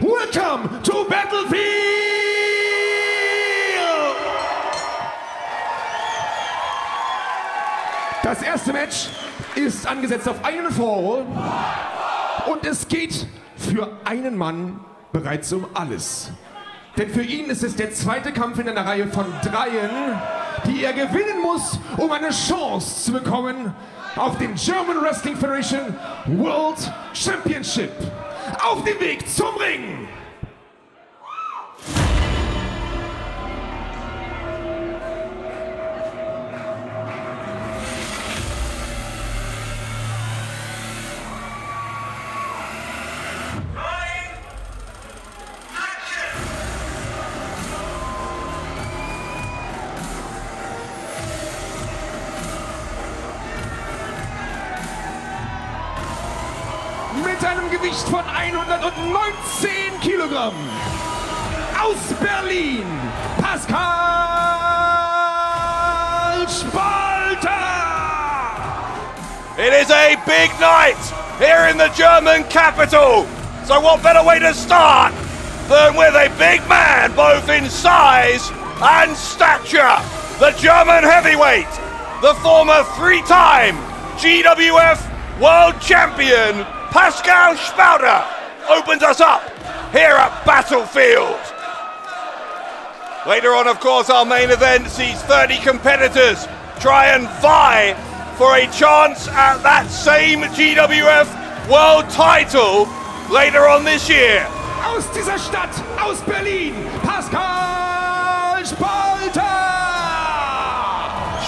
welcome to Battlefield! Das erste Match ist angesetzt auf einen Fall und es geht für einen Mann bereits um alles. Denn für ihn ist es der zweite Kampf in einer Reihe von 3, die er gewinnen muss, um eine Chance zu bekommen auf den German Wrestling Federation World Championship. Auf dem Weg zum Ring! Mit einem Gewicht von 119 Kilogramm aus Berlin, Pascal Spalter! It is a big night here in the German capital. So what better way to start than with a big man, both in size and stature. The German heavyweight, the former 3-time GWF World Champion, Pascal Spalter, opens us up here at Battlefield. Later on, of course, our main event sees 30 competitors try and vie for a chance at that same GWF World title later on this year. Aus dieser Stadt, aus Berlin, Pascal Spalter!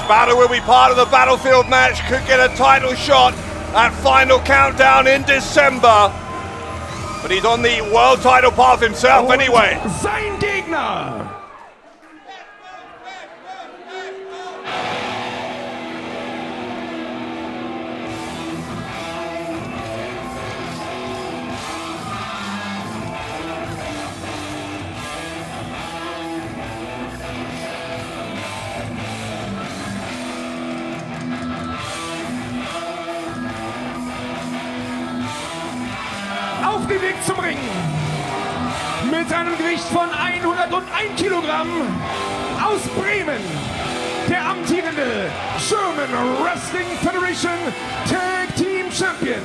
Spalter will be part of the Battlefield match, could get a title shot at Final Countdown in December. But he's on the world title path himself anyway. Sein Gegner! Auf dem Weg zum Ring mit einem Gewicht von 101 Kilogramm aus Bremen, der amtierende German Wrestling Federation Tag Team Champion,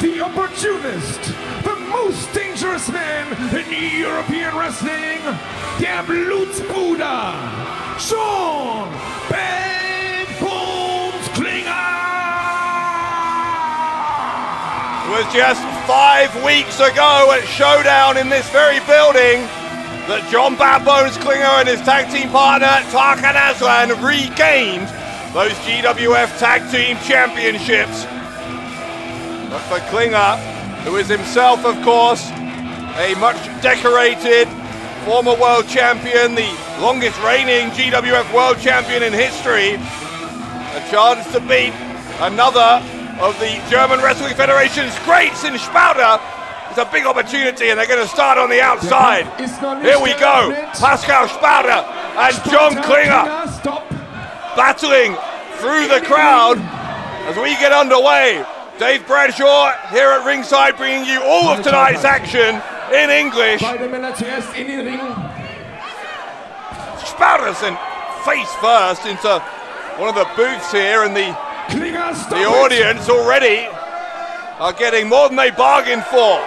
the opportunist, the most dangerous man in European Wrestling, der Blutsbruder, John Klinger! It was just 5 weeks ago at Showdown in this very building that John Badbones Klinger and his tag team partner Tarkan Aslan regained those GWF Tag Team Championships. But for Klinger, who is himself, of course, a much decorated former world champion, the longest reigning GWF World Champion in history, a chance to beat another of the German Wrestling Federation's greats in Spalter. It's a big opportunity and they're going to start on the outside. Here we go, Pascal Spalter and John Klinger battling through the crowd as we get underway. Dave Bradshaw here at ringside bringing you all of tonight's action in English. Spalter sent face first into one of the booths here, and the audience already are getting more than they bargained for.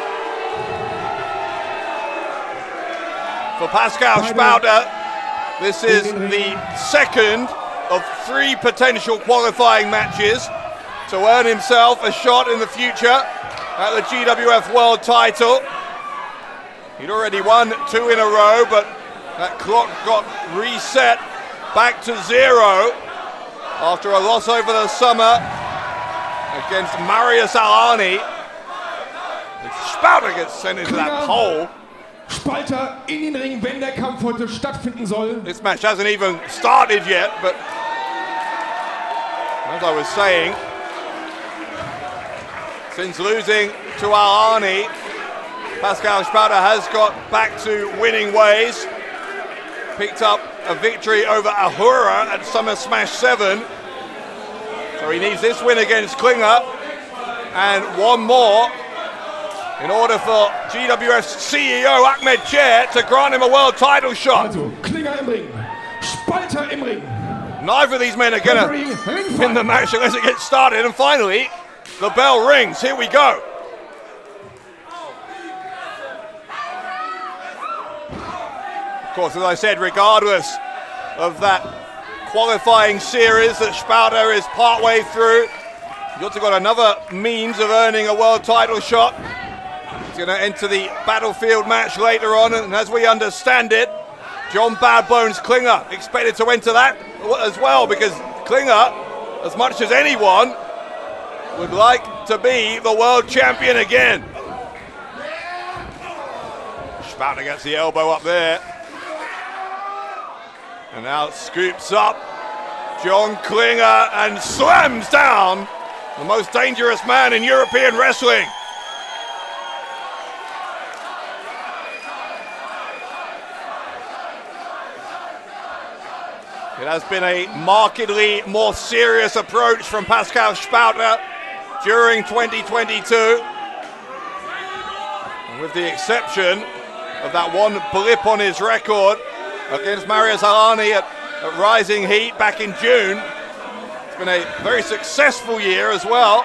For Pascal Spalter, this is the second of 3 potential qualifying matches to earn himself a shot in the future at the GWF World title. He'd already won 2 in a row, but that clock got reset back to 0 after a loss over the summer against Marius Alani. Spalter gets sent into that hole. Spalter in den Ring, wenn der Kampf heute stattfinden soll. This match hasn't even started yet, but as I was saying, since losing to Alani, Pascal Spalter has got back to winning ways. Picked up a victory over Ahura at Summer Smash 7. So he needs this win against Klinger and one more in order for GWF's CEO Ahmed Chair to grant him a world title shot. Also, Klinger im Ring, Spalter im Ring. Neither of these men are going to win the match unless it gets started. And finally, the bell rings. Here we go. Of course, as I said, regardless of that qualifying series that Spalter is partway through, he's also got another means of earning a world title shot. He's going to enter the Battlefield match later on, and as we understand it, John Bad Bones Klinger expected to enter that as well, because Klinger, as much as anyone, would like to be the world champion again. Spalter gets the elbow up there. And now scoops up John Klinger and slams down the most dangerous man in European wrestling. It has been a markedly more serious approach from Pascal Spalter during 2022. And with the exception of that one blip on his record against Marius Alani at Rising Heat back in June, it's been a very successful year as well.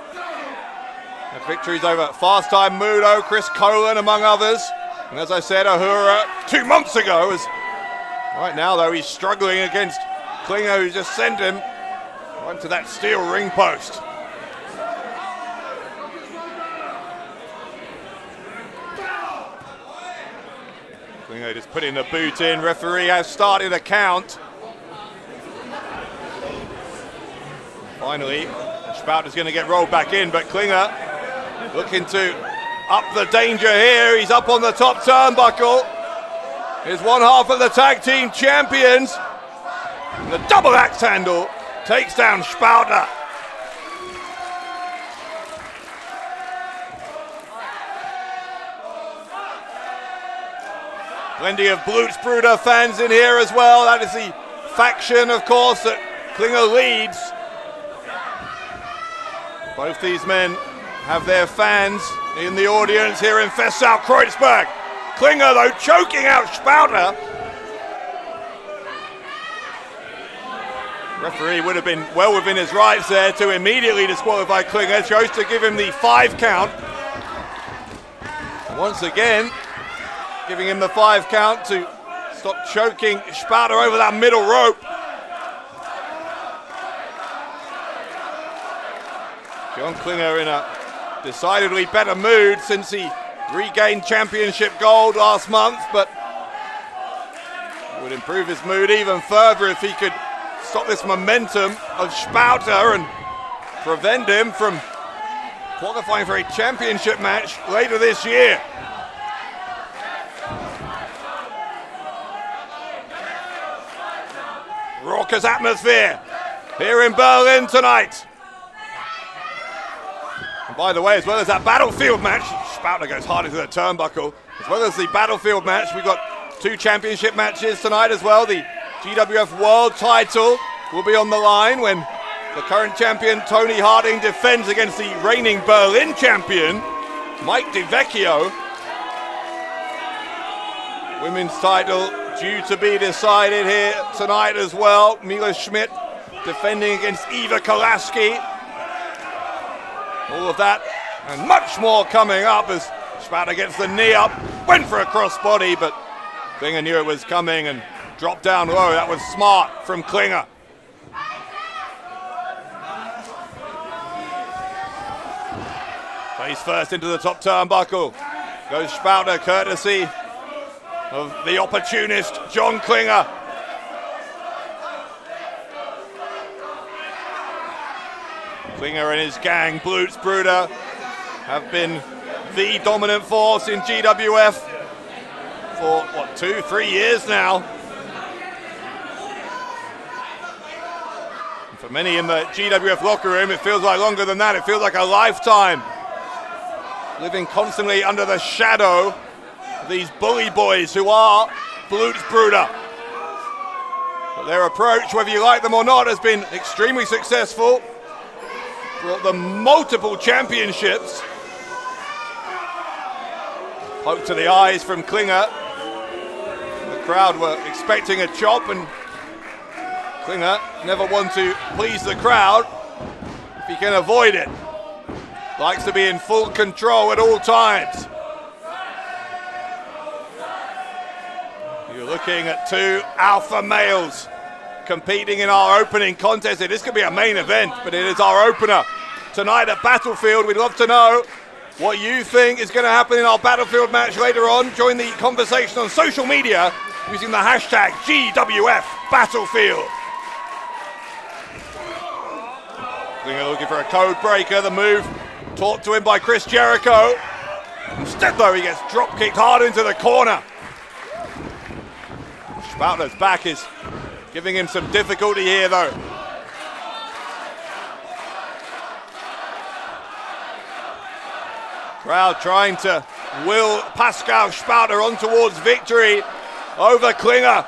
Had victories over Fast Time Mudo, Chris Colin among others. And as I said, Ahura 2 months ago. Right now though, he's struggling against Klinger, who just sent him right to that steel ring post. Klinger just putting the boot in. Referee has started a count. Finally, Spalter's going to get rolled back in, but Klinger looking to up the danger here. He's up on the top turnbuckle. Here's one half of the tag team champions. And the double axe handle takes down Spalter. Plenty of Blutsbruder fans in here as well. That is the faction, of course, that Klinger leads. Both these men have their fans in the audience here in Festsaal-Kreuzberg. Klinger, though, choking out Spalter. Referee would have been well within his rights there to immediately disqualify Klinger. Chose to give him the 5 count. Once again, giving him the 5 count to stop choking Spalter over that middle rope. John Klinger in a decidedly better mood since he regained championship gold last month, but would improve his mood even further if he could stop this momentum of Spalter and prevent him from qualifying for a championship match later this year. Raucous atmosphere here in Berlin tonight. And by the way, as well as that Battlefield match, Spalter goes hard into the turnbuckle. As well as the Battlefield match, we've got 2 championship matches tonight as well. The GWF World title will be on the line when the current champion Toni Harting defends against the reigning Berlin champion Mike Vecchio. Women's title due to be decided here tonight as well. Mila Smidt defending against Eva Kolasky. All of that and much more coming up as Spalter gets the knee up, went for a crossbody, but Klinger knew it was coming and dropped down low. That was smart from Klinger. Face first into the top turnbuckle. Goes Spalter, courtesy of the opportunist John Klinger. Klinger and his gang, Blutsbruder, have been the dominant force in GWF for, what, 2-3 years now. And for many in the GWF locker room, it feels like longer than that. It feels like a lifetime. Living constantly under the shadow of these bully boys who are Blutsbruder. But their approach, whether you like them or not, has been extremely successful. Brought them multiple championships. Poke to the eyes from Klinger. The crowd were expecting a chop, and Klinger never one to please the crowd if he can avoid it. Likes to be in full control at all times. You're looking at two alpha males competing in our opening contest. This could be a main event, but it is our opener tonight at Battlefield. We'd love to know what you think is going to happen in our Battlefield match later on. Join the conversation on social media using the hashtag GWF Battlefield. Klinger looking for a code breaker. The move taught to him by Chris Jericho. Instead, though, he gets drop kicked hard into the corner. Spalter's back is giving him some difficulty here, though. Crowd trying to will Pascal Spalter on towards victory over Klinger.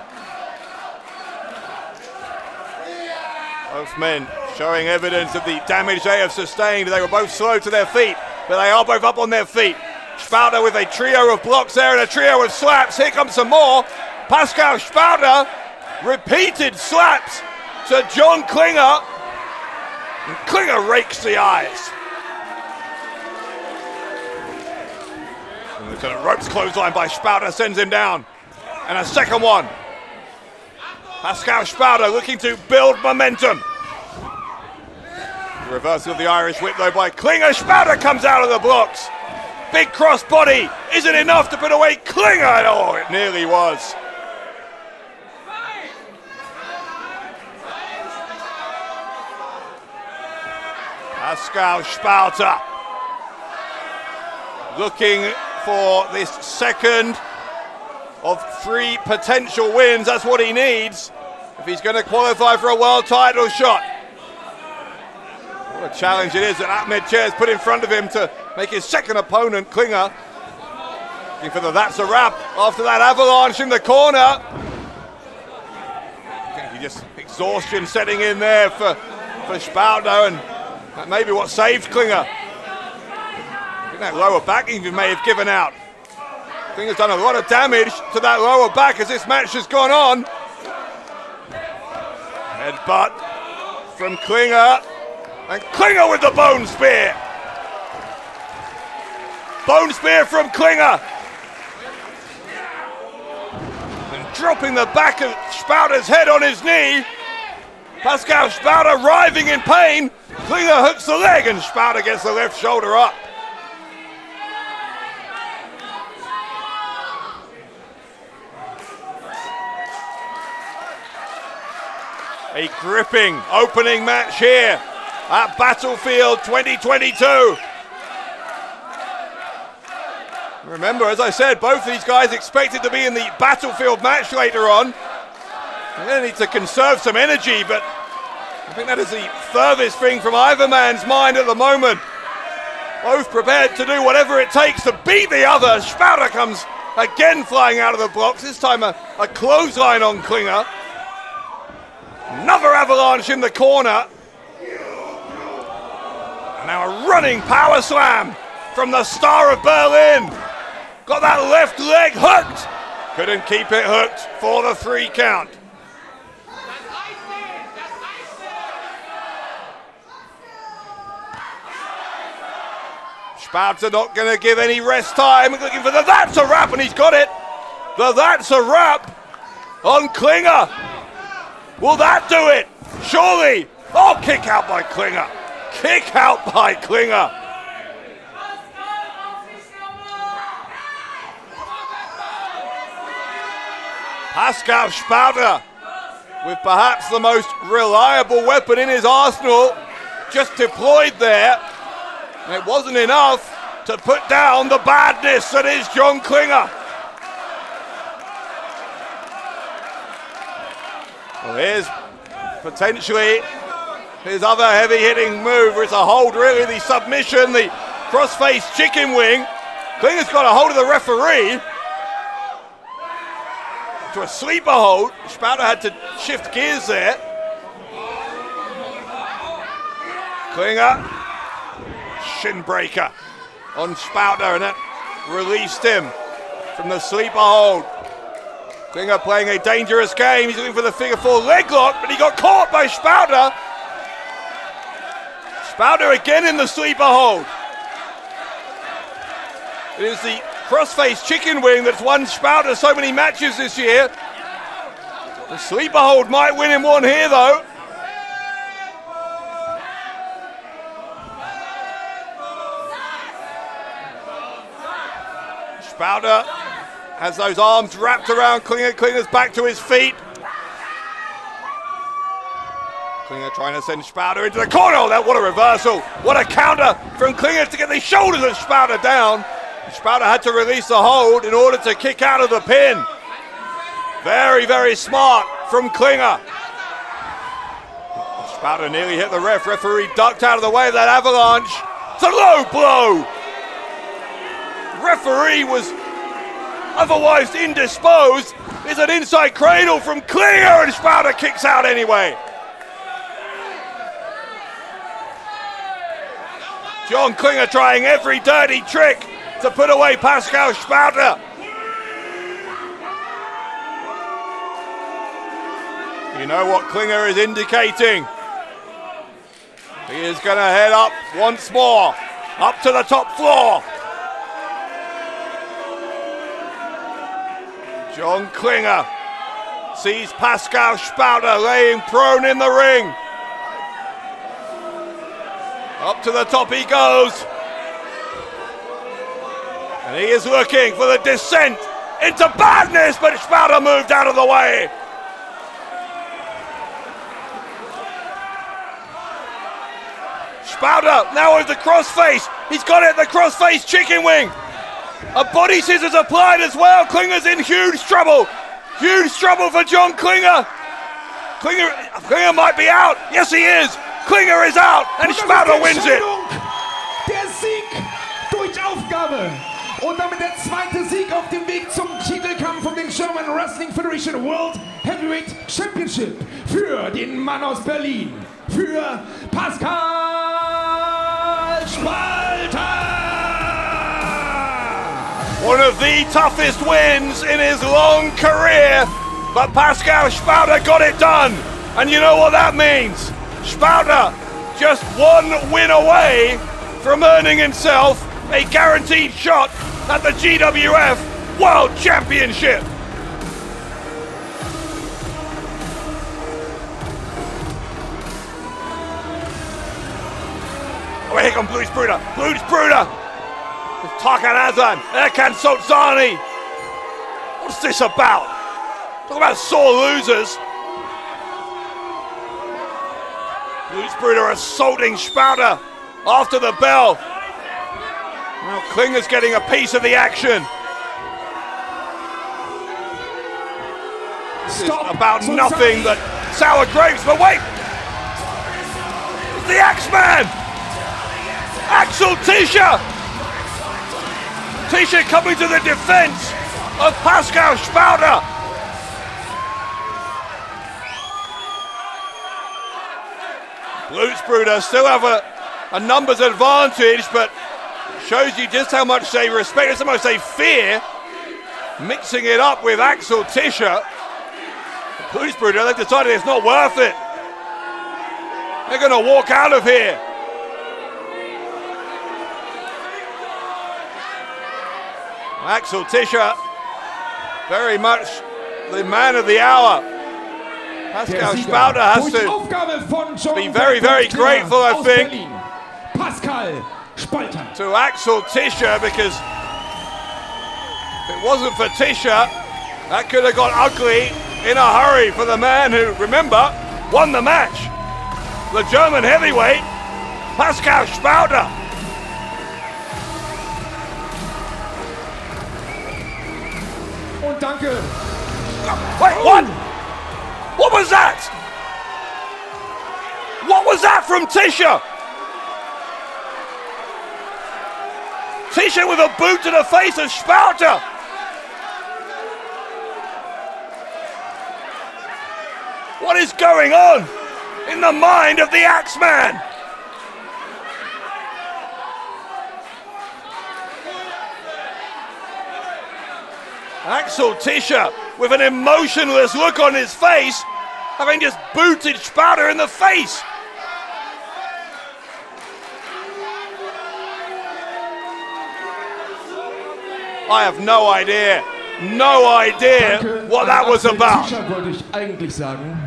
Both men showing evidence of the damage they have sustained. They were both slow to their feet, but they are both up on their feet. Spalter with a trio of blocks there and a trio of slaps. Here comes some more. Pascal Spalter, repeated slaps to John Klinger. And Klinger rakes the eyes. And the ropes clothesline by Spalter sends him down. And a second one. Pascal Spalter looking to build momentum. The reversal of the Irish whip though by Klinger. Spalter comes out of the blocks. Big cross body. Is it enough to put away Klinger? Oh, it nearly was. Pascal Spalter looking for this second of 3 potential wins. That's what he needs if he's going to qualify for a world title shot. What a challenge it is that Ahmed Chair's put in front of him to make his second opponent, Klinger. Looking for the that's a wrap after that avalanche in the corner. I think just exhaustion setting in there for Spalter, and that may be what saved Klinger. I think that lower back even may have given out. Klinger's done a lot of damage to that lower back as this match has gone on. Headbutt from Klinger. And Klinger with the bone spear. Bone spear from Klinger. And dropping the back of Spalter's head on his knee. Pascal Spalter writhing in pain. Klinger hooks the leg and Spalter gets the left shoulder up. A gripping opening match here at Battlefield 2022. Remember, as I said, both these guys expected to be in the Battlefield match later on. They need to conserve some energy, but I think that is the furthest thing from either man's mind at the moment. Both prepared to do whatever it takes to beat the other. Spalter comes again flying out of the blocks, this time a clothesline on Klinger. Another avalanche in the corner. And now a running power slam from the Star of Berlin. Got that left leg hooked. Couldn't keep it hooked for the 3 count. Spalter not going to give any rest time. Looking for the that's a wrap, and he's got it. The that's a wrap on Klinger. Will that do it? Surely. Oh, kick out by Klinger. Kick out by Klinger. Pascal Spalter with perhaps the most reliable weapon in his arsenal just deployed there. And it wasn't enough to put down the badness that is John Klinger. Well, here's potentially his other heavy-hitting move, where it's a hold, really, the submission, the cross-face chicken wing. Klinger's got a hold of the referee. To a sleeper hold. Spalter had to shift gears there. Klinger. Shin breaker on Spalter, and that released him. from the sleeper hold. Klinger playing a dangerous game. He's looking for the figure 4 leg lock, but he got caught by Spalter. Spalter again in the sleeper hold. It is the crossface chicken wing that's won Spalter so many matches this year. The sleeper hold might win him one here though. Spalter has those arms wrapped around Klinger. Klinger's back to his feet. Klinger trying to send Spalter into the corner. Oh, what a reversal. What a counter from Klinger to get the shoulders of Spalter down. Spalter had to release the hold in order to kick out of the pin. Very, very smart from Klinger. Spalter nearly hit the ref. Referee ducked out of the way of that avalanche. It's a low blow. Referee was otherwise indisposed. It's an inside cradle from Klinger and Spalter kicks out anyway. John Klinger trying every dirty trick to put away Pascal Spalter. You know what Klinger is indicating. He is going to head up once more, up to the top floor. John Klinger sees Pascal Spalter laying prone in the ring. Up to the top he goes. And he is looking for the descent into badness, but Spalter moved out of the way. Spalter now with the crossface. He's got it, the crossface chicken wing. A body scissors applied as well. Klinger's in huge trouble. Huge trouble for John Klinger. Klinger might be out. Yes, he is. Klinger is out and Spalter wins it. Der Sieg durch Aufgabe. Und damit der zweite Sieg auf dem Weg zum Titelkampf um den German Wrestling Federation World Heavyweight Championship für den Mann aus Berlin. Für Pascal Spalter. One of the toughest wins in his long career, but Pascal Spalter got it done. And you know what that means? Spalter just one win away from earning himself a guaranteed shot at the GWF World Championship. Oh, here comes Bluesbruder. Bluesbruder. Tarkan Azan, Erkan Solzani. What's this about? Talk about sore losers. Bluesbruder assaulting Spalter after the bell. Now Klinger's getting a piece of the action. This is about nothing but sour grapes, but wait! It's the Axeman! Axel Tischer! Tischer coming to the defense of Pascal Spalter. Bluesbruder still have a numbers advantage, but shows you just how much they respect, just how much they fear. Mixing it up with Axel Tischer. Bluesbruder, they've decided it's not worth it. They're going to walk out of here. Axel Tischer, very much the man of the hour. Pascal Spalter has to be very, very grateful, I think, to Axel Tischer, because if it wasn't for Tischer, that could have got ugly in a hurry for the man who, remember, won the match. The German heavyweight, Pascal Spalter. Und danke. Wait, what? What was that? What was that from Tischer? Tischer with a boot to the face of Spalter. What is going on in the mind of the Axeman? Axel Tischer, with an emotionless look on his face, having just booted Spalter in the face. I have no idea what that was about. Tischer wollte ich eigentlich sagen.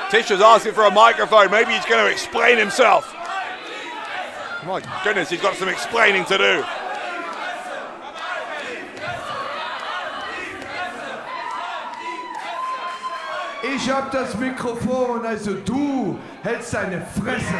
Tischer's asking for a microphone. Maybe he's going to explain himself. My goodness, he's got some explaining to do. Ich hab das Mikrofon, also du hältst deine Fresse.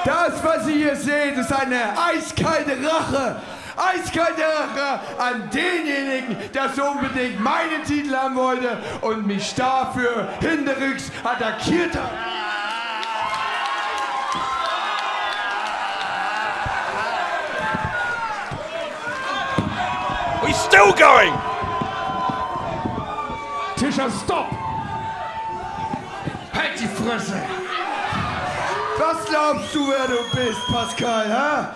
Das, was ihr hier seht, ist eine eiskalte Rache. Eiskalte Rache an denjenigen, der so unbedingt meinen Titel haben wollte und mich dafür hinterrücks attackiert hat. He's still going. Tischer, stop! Halt die Fresse! Was glaubst du, wer du bist, Pascal, hä?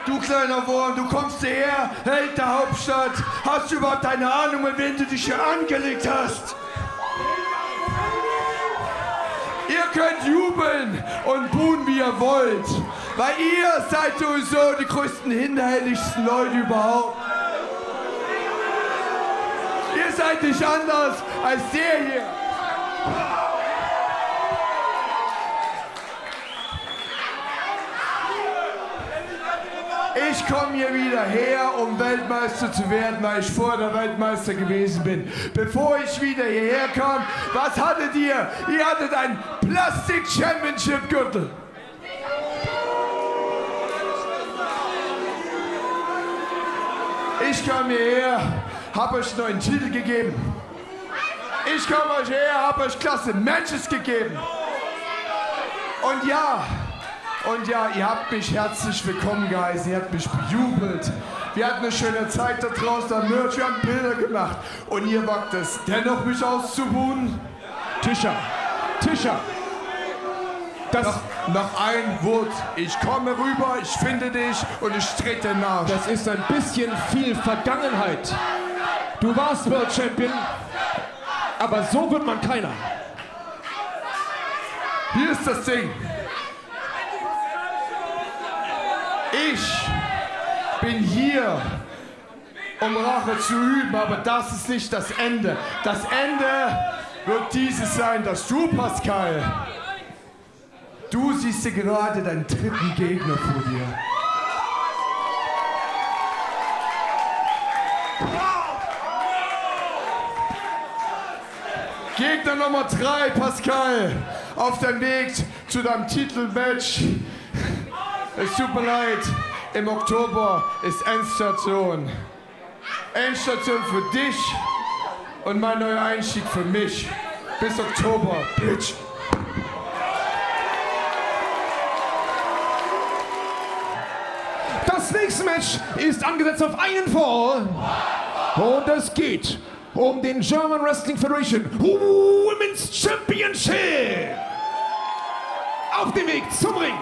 Du kleiner Wurm, du kommst hierher, Held der Hauptstadt. Hast du überhaupt eine Ahnung, mit wem du dich hier angelegt hast? Ihr könnt jubeln und buhen, wie ihr wollt. Weil ihr seid sowieso die größten, hinterhältigsten Leute überhaupt. Ihr seid nicht anders als der hier. Ich komme hier wieder her, um Weltmeister zu werden, weil ich vorher der Weltmeister gewesen bin. Bevor ich wieder hierher kam, was hattet ihr? Ihr hattet einen Plastik-Championship-Gürtel. Ich kam hierher, hab euch einen neuen Titel gegeben. Ich komme euch her, hab euch klasse Matches gegeben. Und ja, ihr habt mich herzlich willkommen geheißen, ihr habt mich bejubelt. Wir hatten eine schöne Zeit da draußen am Merch, wir haben Bilder gemacht. Und ihr wagt es dennoch, mich auszubuhen? Tischer, das... Noch ein Wort. Ich komme rüber, ich finde dich und ich trete nach. Das ist ein bisschen viel Vergangenheit. Du warst World Champion, aber so wird man keiner. Hier ist das Ding. Ich bin hier, um Rache zu üben, aber das ist nicht das Ende. Das Ende wird dieses sein, dass du, Pascal, du siehst dir gerade deinen dritten Gegner vor dir. Gegner Nummer 3, Pascal, auf deinem Weg zu deinem Titelmatch. Es tut mir leid, im Oktober ist Endstation. Endstation für dich und mein neuer Einstieg für mich. Bis Oktober, Bitch. Das nächste Match ist angesetzt auf einen Fall. Und es geht um den German Wrestling Federation Women's Championship. Auf dem Weg zum Ring.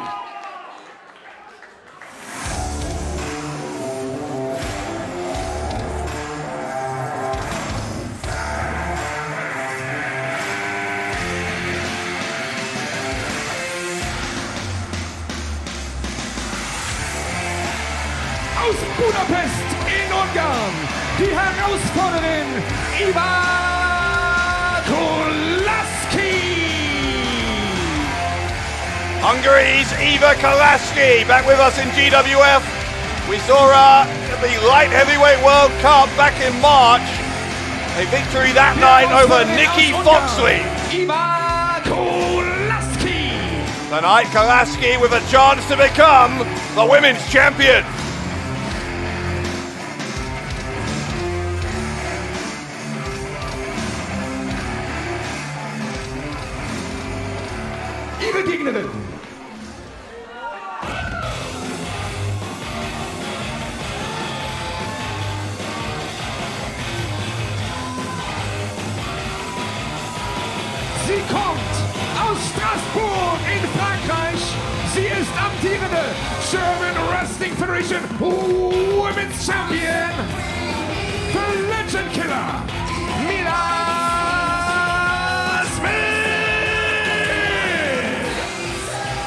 Aus Budapest in Ungarn, die Herausforderin Kolasky. Hungary's Eva Kolasky back with us in GWF. We saw her at the Light Heavyweight World Cup back in March. A victory that night over Nikki Foxley. Tonight Kolasky with a chance to become the women's champion. Ihre Gegnerin. Sie kommt Strasbourg in Frankreich. Sie ist amtierende German Wrestling Federation Women's Champion, the Legend Killer, Mila.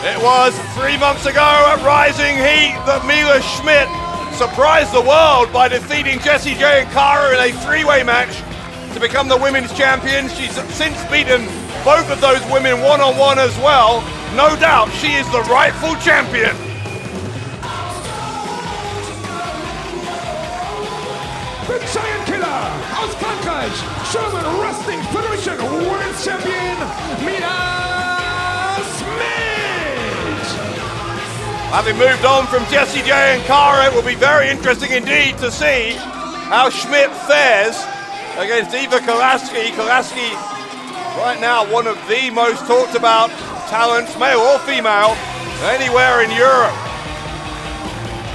It was 3 months ago at Rising Heat that Mila Smidt surprised the world by defeating Jessie J and Cara in a three-way match to become the women's champion. She's since beaten both of those women one-on-one as well. No doubt she is the rightful champion. The Giant Killer aus Frankreich, German Wrestling Federation Women's Champion, Mila Smidt. Having moved on from Jessie J and Cara, it will be very interesting indeed to see how Smidt fares against Eva Kolasky. Kolasky, right now, one of the most talked about talents, male or female, anywhere in Europe.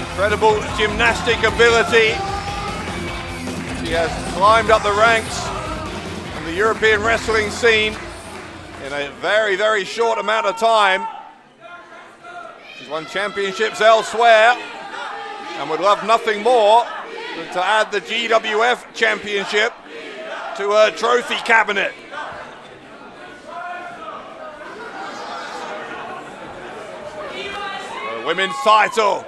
Incredible gymnastic ability. She has climbed up the ranks in the European wrestling scene in a very, very short amount of time. She's won championships elsewhere and would love nothing more than to add the GWF championship to her trophy cabinet. The women's title,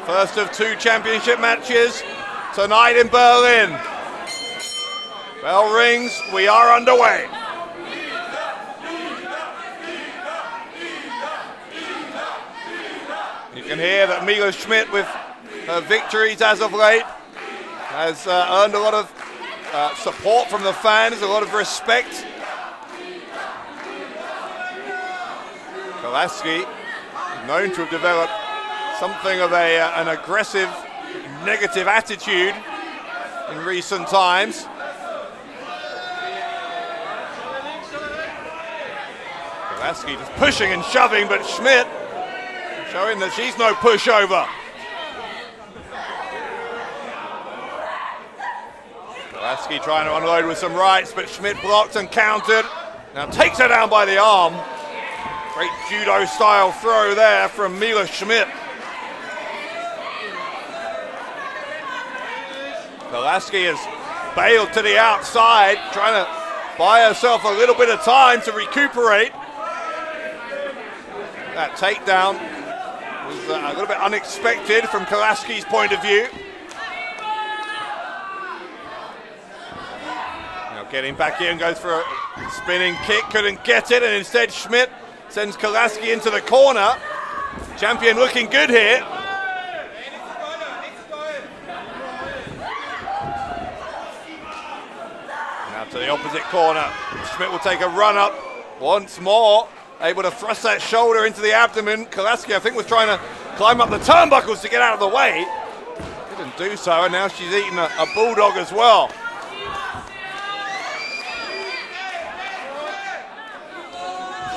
first of 2 championship matches tonight in Berlin. Bell rings, we are underway. You can hear that Mila Smidt, with her victories as of late, has earned a lot of support from the fans, a lot of respect. Kolasky, known to have developed something of an aggressive, negative attitude in recent times. Kolasky just pushing and shoving, but Smidt showing that she's no pushover. Kolasky trying to unload with some rights, but Smidt blocked and countered. Now takes her down by the arm. Great judo style throw there from Mila Smidt. Kolasky has bailed to the outside, trying to buy herself a little bit of time to recuperate. That takedown was a little bit unexpected from Kolasky's point of view. Now getting back in, goes for a spinning kick, couldn't get it, and instead Smidt sends Kolasky into the corner. Champion looking good here. Now to the opposite corner. Smidt will take a run up once more. Able to thrust that shoulder into the abdomen. Kolasky, I think, was trying to climb up the turnbuckles to get out of the way. Didn't do so, and now she's eaten a bulldog as well.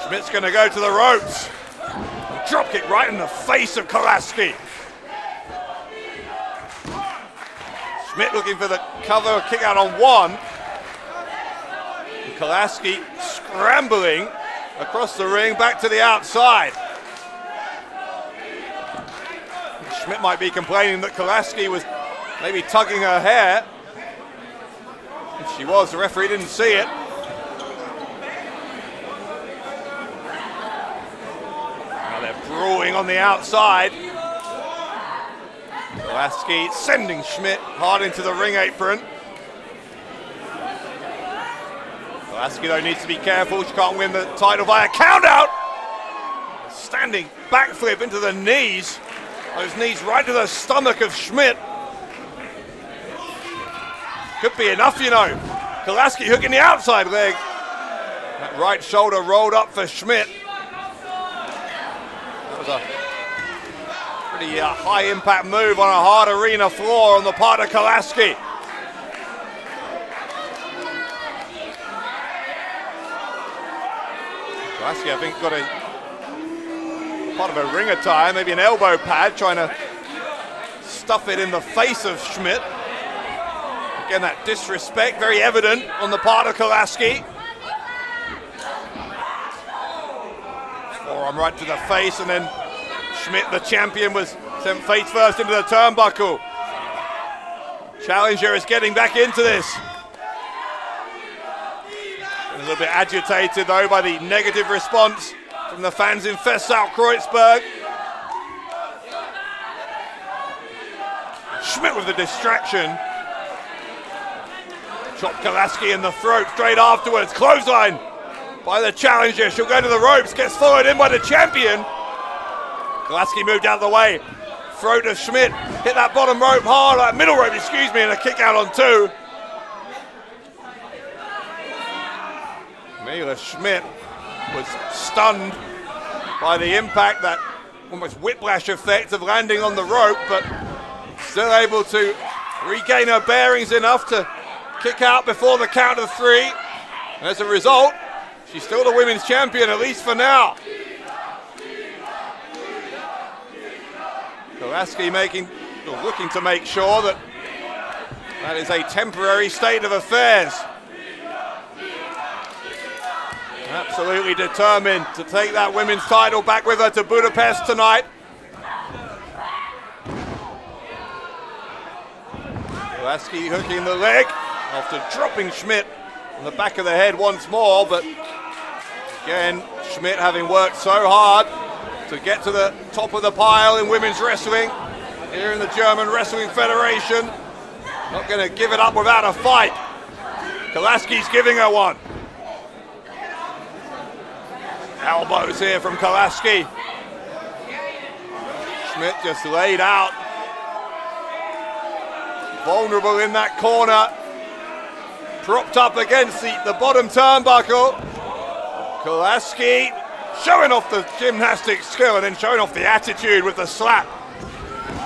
Smith's going to go to the ropes. Drop kick right in the face of Kolasky. Smidt looking for the cover, kick out on one. And Kolasky scrambling across the ring, back to the outside. Smidt might be complaining that Kolasky was maybe tugging her hair. If she was, the referee didn't see it. Now they're brawling on the outside. Kolasky sending Smidt hard into the ring apron. Kolasky, though, needs to be careful. She can't win the title by a count out. Standing backflip into the knees. Those knees right to the stomach of Smidt. Could be enough, you know. Kolasky hooking the outside leg. That right shoulder rolled up for Smidt. That was a pretty high impact move on a hard arena floor on the part of Kolasky. Kolasky, I think, got a part of a ring attire, maybe an elbow pad, trying to stuff it in the face of Smidt. Again, that disrespect very evident on the part of Kolasky. Forearm right to the face, and then Smidt, the champion, was sent face first into the turnbuckle. Challenger is getting back into this. A little bit agitated though by the negative response from the fans in Festsaal-Kreuzberg. Smidt with the distraction. Chopped Kolasky in the throat straight afterwards. Clothesline by the challenger. She'll go to the ropes, gets followed in by the champion. Kolasky moved out of the way. Throat of Smidt. Hit that bottom rope hard, middle rope, excuse me, and a kick out on 2. Mila Smidt was stunned by the impact, that almost whiplash effect of landing on the rope, but still able to regain her bearings enough to kick out before the count of 3. And as a result, she's still the women's champion, at least for now. Kolasky looking to make sure that that is a temporary state of affairs. Absolutely determined to take that women's title back with her to Budapest tonight. Kolasky hooking the leg after dropping Smidt on the back of the head once more, but again, Smidt having worked so hard to get to the top of the pile in women's wrestling here in the German Wrestling Federation. Not going to give it up without a fight. Kolasky's giving her one. Elbows here from Kolasky. Smidt just laid out. Vulnerable in that corner. Propped up against the bottom turnbuckle. Kolasky showing off the gymnastic skill and then showing off the attitude with the slap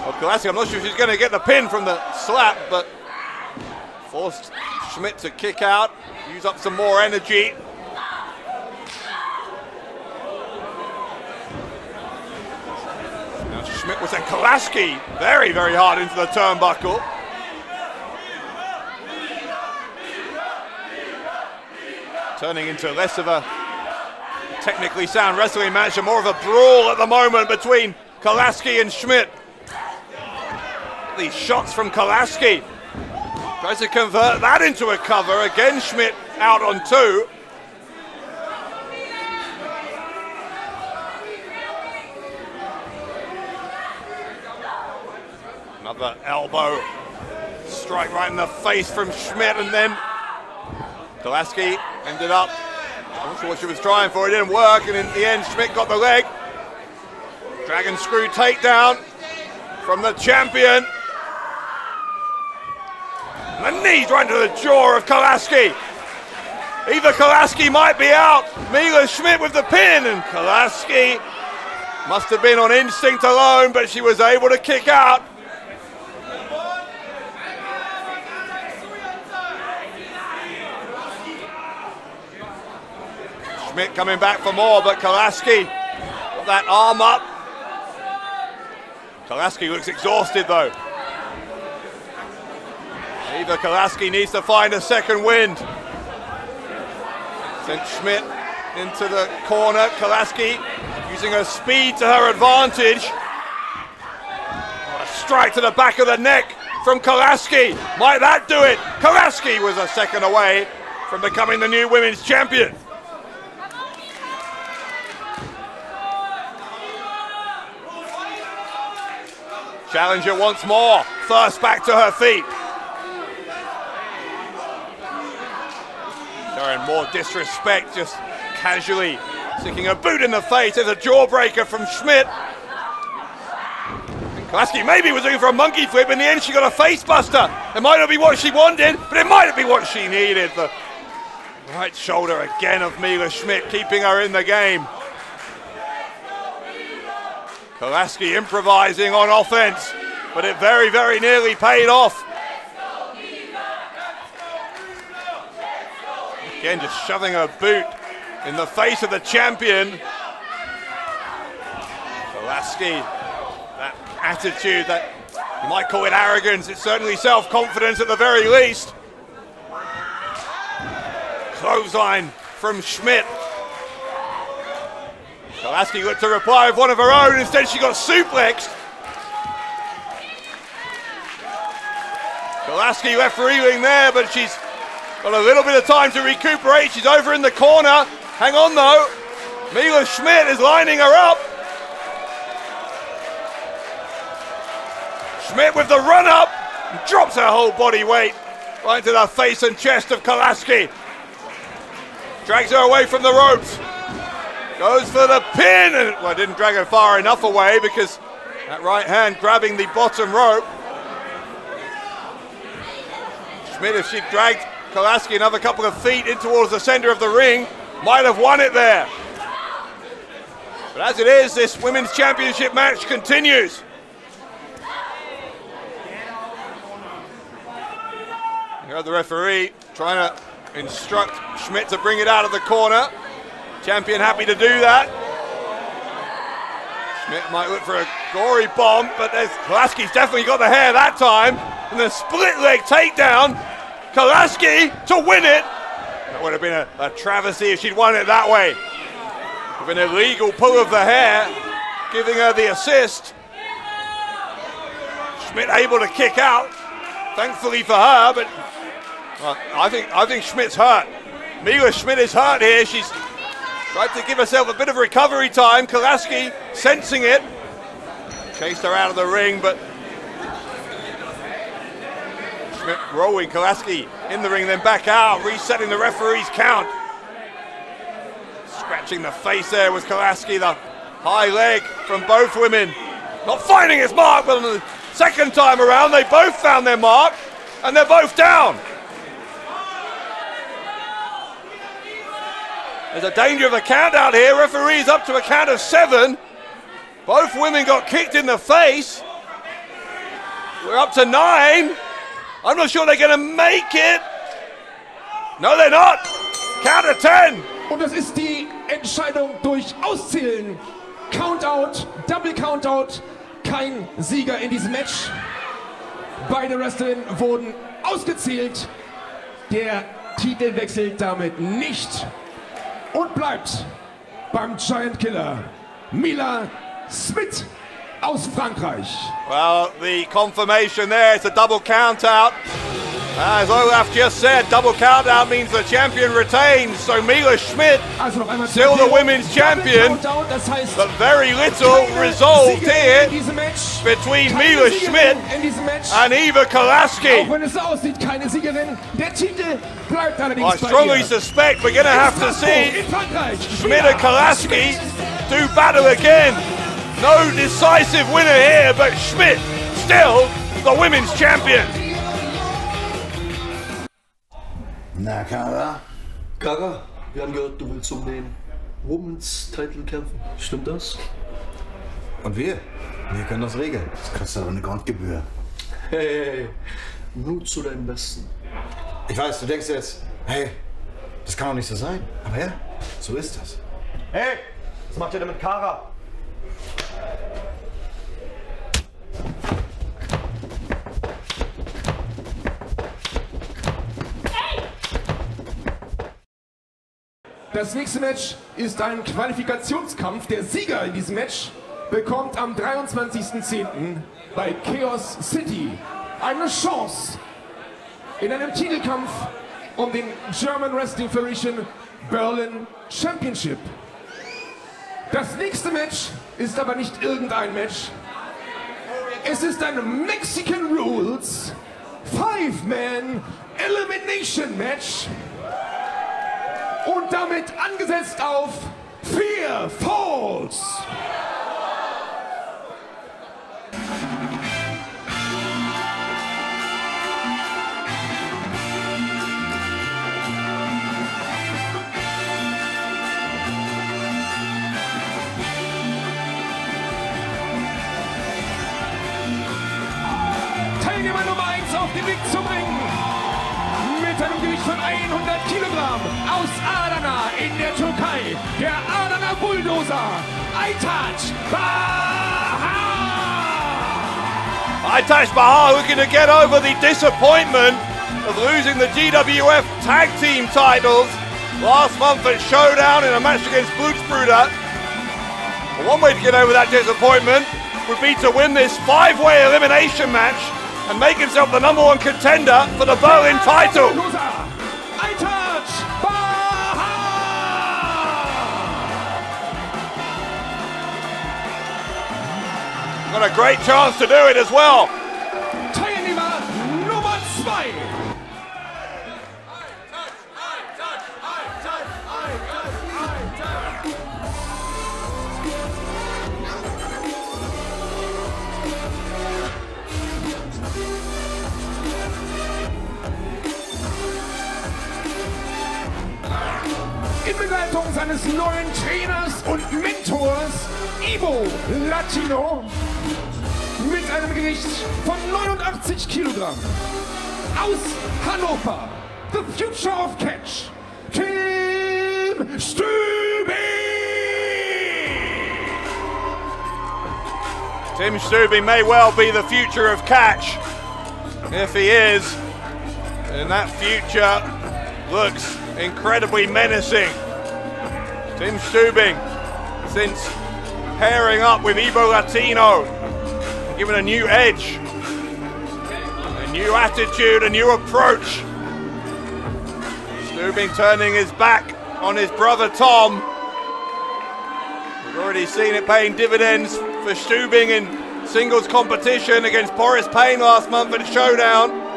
of Kolasky. I'm not sure if she's going to get the pin from the slap, but forced Smidt to kick out, use up some more energy. Now Smidt was then Kolasky very, very hard into the turnbuckle. Turning into less of a technically sound wrestling match and more of a brawl at the moment between Kolasky and Smidt. These shots from Kolasky. Tries to convert that into a cover. Again, Smidt out on 2. Another elbow strike right in the face from Smidt, and then Kolasky ended up, I'm not sure what she was trying for, it didn't work, and in the end Smidt got the leg. Dragon screw takedown from the champion. And the knees right into the jaw of Kolasky. Either Kolasky might be out, Mila Smidt with the pin, and Kolasky must have been on instinct alone, but she was able to kick out. Smidt coming back for more, but Kolasky got that arm up. Kolasky looks exhausted though. Either Kolasky needs to find a second wind. Sent Smidt into the corner. Kolasky using her speed to her advantage. A strike to the back of the neck from Kolasky. Might that do it? Kolasky was a second away from becoming the new women's champion. Challenger once more, first back to her feet. Showing more disrespect, just casually sticking a boot in the face. There's a jawbreaker from Smidt. Kolasky maybe was looking for a monkey flip. In the end, she got a face buster. It might not be what she wanted, but it might be what she needed. The right shoulder again of Mila Smidt, keeping her in the game. Kolasky improvising on offense, but it very, very nearly paid off. Again, just shoving her boot in the face of the champion. Kolasky, that attitude, that you might call it arrogance, it's certainly self-confidence at the very least. Clothesline from Smidt. Kolasky looked to reply with one of her own, instead she got suplexed. Kolasky refereeing there, but she's got a little bit of time to recuperate. She's over in the corner. Hang on though. Mila Smidt is lining her up. Smidt with the run up, drops her whole body weight right into the face and chest of Kolasky. Drags her away from the ropes. Goes for the pin, and well, didn't drag her far enough away because that right hand grabbing the bottom rope. Smidt, if she'd dragged Kolasky another couple of feet in towards the center of the ring, might have won it there. But as it is, this women's championship match continues. You have the referee trying to instruct Smidt to bring it out of the corner. Champion happy to do that. Smidt might look for a gory bomb, but Kolasky's definitely got the hair that time. And the split leg takedown. Kolasky to win it. That would have been a travesty if she'd won it that way. With an illegal pull of the hair, giving her the assist. Smidt able to kick out, thankfully for her, but well, I think Schmidt's hurt. Mila Smidt is hurt here. She's tried to give herself a bit of recovery time. Kolasky sensing it, chased her out of the ring, but Smidt rolling Kolasky in the ring, then back out, resetting the referee's count. Scratching the face there was Kolasky, the high leg from both women. Not finding its mark, but on the second time around, they both found their mark, and they're both down. There's a danger of a count out here. Referee's up to a count of 7. Both women got kicked in the face. We're up to 9. I'm not sure they're going to make it. No, they're not. Count of 10. Und das ist die Entscheidung durch Auszählen. Countout, Double Countout. Kein Sieger in diesem Match. Beide Wrestlerinnen wurden ausgezählt. Der Titel wechselt damit nicht. Und bleibt beim Giant Killer Mila Smidt aus Frankreich. Well, the confirmation there, it's a double count out. As Olaf just said, double count out means the champion retains. So Mila Smidt, still the women's champion, but very little resolved here between Mila Smidt and Eva Kolasky. I strongly suspect we're going to have to see Smidt and Kolasky do battle again. No decisive winner here, but Smidt still the women's champion. Na, Kara? Kara, wir haben gehört, du willst um den Women's Title kämpfen. Stimmt das? Und wir? Wir können das regeln. Das kostet aber eine Grundgebühr. Hey, nur zu deinem Besten. Ich weiß, du denkst jetzt, hey, das kann doch nicht so sein. Aber ja, so ist das. Hey, was macht ihr denn mit Kara? Das nächste Match ist ein Qualifikationskampf. Der Sieger in diesem Match bekommt am 23.10. bei Chaos City eine Chance in einem Titelkampf um den German Wrestling Federation Berlin Championship. Das nächste Match ist aber nicht irgendein Match. Es ist ein Mexican Rules 5-Man Elimination Match. Und damit angesetzt auf 4 Falls. Teilnehmer Nummer 1 auf dem Weg zum Ring. Mit einem Gewicht von 100 Kilogramm aus Adana in der Türkei, der Adana Bulldozer, Aytac Bahar! Aytac Bahar looking to get over the disappointment of losing the GWF Tag Team titles last month at Showdown in a match against Blutsbruder. But one way to get over that disappointment would be to win this 5-way elimination match and make himself the #1 contender for the Berlin title. Aytac, Bahar! Got a great chance to do it as well. Teilnehmer Nummer 2. In Begleitung seines neuen Trainers und Mentors Ivo Latino mit einem Gewicht von 89 Kilogramm aus Hannover, the future of catch, Stübing! Tim Stübing may well be the future of catch. If he is, then that future looks incredibly menacing. Tim Stübing, since pairing up with Ivo Latino, given a new edge, a new attitude, a new approach. Stübing turning his back on his brother Tom. We've already seen it paying dividends for Stübing in singles competition against Boris Payne last month at Showdown.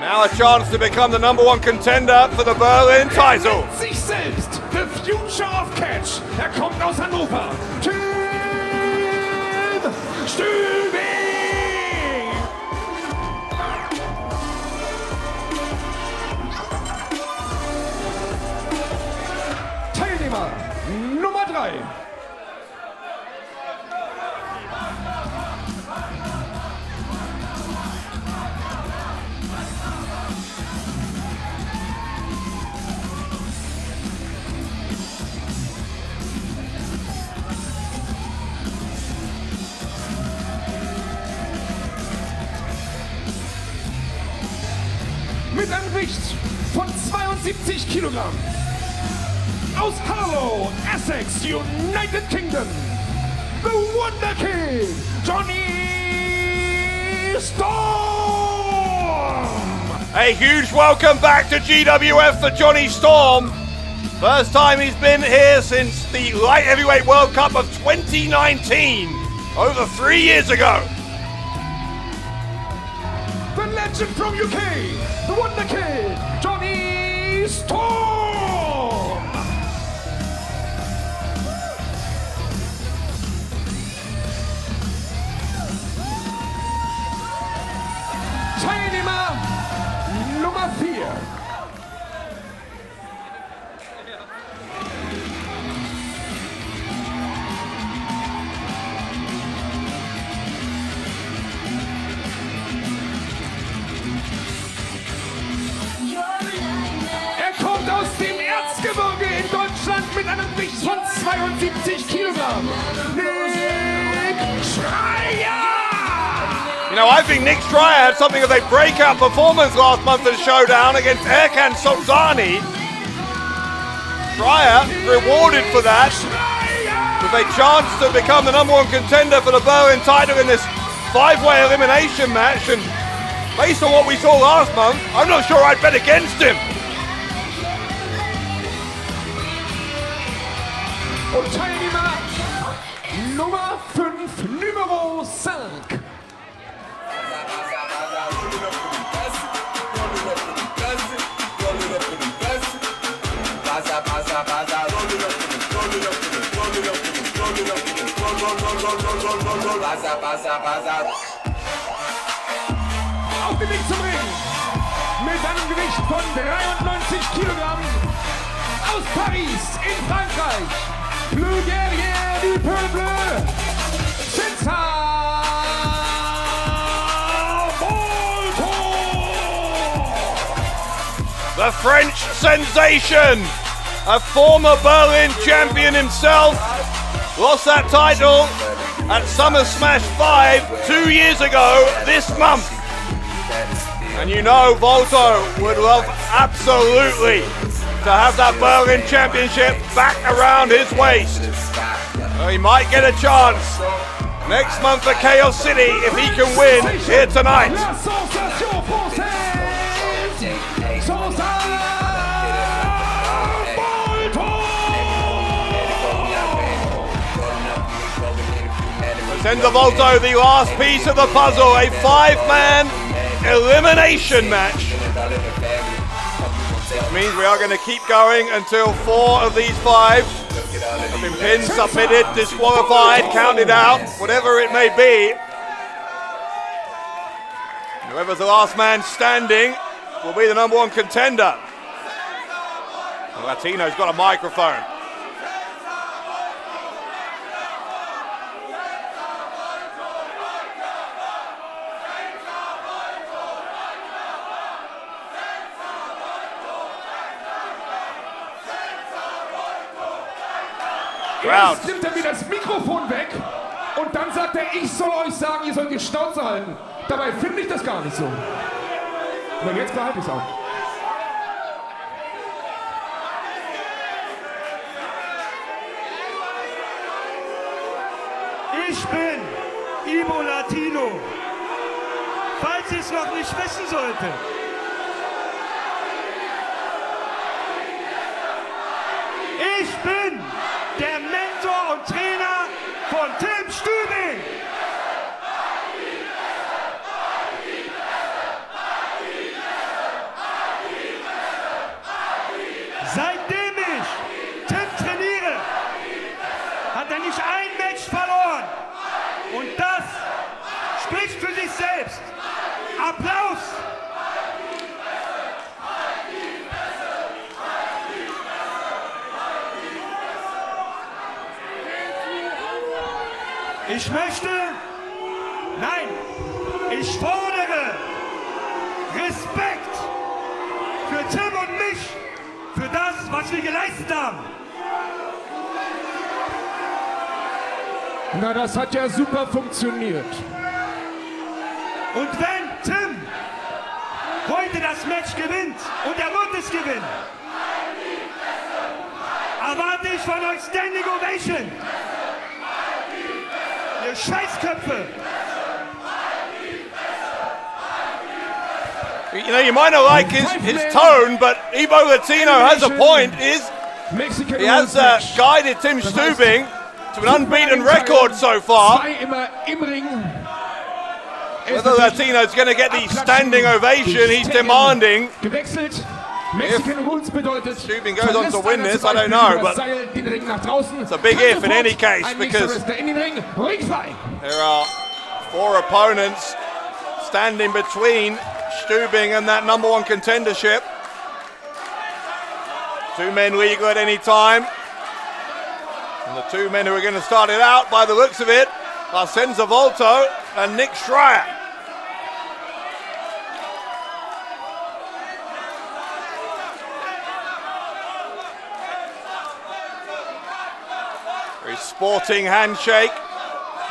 Now a chance to become the #1 contender for the Berlin title. Sich selbst, the future of catch. Kommt aus Hannover. Tim Stübing! Teilnehmer Nummer 3. Mit einem Gewicht von 72 Kilogramm. Aus Harlow, Essex, United Kingdom. The Wonder Kid, Jonny Storm! A huge welcome back to GWF for Jonny Storm. First time he's been here since the Light Heavyweight World Cup of 2019, over 3 years ago. The legend from UK, the Wonder Kid, Jonny Storm! Teilnehmer Nummer 4. Kommt aus dem Erzgebirge in Deutschland mit einem Gewicht von 72 Kilogramm. Schreier! You know, I think Nick Schreier had something of a breakout performance last month at Showdown against Erkan Solzani. Schreier rewarded for that with a chance to become the #1 contender for the Berlin title in this 5-way elimination match. And based on what we saw last month, I'm not sure I'd bet against him. Und Teilnehmer Nummer 5, Numero 5. Auf dem Weg zum Ring mit einem Gewicht von 93 Kilogramm aus Paris in Frankreich. Bleu Guerrier du Peuple, Senza, Volto! The French sensation, a former Berlin champion himself, lost that title at Summer Smash 5 2 years ago this month. And you know Volto would love absolutely to have that Berlin championship back around his waist. Well, he might get a chance next month at Chaos City if he can win here tonight. Senza Volto, the last piece of the puzzle, a 5-man elimination match. Which means we are going to keep going until 4 of these 5 have been pinned, submitted, disqualified, counted out, whatever it may be. Whoever's the last man standing will be the #1 contender. The Latino's got a microphone. Erst nimmt er mir das Mikrofon weg und dann sagt er, ich soll euch sagen, ihr sollt die Schnauze halten. Dabei finde ich das gar nicht so. Aber jetzt behalte ich es auch. Ich bin Ibo Latino, falls ihr es noch nicht wissen solltet. Ich bin der Mentor und Trainer von Tim Stübing. Seitdem ich Tim trainiere, hat er nicht ein Match verloren. Und das spricht für sich selbst. Applaus! Ich möchte, nein, ich fordere Respekt für Tim und mich, für das, was wir geleistet haben. Na, das hat ja super funktioniert. Und wenn Tim heute das Match gewinnt, und er wird es gewinnen, erwarte ich von euch Standing Ovation. Ihr Scheißköpfe! You know, you might not like his tone, but Ibo Latino has a point. He has guided Tim Stübing to an unbeaten record so far. Whether Latino's going to get the standing ovation he's demanding. If Stübing goes on to win this, I don't know, but it's a big if in any case, because there are 4 opponents standing between Stübing and that #1 contendership. 2 men legal at any time. And the 2 men who are going to start it out, by the looks of it, are Senza Volto and Nick Schreier. Very sporting handshake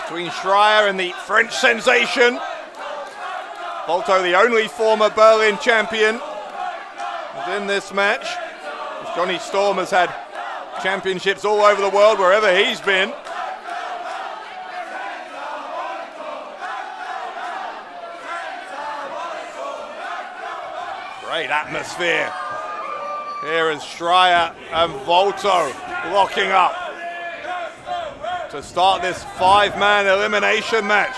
between Schreier and the French sensation. Volto, the only former Berlin champion, is in this match. Jonny Storm has had championships all over the world, wherever he's been. Great atmosphere here as Schreier and Volto locking up to start this 5-man elimination match.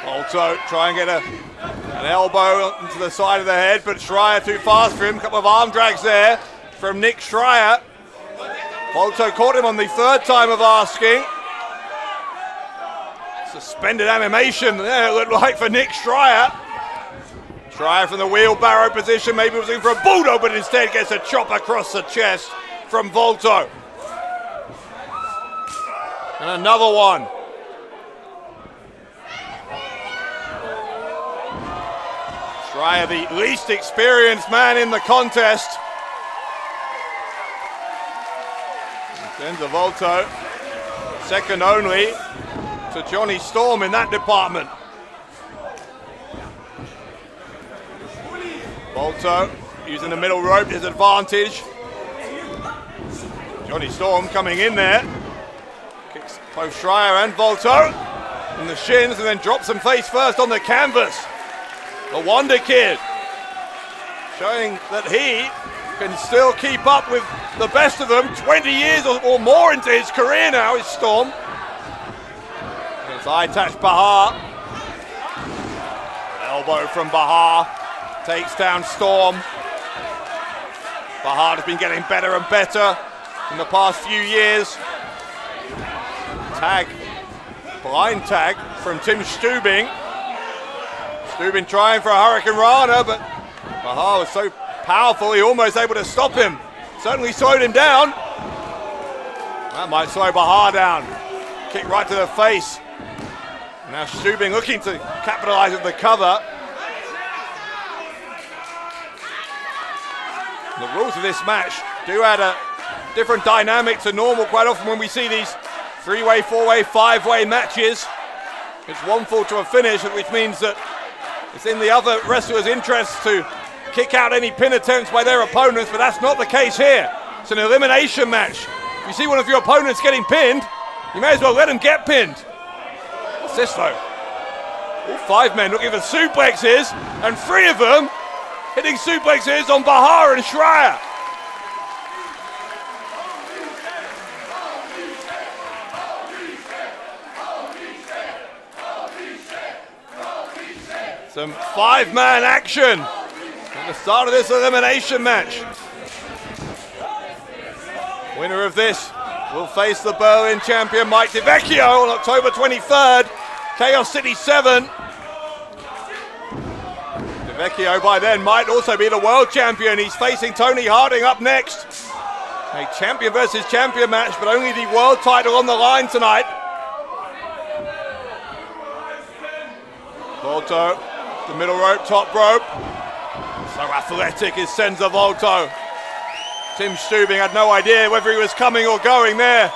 Volto try and get an elbow into the side of the head, but Schreier too fast for him. A couple of arm drags there from Nick Schreier. Volto caught him on the 3rd time of asking. Suspended animation there, it looked like, for Nick Schreier. Schreier from the wheelbarrow position, maybe was looking for a bulldog, but instead gets a chop across the chest from Volto. And another one. Schreier, the least experienced man in the contest. Senza Volto, second only to Jonny Storm in that department. Volto using the middle rope, his advantage. Jonny Storm coming in there. Kicks both Schreier and Volto in the shins and then drops them face first on the canvas. The Wonder Kid showing that he can still keep up with the best of them. 20 years or more into his career now is Storm. It's Aytac Bahar. Elbow from Bahar. Takes down Storm. Bahar has been getting better and better in the past few years. Tag. Blind tag from Tim Stübing. Stübing trying for a Hurricane Rana, but Bahar was so powerful, he almost able to stop him. Certainly slowed him down. That might slow Bahar down. Kick right to the face. Now Stübing looking to capitalize on the cover. The rules of this match do add a different dynamic to normal. Quite often when we see these 3-way, 4-way, 5-way matches, it's one fall to a finish, which means that it's in the other wrestler's interest to kick out any pin attempts by their opponents, but that's not the case here. It's an elimination match. If you see one of your opponents getting pinned, you may as well let him get pinned. What's this though? All 5 men looking for suplexes, and 3 of them hitting suplexes on Bahar and Schreier. Some 5-man action at the start of this elimination match. Winner of this will face the Berlin champion Mike Vecchio on October 23rd, Chaos City 7. Vecchio by then might also be the world champion. He's facing Toni Harting up next. A champion versus champion match, but only the world title on the line tonight. Volto, the middle rope, top rope. So athletic is Senza Volto. Tim Stübing had no idea whether he was coming or going there.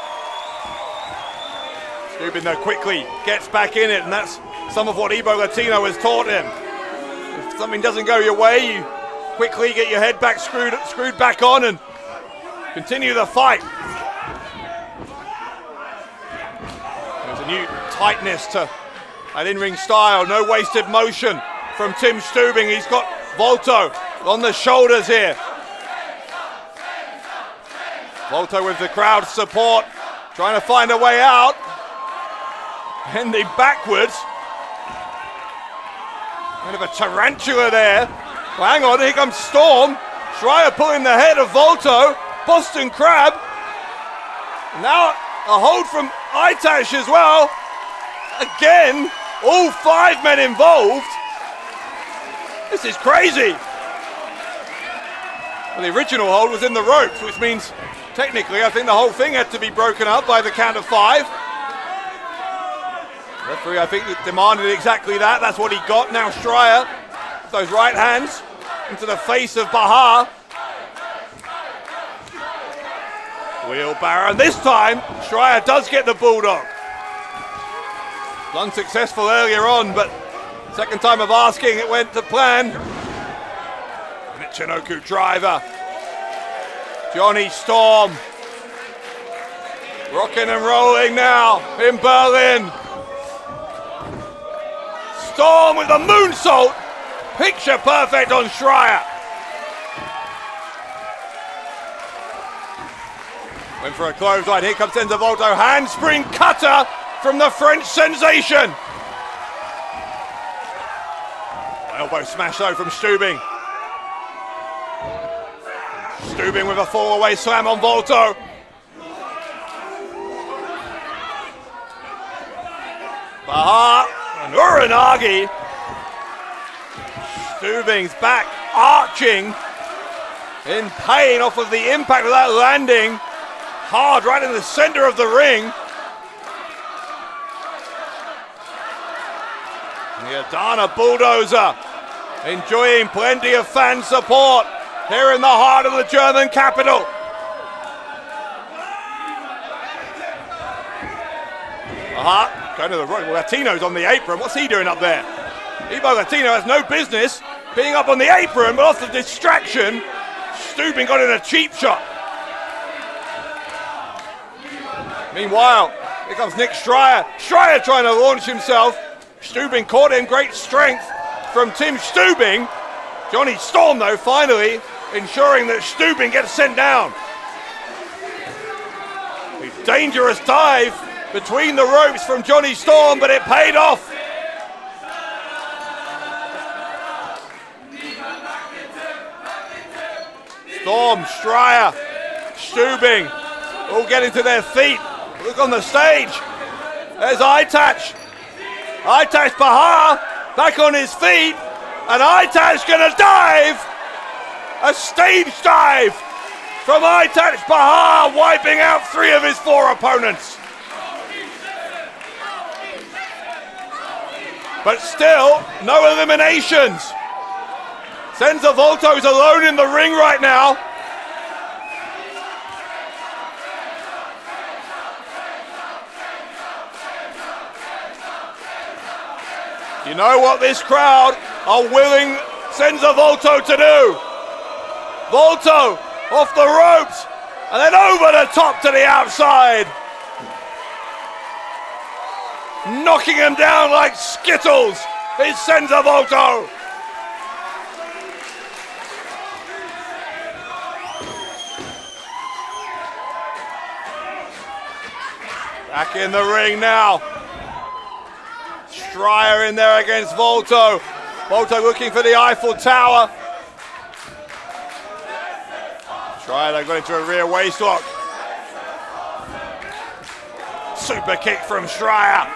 Stübing though quickly gets back in it, and that's some of what Ibo Latino has taught him. If something doesn't go your way, you quickly get your head back screwed back on and continue the fight. There's a new tightness to an in-ring style, no wasted motion from Tim Stübing. He's got Volto on the shoulders here. Volto with the crowd support, trying to find a way out. Bending backwards. Kind of a tarantula there. Well, hang on, here comes Storm. Schreier pulling the head of Volto. Boston Crab. Now a hold from Aytac as well. Again, all 5 men involved. This is crazy. Well, the original hold was in the ropes, which means technically I think the whole thing had to be broken up by the count of 5. Referee, I think, demanded exactly that. That's what he got. Now Schreier, with those right hands into the face of Bahar. Wheelbarrow, and this time Schreier does get the bulldog. Unsuccessful earlier on, but second time of asking, it went to plan. Michinoku driver. Jonny Storm. Rocking and rolling now in Berlin. Storm with a moonsault. Picture perfect on Schreier. Went for a clothesline. Here comes Senza Volto. Handspring cutter from the French sensation. Elbow smash though from Stübing. Stübing with a fall-away slam on Volto. Bahar and Uranagi. Stübing's back arching in pain off of the impact of that landing. Hard right in the center of the ring. The Adana Bulldozer enjoying plenty of fan support here in the heart of the German capital. Aha, going to the right. Well, Latino's on the apron. What's he doing up there? Ibo Latino has no business being up on the apron, but off the distraction, Stübing got in a cheap shot. Meanwhile, here comes Nick Schreier. Schreier trying to launch himself. Stübing caught him, great strength from Tim Stübing. Jonny Storm though, finally ensuring that Stübing gets sent down. A dangerous dive between the ropes from Jonny Storm, but it paid off. Storm, Schreier, Stübing, all getting to their feet. Look on the stage. There's Aytac. Aytac's Bahar back on his feet, and Aytac's gonna dive. A stage dive from Aytac's Bahar, wiping out 3 of his 4 opponents. But still, no eliminations. Senza Volto's alone in the ring right now. You know what this crowd are willing Senza Volto to do. Volto off the ropes and then over the top to the outside. Knocking him down like Skittles is Senza Volto. Back in the ring now. Schreier in there against Volto. Volto looking for the Eiffel Tower. Schreier got into a rear waistlock. Super kick from Schreier.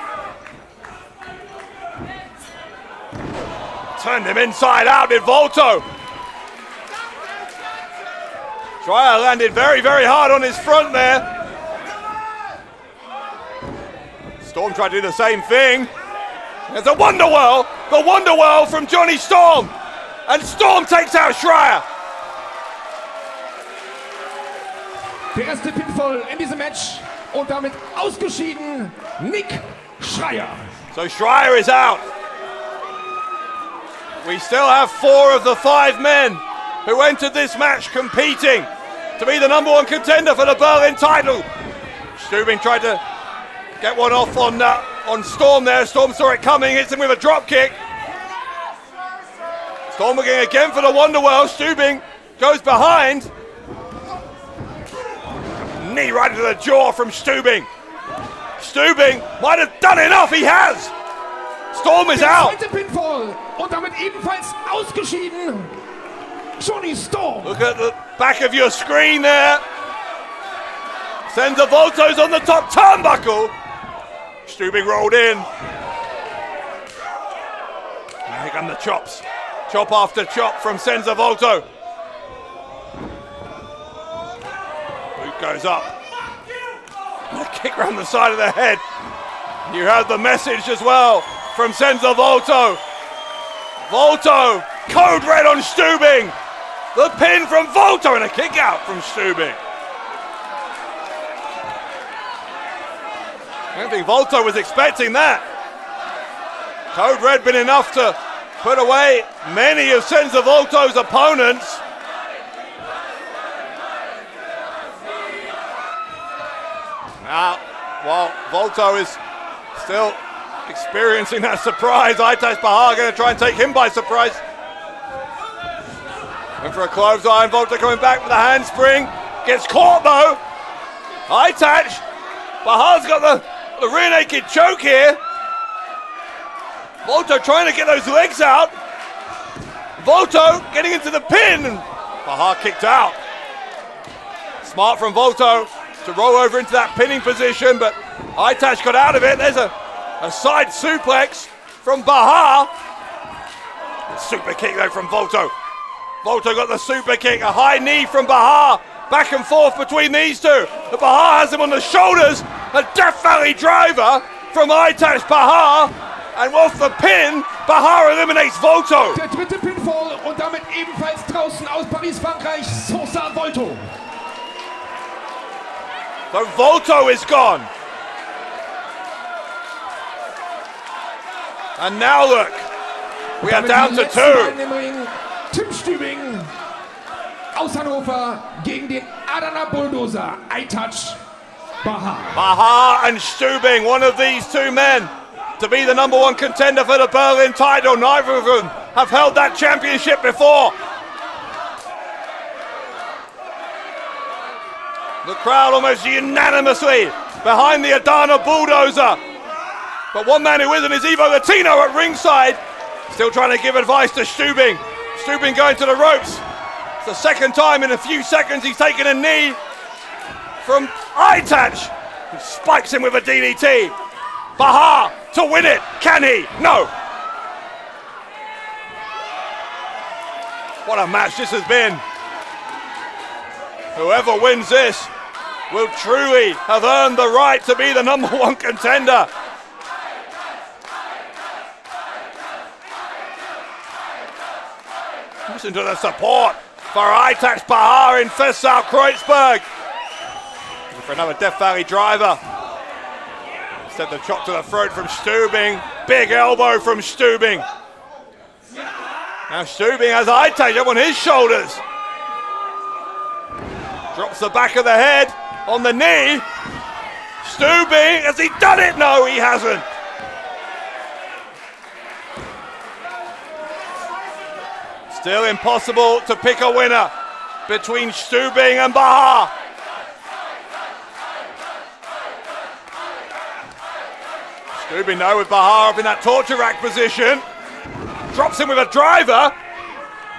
Turned him inside out, did Volto. Schreier landed very, very hard on his front there. Storm tried to do the same thing. There's a Wonderwhirl, the Wonderwhirl from Jonny Storm. And Storm takes out Schreier. Der erste Pinfall in diesem Match und damit ausgeschieden Nick Schreier. So Schreier is out. We still have 4 of the 5 men who entered this match competing to be the #1 contender for the Berlin title. Stübing tried to get one off on Storm there. Storm saw it coming, hits him with a drop kick. Storm looking again for the Wonderwhirl. Stübing goes behind. Knee right into the jaw from Stübing. Stübing might have done enough, he has. Storm is out. Zweite Pinfall und damit ebenfalls ausgeschieden Jonny Storm. Look at the back of your screen there. Senza Volto's on the top turnbuckle. Stübing rolled in. And here come the chops. Chop after chop from Senza Volto. Boot goes up. And a kick round the side of the head. You heard the message as well from Senza Volto. Volto, code red on Stübing. The pin from Volto and a kick out from Stübing. I don't think Volto was expecting that. Code red been enough to put away many of Senza Volto's opponents. Now, while Volto is still experiencing that surprise, Aytac Bahar going to try and take him by surprise. Went for a clothesline, Volto coming back with a handspring. Gets caught though. Aytac Bahar's got the rear naked choke here. Volto trying to get those legs out. Volto getting into the pin. Bahar kicked out. Smart from Volto to roll over into that pinning position, but Aytac got out of it. There's a side suplex from Bahar. Super kick though from Volto. Volto got the super kick, a high knee from Bahar. Back and forth between these two. But Bahar has him on the shoulders. A Death Valley driver from Aytac Bahar. And off the pin, Bahar eliminates Volto. Der dritte Pinfall und damit ebenfalls draußen aus Paris, Frankreich, Senza Volto. So Volto is gone. And now look, we are down to 2. Tim Stübing aus Hannover gegen den Adana Bulldozer Aytac Bahar and Stübing, one of these two men to be the #1 contender for the Berlin title. Neither of them have held that championship before. The crowd almost unanimously behind the Adana bulldozer. But one man who isn't is Ivo Latino at ringside, still trying to give advice to Stübing. Stübing going to the ropes. It's the second time in a few seconds he's taken a knee from Aytac, who spikes him with a DDT. Bahar to win it. Can he? No. What a match this has been. Whoever wins this will truly have earned the right to be the #1 contender. Listen to the support for Aytac's Bahar in Fessau-Kreuzberg. For another Death Valley driver. Instead the chop to the throat from Stübing. Big elbow from Stübing. Now Stübing has Aytac up on his shoulders. Drops the back of the head on the knee. Stübing, has he done it? No, he hasn't. Still impossible to pick a winner between Stübing and Bahar. Stübing now with Bahar up in that torture rack position. Drops him with a driver.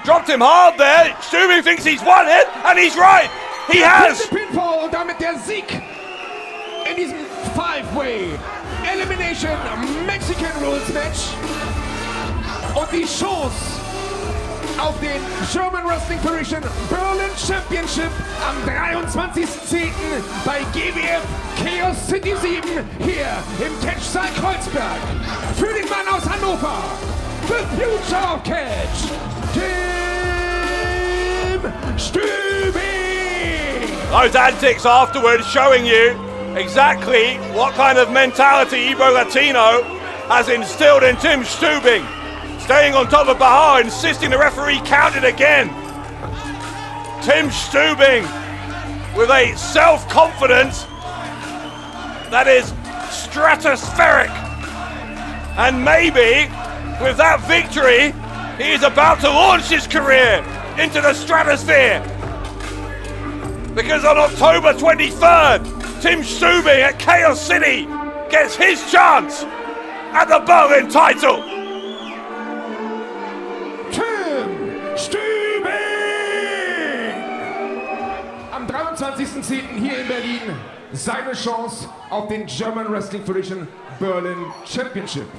Dropped him hard there. Stübing thinks he's won it, and he's right. He has. Pinfall, damit der Sieg in diesem Five-Way Elimination Mexican Rules Match und die Chance auf den German Wrestling Federation Berlin Championship am 23.10. bei GWF Chaos City 7 hier im Catchsaal Kreuzberg. Für den Mann aus Hannover, the future of Catch, Tim Stübing. Those antics afterwards showing you exactly what kind of mentality Ivo Latino has instilled in Tim Stübing. Staying on top of Bahar, insisting the referee count it again. Tim Stübing with a self-confidence that is stratospheric. And maybe with that victory, he is about to launch his career into the stratosphere. Because on October 23rd, Tim Stübing at Chaos City gets his chance at the Berlin title. Am 23.10. hier in Berlin seine Chance auf den German Wrestling Federation Berlin Championship.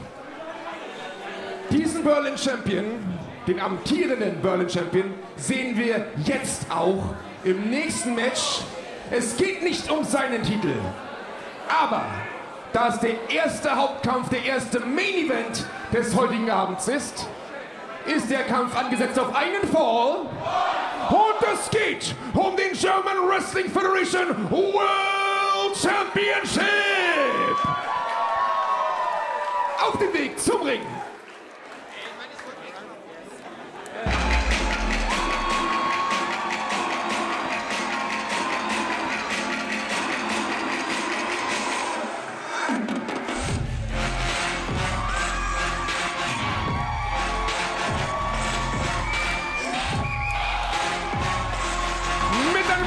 Diesen Berlin Champion, den amtierenden Berlin Champion, sehen wir jetzt auch im nächsten Match. Es geht nicht um seinen Titel, aber da es der erste Hauptkampf, der erste Main Event des heutigen Abends ist der Kampf angesetzt auf einen Fall. Und es geht um den German Wrestling Federation World Championship. Auf dem Weg zum Ring.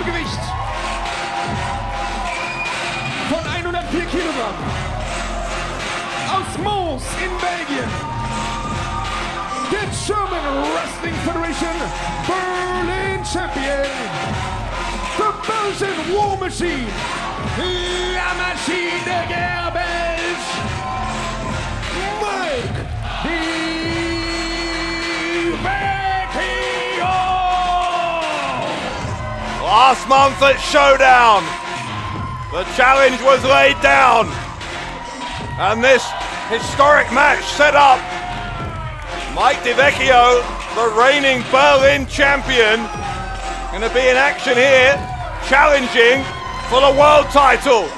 Gewicht von 104 Kilogramm aus Mons in Belgien, der German Wrestling Federation Berlin Champion, the Belgian War Machine, la Machine de Guerre Belge, Mike Vecchio. Last month at Showdown, the challenge was laid down, and this historic match set up Mike Vecchio, the reigning Berlin champion, going to be in action here, challenging for the world title.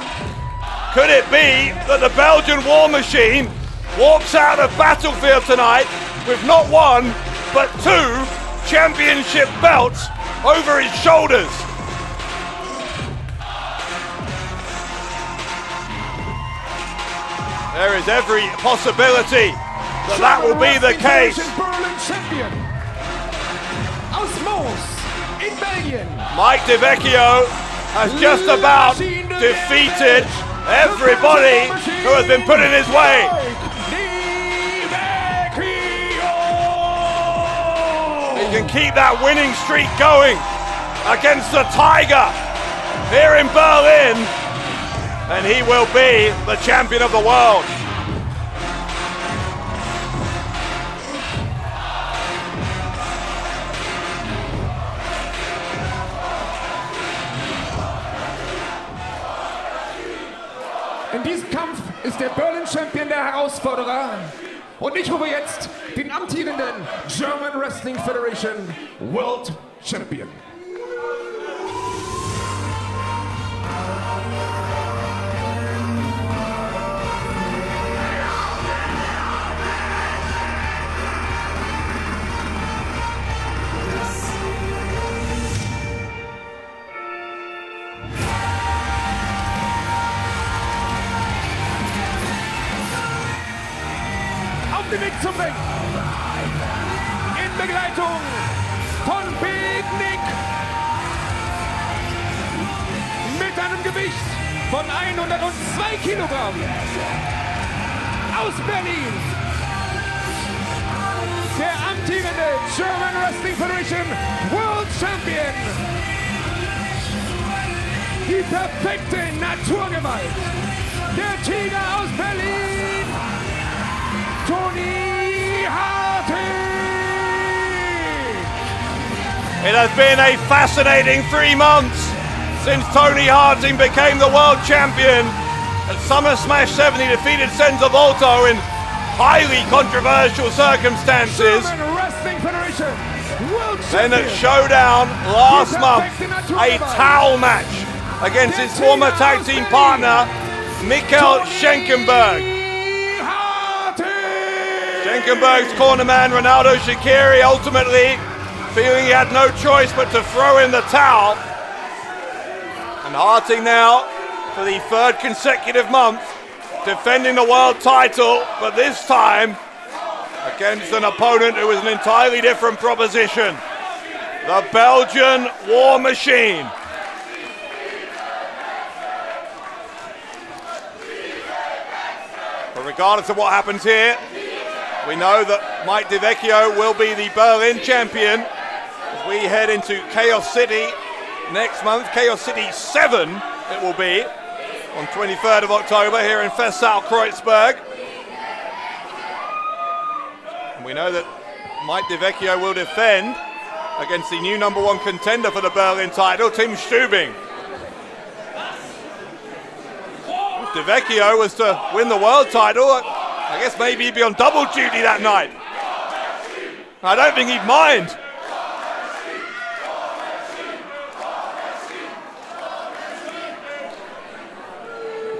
Could it be that the Belgian War Machine walks out of Battlefield tonight with not one, but two championship belts over his shoulders? There is every possibility that that will be the case. Berlin champion aus Mons in Belgien. Mike Vecchio has just about defeated everybody who has been put in his way. He can keep that winning streak going against the Tiger here in Berlin, and he will be the champion of the world. In diesem Kampf ist der Berlin-Champion der Herausforderer. Und ich rufe jetzt den amtierenden German Wrestling Federation World Champion. Den Weg zum Ring. In Begleitung von Big Nick. Mit einem Gewicht von 102 Kilogramm. Aus Berlin. Der amtierende German Wrestling Federation World Champion. Die perfekte Naturgewalt. Der Tiger aus Berlin. Toni Harting! It has been a fascinating 3 months since Toni Harting became the world champion. At Summer Smash 7 he defeated Senza Volto in highly controversial circumstances. Then at Showdown last month, a towel match against his former tag team partner, Mikkel Schenkenberg. Schenkenberg's cornerman, Ronaldo Shaqiri, ultimately feeling he had no choice but to throw in the towel. And Harting now, for the 3rd consecutive month, defending the world title, but this time against an opponent who was an entirely different proposition. The Belgian War Machine. But regardless of what happens here, we know that Mike Vecchio will be the Berlin champion as we head into Chaos City next month. Chaos City 7 it will be on 23rd of October here in Festsaal-Kreuzberg. And we know that Mike Vecchio will defend against the new #1 contender for the Berlin title, Tim Stübing. If Vecchio was to win the world title, I guess maybe he'd be on double duty that night. I don't think he'd mind.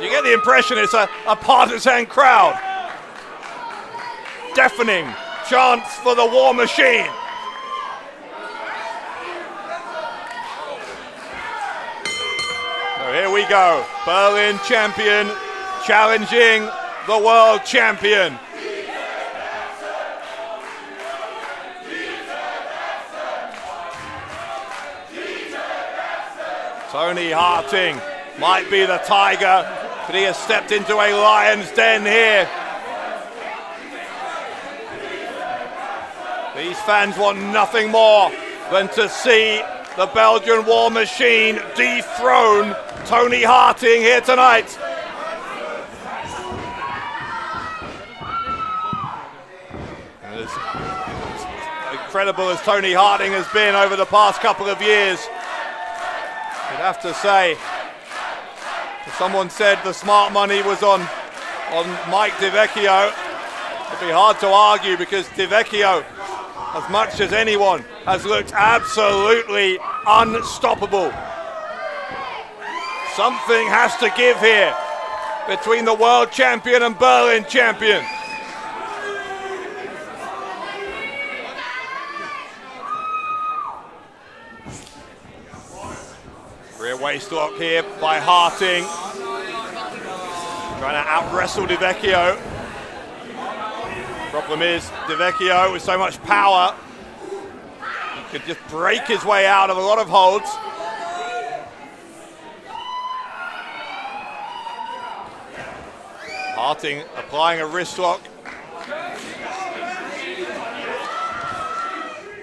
You get the impression it's a partisan crowd. Deafening chants for the War Machine. So here we go. Berlin champion challenging the world champion. Toni Harting might be the tiger, but he has stepped into a lion's den here. These fans want nothing more than to see the Belgian War Machine dethrone Toni Harting here tonight. As incredible as Toni Harting has been over the past couple of years, you'd have to say, if someone said the smart money was on Mike Vecchio, it'd be hard to argue, because Vecchio, as much as anyone, has looked absolutely unstoppable. Something has to give here between the world champion and Berlin champion. Rear waistlock here by Harting. Trying to out-wrestle Vecchio. Problem is, Vecchio with so much power, he could just break his way out of a lot of holds. Harting applying a wrist lock.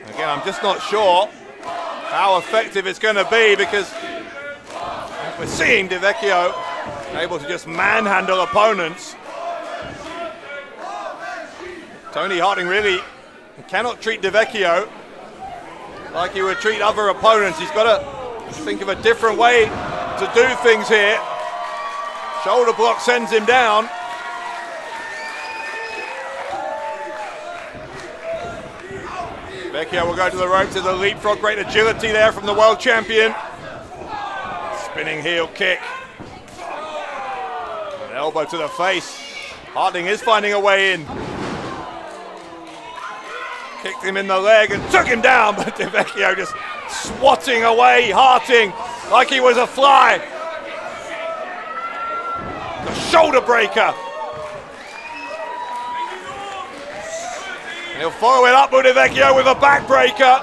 Again, I'm just not sure how effective it's going to be, because we're seeing Vecchio able to just manhandle opponents. Toni Harting really cannot treat Vecchio like he would treat other opponents. He's got to think of a different way to do things here. Shoulder block sends him down. Vecchio will go to the ropes. There's a leapfrog, great agility there from the world champion. Spinning heel kick. An elbow to the face. Harting is finding a way in. Kicked him in the leg and took him down, but Vecchio just swatting away Harting like he was a fly. The shoulder breaker. And he'll follow it up with Vecchio with a backbreaker.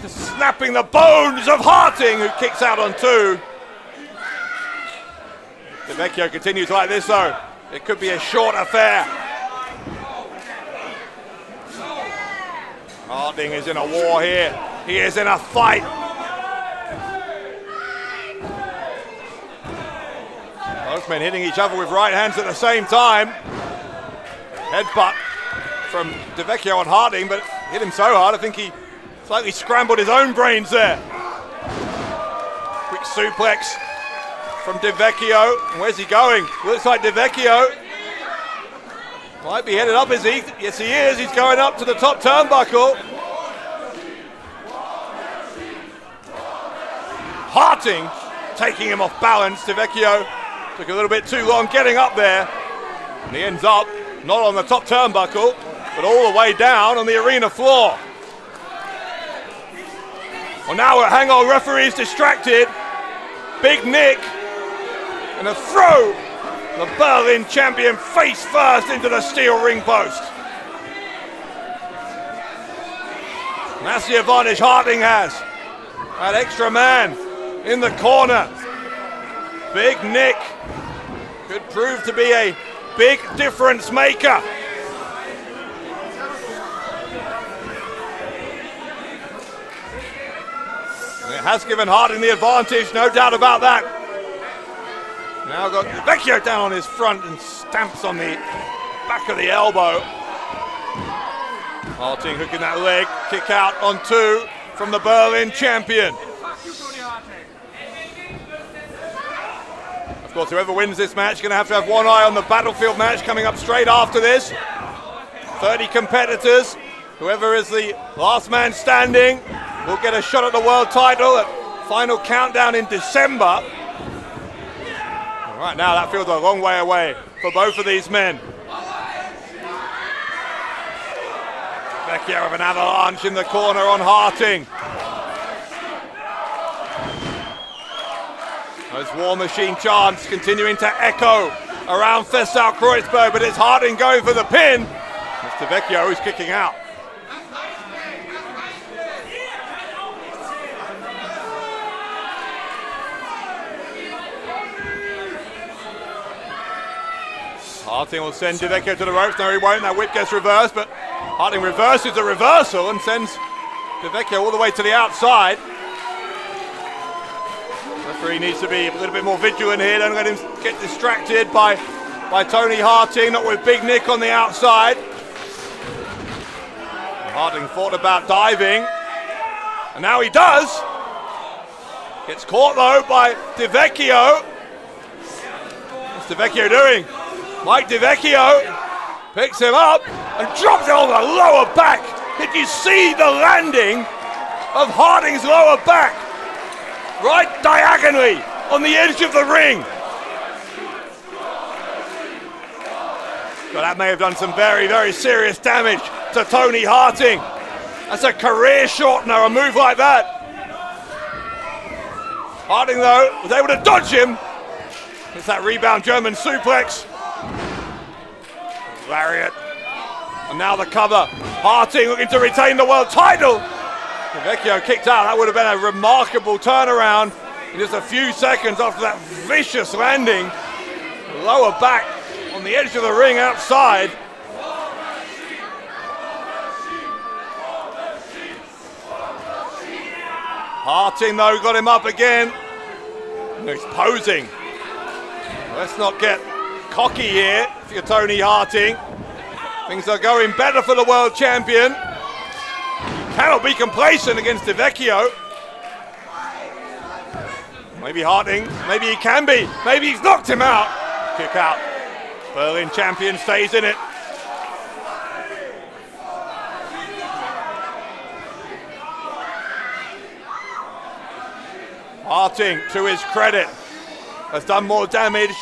Just snapping the bones of Harting, who kicks out on two. Vecchio continues like this though. It could be a short affair. Harting is in a war here. He is in a fight. Both men hitting each other with right hands at the same time. Headbutt from Vecchio on Harting, but hit him so hard I think he slightly scrambled his own brains there. Quick suplex from Vecchio. Where's he going? Looks like Vecchio might be headed up, is he? Yes, he is. He's going up to the top turnbuckle. Harting taking him off balance. Vecchio took a little bit too long getting up there. And he ends up not on the top turnbuckle, but all the way down on the arena floor. Well, now hang on, referee's distracted. Big Nick and a throw. The Berlin champion face first into the steel ring post. And that's the advantage Harting has. That extra man in the corner. Big Nick could prove to be a big difference maker. And it has given Harting the advantage, no doubt about that. Now got Vecchio down on his front and stamps on the back of the elbow. Harting hooking that leg, kick out on two from the Berlin champion. Of course, whoever wins this match is going to have one eye on the Battlefield match coming up straight after this. 30 competitors. Whoever is the last man standing will get a shot at the world title at final countdown in December. Right now, that feels a long way away for both of these men. Vecchio with an avalanche in the corner on Harting. Those War Machine chants continuing to echo around Festsaal-Kreuzberg, but it's Harting going for the pin. Mr. Vecchio is kicking out. Harting will send Vecchio to the ropes. No, he won't. That whip gets reversed, but Harting reverses the reversal and sends Vecchio all the way to the outside. Referee needs to be a little bit more vigilant here. Don't let him get distracted by Toni Harting, not with Big Nick on the outside. Harting thought about diving, and now he does. Gets caught though by Vecchio. What's Vecchio doing? Mike Vecchio picks him up and drops it on the lower back. Did you see the landing of Harting's lower back? Right diagonally on the edge of the ring. But that may have done some very, very serious damage to Toni Harting. That's a career shortener, a move like that. Harting though was able to dodge him. It's that rebound German suplex. Lariat. And now the cover. Harting looking to retain the world title. Vecchio kicked out. That would have been a remarkable turnaround in just a few seconds after that vicious landing. Lower back on the edge of the ring outside. Harting though got him up again. He's posing. Let's not get cocky here if you're Toni Harting. Things are going better for the world champion. Cannot be complacent against Vecchio. Maybe Harting, maybe he can be. Maybe he's knocked him out. Kick out. Berlin champion stays in it. Harting, to his credit, has done more damage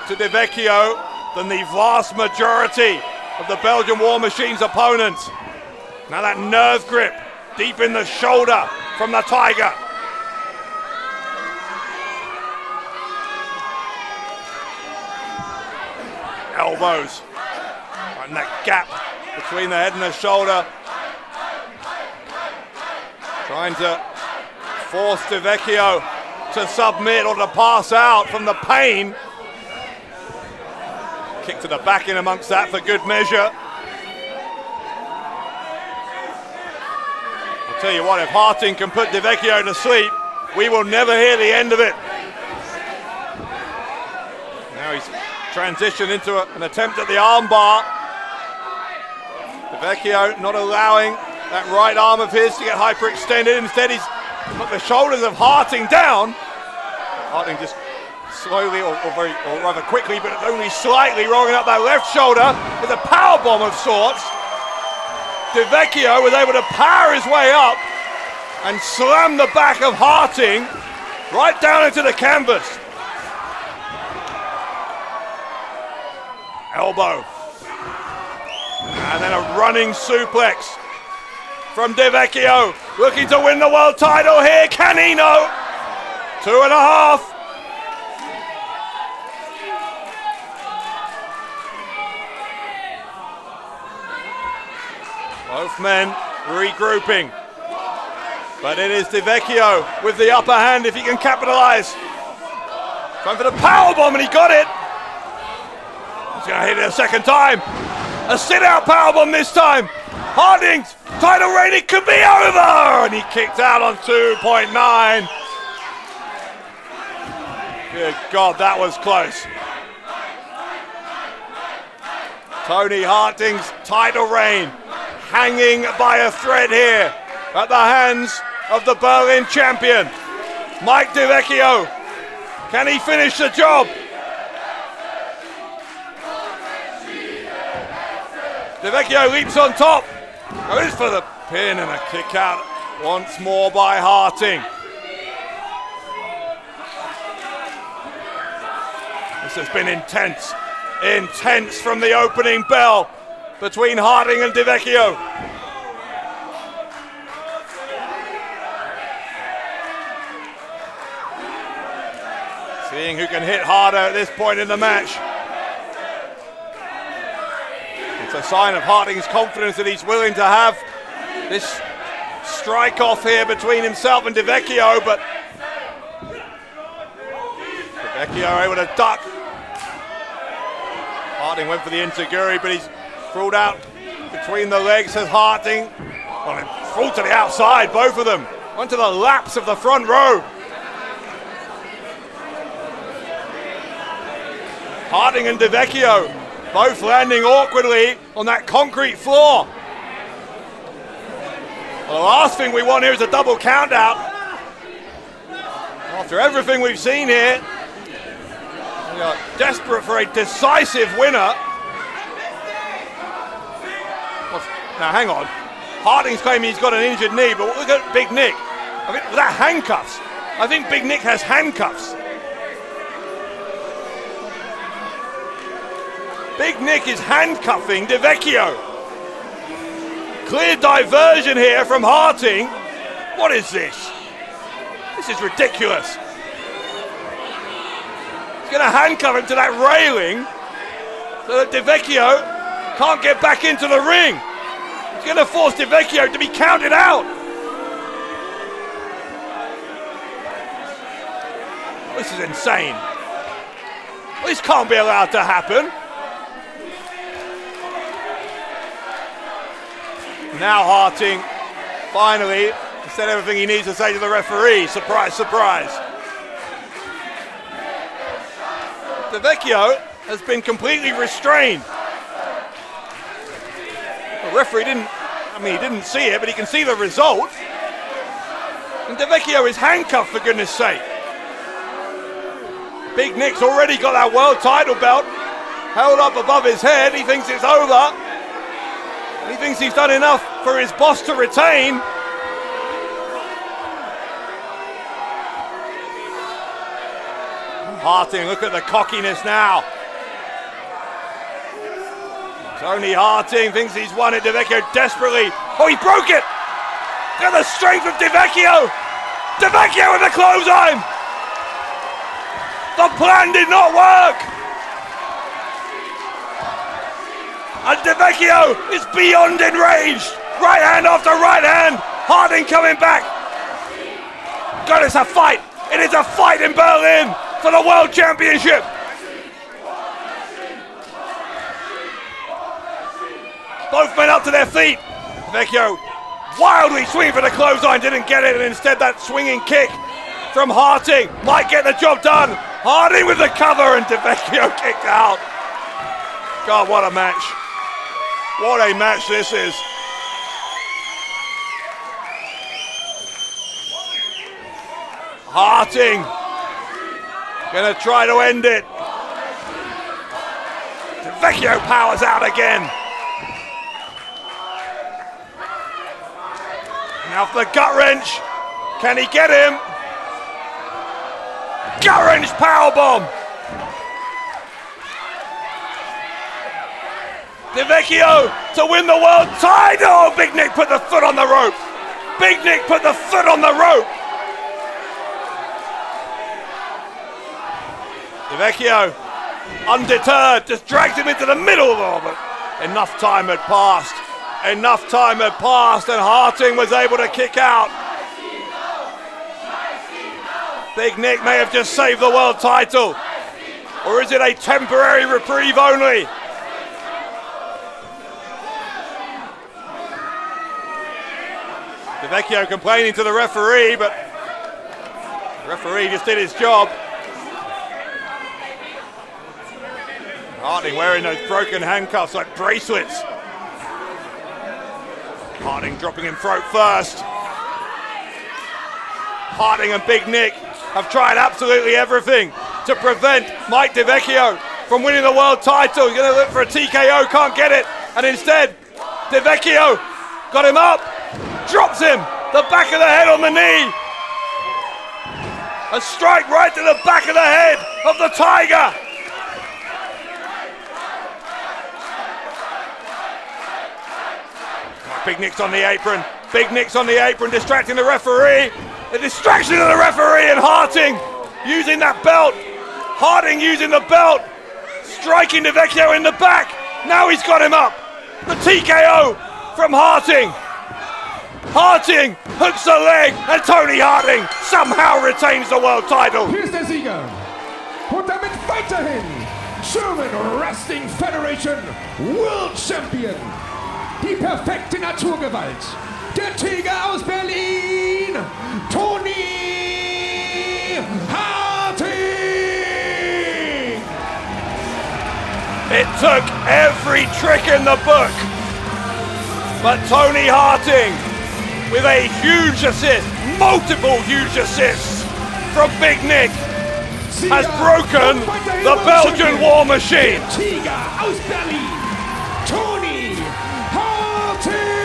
to Vecchio than the vast majority of the Belgian War Machine's opponents. Now that nerve grip deep in the shoulder from the Tiger. Elbows. And that gap between the head and the shoulder. Trying to force Vecchio to submit or to pass out from the pain. Kick to the back in amongst that for good measure. I'll tell you what, if Harting can put Vecchio to sleep, we will never hear the end of it. Now he's transitioned into an attempt at the armbar. Vecchio not allowing that right arm of his to get hyperextended. Instead, he's put the shoulders of Harting down. Harting just slowly, or rather quickly, but only slightly rolling up that left shoulder with a power bomb of sorts. Vecchio was able to power his way up and slam the back of Harting right down into the canvas. Elbow. And then a running suplex from Vecchio, looking to win the world title here. Can he? No. 2.5. Both men regrouping. But it is Vecchio with the upper hand if he can capitalize. Time for the powerbomb, and he got it. He's going to hit it a second time. A sit-out powerbomb this time. Harting's title reign, it could be over! And he kicked out on 2.9. Good God, that was close. Toni Harting's title reign hanging by a thread here at the hands of the Berlin champion, Mike Vecchio. Can he finish the job? Vecchio leaps on top, goes for the pin, and a kick out once more by Harting. This has been intense, intense from the opening bell between Harting and Vecchio. Seeing who can hit harder at this point in the match. It's a sign of Harting's confidence that he's willing to have this strike-off here between himself and Vecchio, but Vecchio able to duck. Harting went for the enziguri, but he's crawled out between the legs as Harting. Well, it crawled to the outside, both of them. Went to the laps of the front row. Harting and Vecchio both landing awkwardly on that concrete floor. Well, the last thing we want here is a double count out. After everything we've seen here, we are desperate for a decisive winner. Now hang on, Harting's claiming he's got an injured knee, but look at Big Nick. I think with that handcuffs. I think Big Nick has handcuffs. Big Nick is handcuffing Vecchio. Clear diversion here from Harting. What is this? This is ridiculous. He's going to handcuff him to that railing so that Vecchio can't get back into the ring. He's going to force Vecchio to be counted out. This is insane. This can't be allowed to happen. Now Harting, finally, said everything he needs to say to the referee. Surprise, surprise. Vecchio has been completely restrained. The referee he didn't see it, but he can see the result. And Vecchio is handcuffed, for goodness sake. Big Nick's already got that world title belt held up above his head. He thinks it's over. He thinks he's done enough for his boss to retain. Harting, look at the cockiness now. Tony Harting thinks he's won it. Vecchio desperately. Oh, he broke it! Look at the strength of Vecchio! Vecchio with the clothesline! The plan did not work! And Vecchio is beyond enraged! Right hand after right hand! Harting coming back! God, it's a fight! It is a fight in Berlin for the World Championship! Both men up to their feet! Vecchio wildly swinging for the clothesline, didn't get it, and instead that swinging kick from Harting might get the job done. Harting with the cover and Vecchio kicked out. God, what a match. What a match this is. Harting gonna try to end it. Vecchio powers out again. Now for the gut wrench. Can he get him? Gut wrench powerbomb. Vecchio to win the world title. Big Nick put the foot on the rope. Big Nick put the foot on the rope. Vecchio, undeterred, just dragged him into the middle of it. Enough time had passed. Enough time had passed and Harting was able to kick out. Big Nick may have just saved the world title. Or is it a temporary reprieve only? Vecchio complaining to the referee, but the referee just did his job. Harting wearing those broken handcuffs like bracelets. Harting dropping him throat first. Harting and Big Nick have tried absolutely everything to prevent Mike Vecchio from winning the world title. He's going to look for a TKO, can't get it. And instead, Vecchio got him up, drops him, the back of the head on the knee. A strike right to the back of the head of the Tiger. Big Nick's on the apron. Big Nick's on the apron, distracting the referee. The distraction of the referee and Harting using that belt. Harting using the belt. Striking Vecchio in the back. Now he's got him up. The TKO from Harting. Harting hooks the leg and Toni Harting somehow retains the world title. Hier ist der Sieger. Und damit weiterhin German Wrestling Federation World Champion. Die perfekte Naturgewalt. Der Tiger aus Berlin. Toni Harting. It took every trick in the book. But Toni Harting with a huge assist, multiple huge assists from Big Nick, has broken the Belgian War Machine. Tiger aus Berlin, Toni Harting!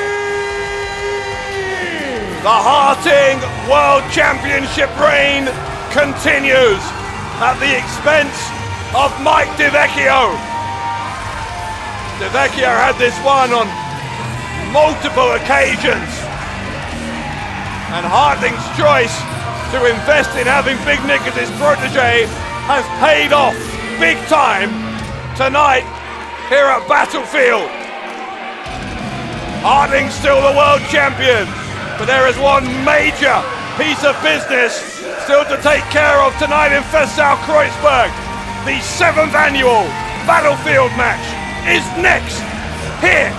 The Harting World Championship reign continues at the expense of Mike Vecchio. Vecchio had this one on multiple occasions. And Harting's choice to invest in having Big Nick as his protege has paid off big time tonight here at Battlefield. Harting's still the world champion, but there is one major piece of business still to take care of tonight in Kreuzberg. The 7th annual Battlefield Match is next here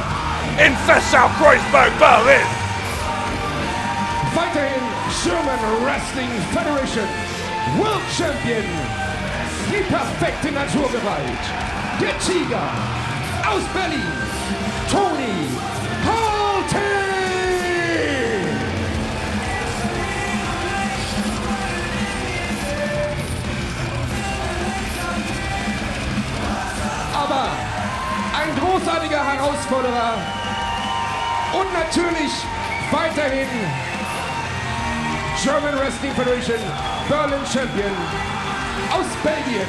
in Kreuzberg, Berlin. Weiterhin German Wrestling Federation World Champion, die perfekte Naturgewalt, der Tiger aus Berlin, Toni Harting! Aber ein großartiger Herausforderer und natürlich weiterhin German Wrestling Federation Berlin Champion aus Belgien,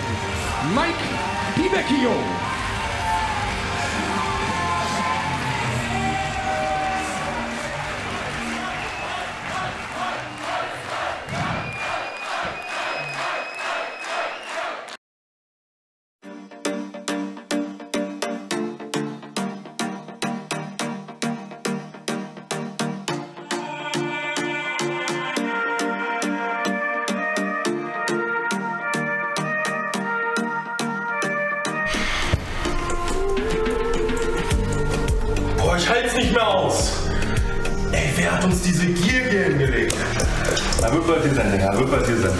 Vecchio. Ich halt's nicht mehr aus. Ey, wer hat uns diese Gier hier hingelegt? Da wird bald hier sein, Digga, wird bald hier sein.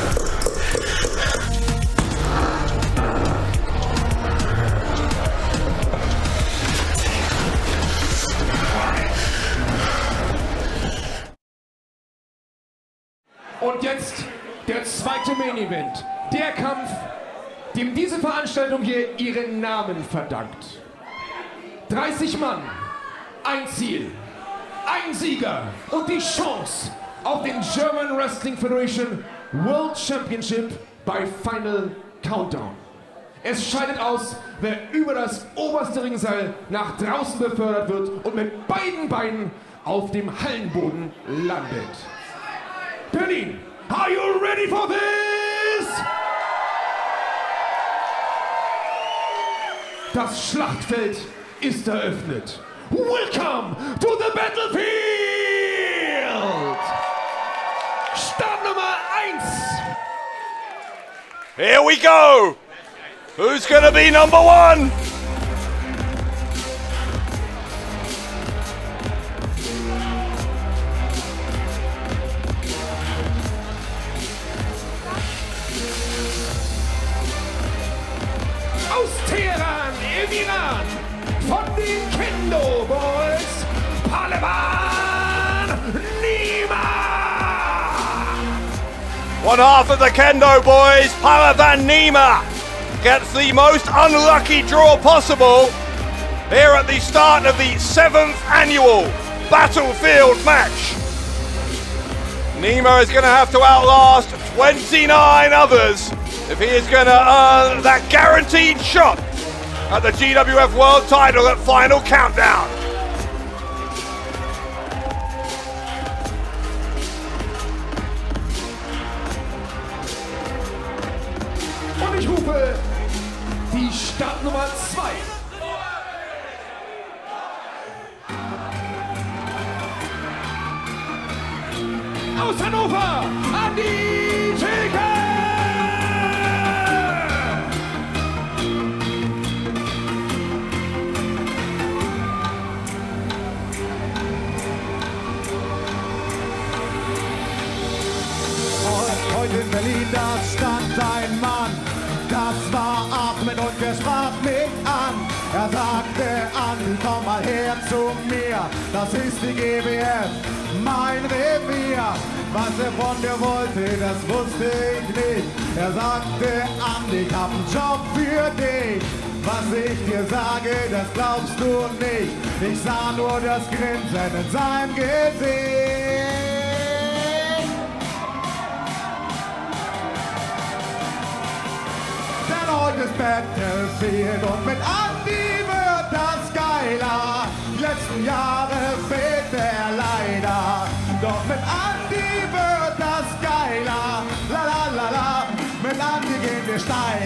Und jetzt der zweite Main Event. Der Kampf, dem diese Veranstaltung hier ihren Namen verdankt. 30 Mann. Ein Ziel, ein Sieger und die Chance auf den German Wrestling Federation World Championship bei Final Countdown. Es scheidet aus, wer über das oberste Ringseil nach draußen befördert wird und mit beiden Beinen auf dem Hallenboden landet. Berlin, are you ready for this? Das Schlachtfeld ist eröffnet. Welcome to the battlefield! Start Nummer 1! Here we go! Who's gonna be number 1? Aus Teheran im Iran, von den Kendo Boys, Nima! One half of the Kendo Boys, Nima, gets the most unlucky draw possible here at the start of the 7th annual Battlefield Match. Nima is going to have to outlast 29 others if he is going to earn that guaranteed shot at the GWF World title at Final Countdown. Und ich rufe die Startnummer 2. Aus Hannover, an die Theke! Heute in Berlin, da stand ein Mann, das war Atmen und der sprach mich an. Er sagte, Andi, komm mal her zu mir, das ist die GWF, mein Revier. Was er von dir wollte, das wusste ich nicht. Er sagte, Andi, ich hab einen Job für dich. Was ich dir sage, das glaubst du nicht. Ich sah nur das Grinsen in seinem Gesicht. Heute ist Battlefield und mit Andi wird das geiler. Die letzten Jahre fehlt er leider, doch mit Andi wird das geiler. La la la la, mit Andi gehen wir steil.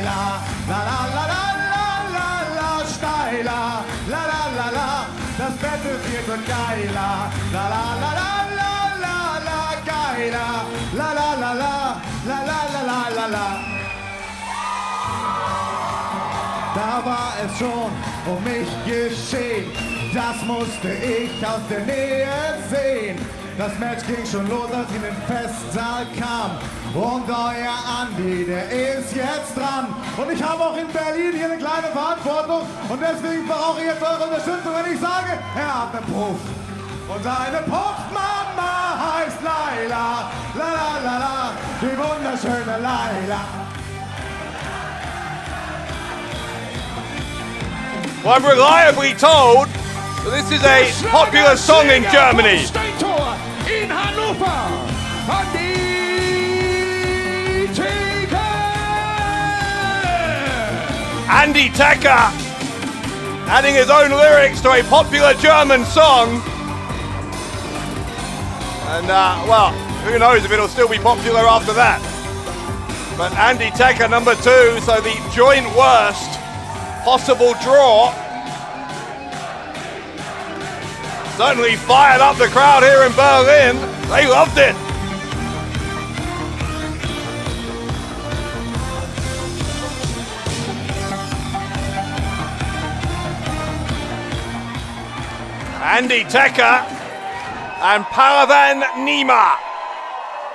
wird geiler. La la la la la la la, geiler. La la la la, la la la la la la. Da war es schon um mich geschehen, das musste ich aus der Nähe sehen. Das Match ging schon los, als ich in den Festsaal kam. Und euer Andi, der ist jetzt dran. Und ich habe auch in Berlin hier eine kleine Verantwortung. Und deswegen brauche ich jetzt eure Unterstützung, wenn ich sage, er hat einen Puff. Und seine Puffmama heißt Laila. La la la la, die wunderschöne Laila. Well, I'm reliably told that this is a popular song in Germany. In Hannover, Andy Tecker adding his own lyrics to a popular German song. And, well, who knows if it'll still be popular after that. But Andy Tecker, number 2, so the joint worst possible draw. Certainly fired up the crowd here in Berlin. They loved it. Andy Tecker and Pallavan Nima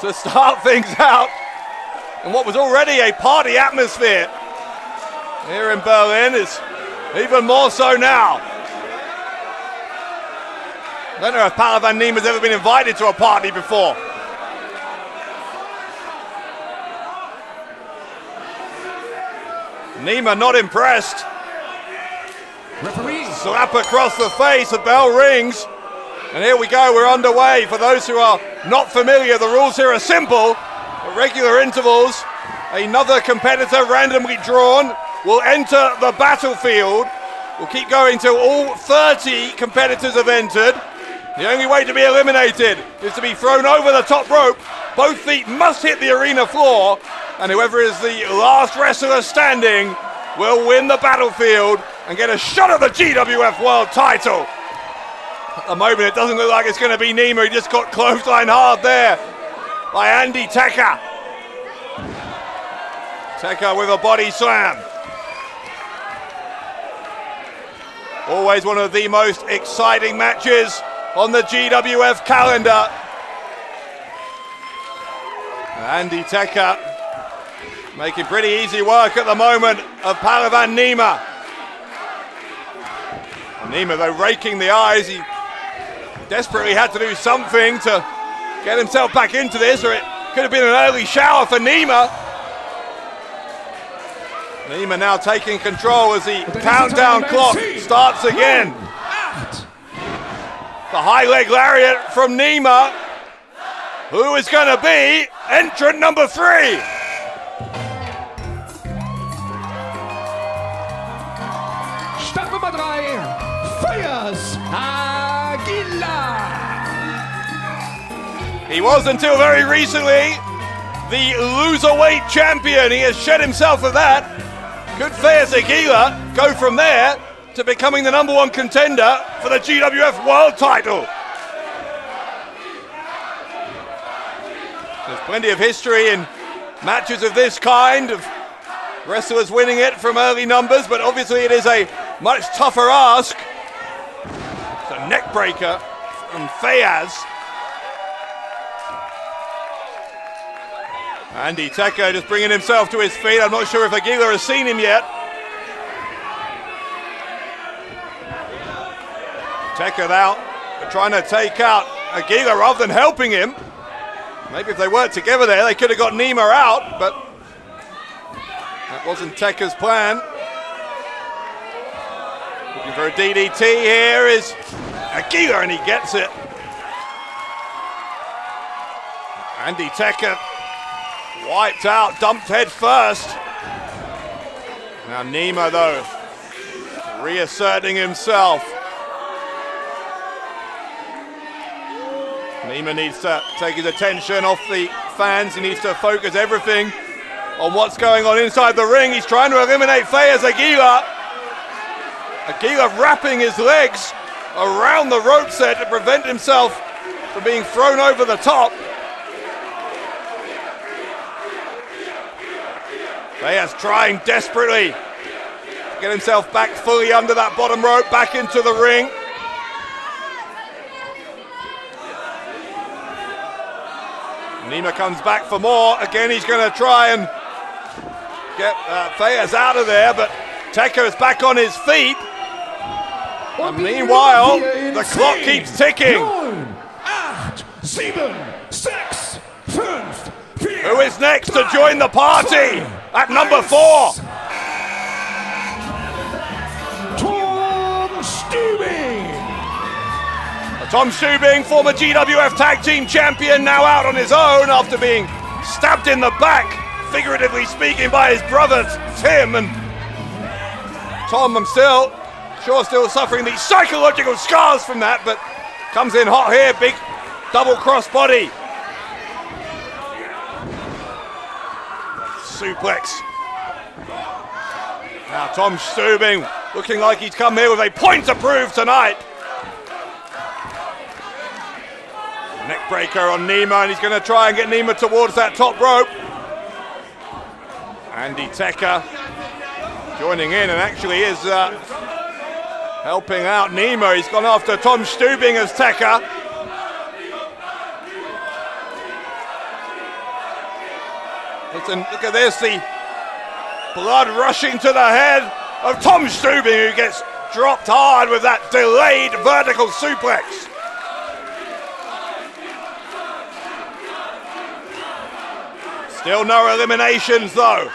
to start things out in what was already a party atmosphere here in Berlin is even more so now. I don't know if Pallavan Nima's ever been invited to a party before. Nima not impressed. referee. Slap across the face, the bell rings. And here we go, we're underway. For those who are not familiar, the rules here are simple. At regular intervals, another competitor randomly drawn will enter the battlefield. We'll keep going till all 30 competitors have entered. The only way to be eliminated is to be thrown over the top rope. Both feet must hit the arena floor, and whoever is the last wrestler standing will win the battlefield and get a shot at the GWF World title. At the moment, it doesn't look like it's going to be Nima. He just got clothesline hard there by Andy Tecker. Tecker with a body slam. Always one of the most exciting matches on the GWF calendar. Andy Tecker making pretty easy work at the moment of Pallavan Nima. Nima, though, raking the eyes. He desperately had to do something to get himself back into this, or it could have been an early shower for Nima. Nima now taking control as the countdown clock starts again. The high leg lariat from Nima. Who is going to be entrant number 3? Start Nummer 3, Fires Aguilar. He was until very recently the loserweight champion. He has shed himself of that. Could Fires Aguilar go from there to becoming the #1 contender for the GWF World title? There's plenty of history in matches of this kind, of wrestlers winning it from early numbers, but obviously it is a much tougher ask. It's a neck breaker from Fayaz. Andy Tecker just bringing himself to his feet. I'm not sure if Aguilar has seen him yet. Tecker out, trying to take out Aguilar rather than helping him. Maybe if they worked together there, they could have got Nima out, but that wasn't Tecker's plan. Looking for a DDT here is Aguilar, and he gets it. Andy Tecker wiped out, dumped head first. Now Nima, though, reasserting himself. Nima needs to take his attention off the fans. He needs to focus everything on what's going on inside the ring. He's trying to eliminate Fayez Aguilar. Aguilar wrapping his legs around the rope set to prevent himself from being thrown over the top. Feyas trying desperately to get himself back fully under that bottom rope, back into the ring. Nima comes back for more. Again, he's going to try and get Feyas out of there, but Tekka is back on his feet. And meanwhile, the clock keeps ticking. 9, 8, 7, 6, 5, 4. Who is next to join the party at number 4? Tom Stübing. Tom Stübing, former GWF Tag Team Champion, now out on his own after being stabbed in the back, figuratively speaking, by his brother Tim. And Tom, I'm still suffering the psychological scars from that, but comes in hot here, big double cross body. Suplex. Now Tom Stübing looking like he's come here with a point to prove tonight. Neck breaker on Nima, and he's going to try and get Nima towards that top rope. Andy Tekka joining in and actually is helping out Nima. He's gone after Tom Stübing as Tekka. Look at this, the blood rushing to the head of Tom Stübing, who gets dropped hard with that delayed vertical suplex. Still no eliminations though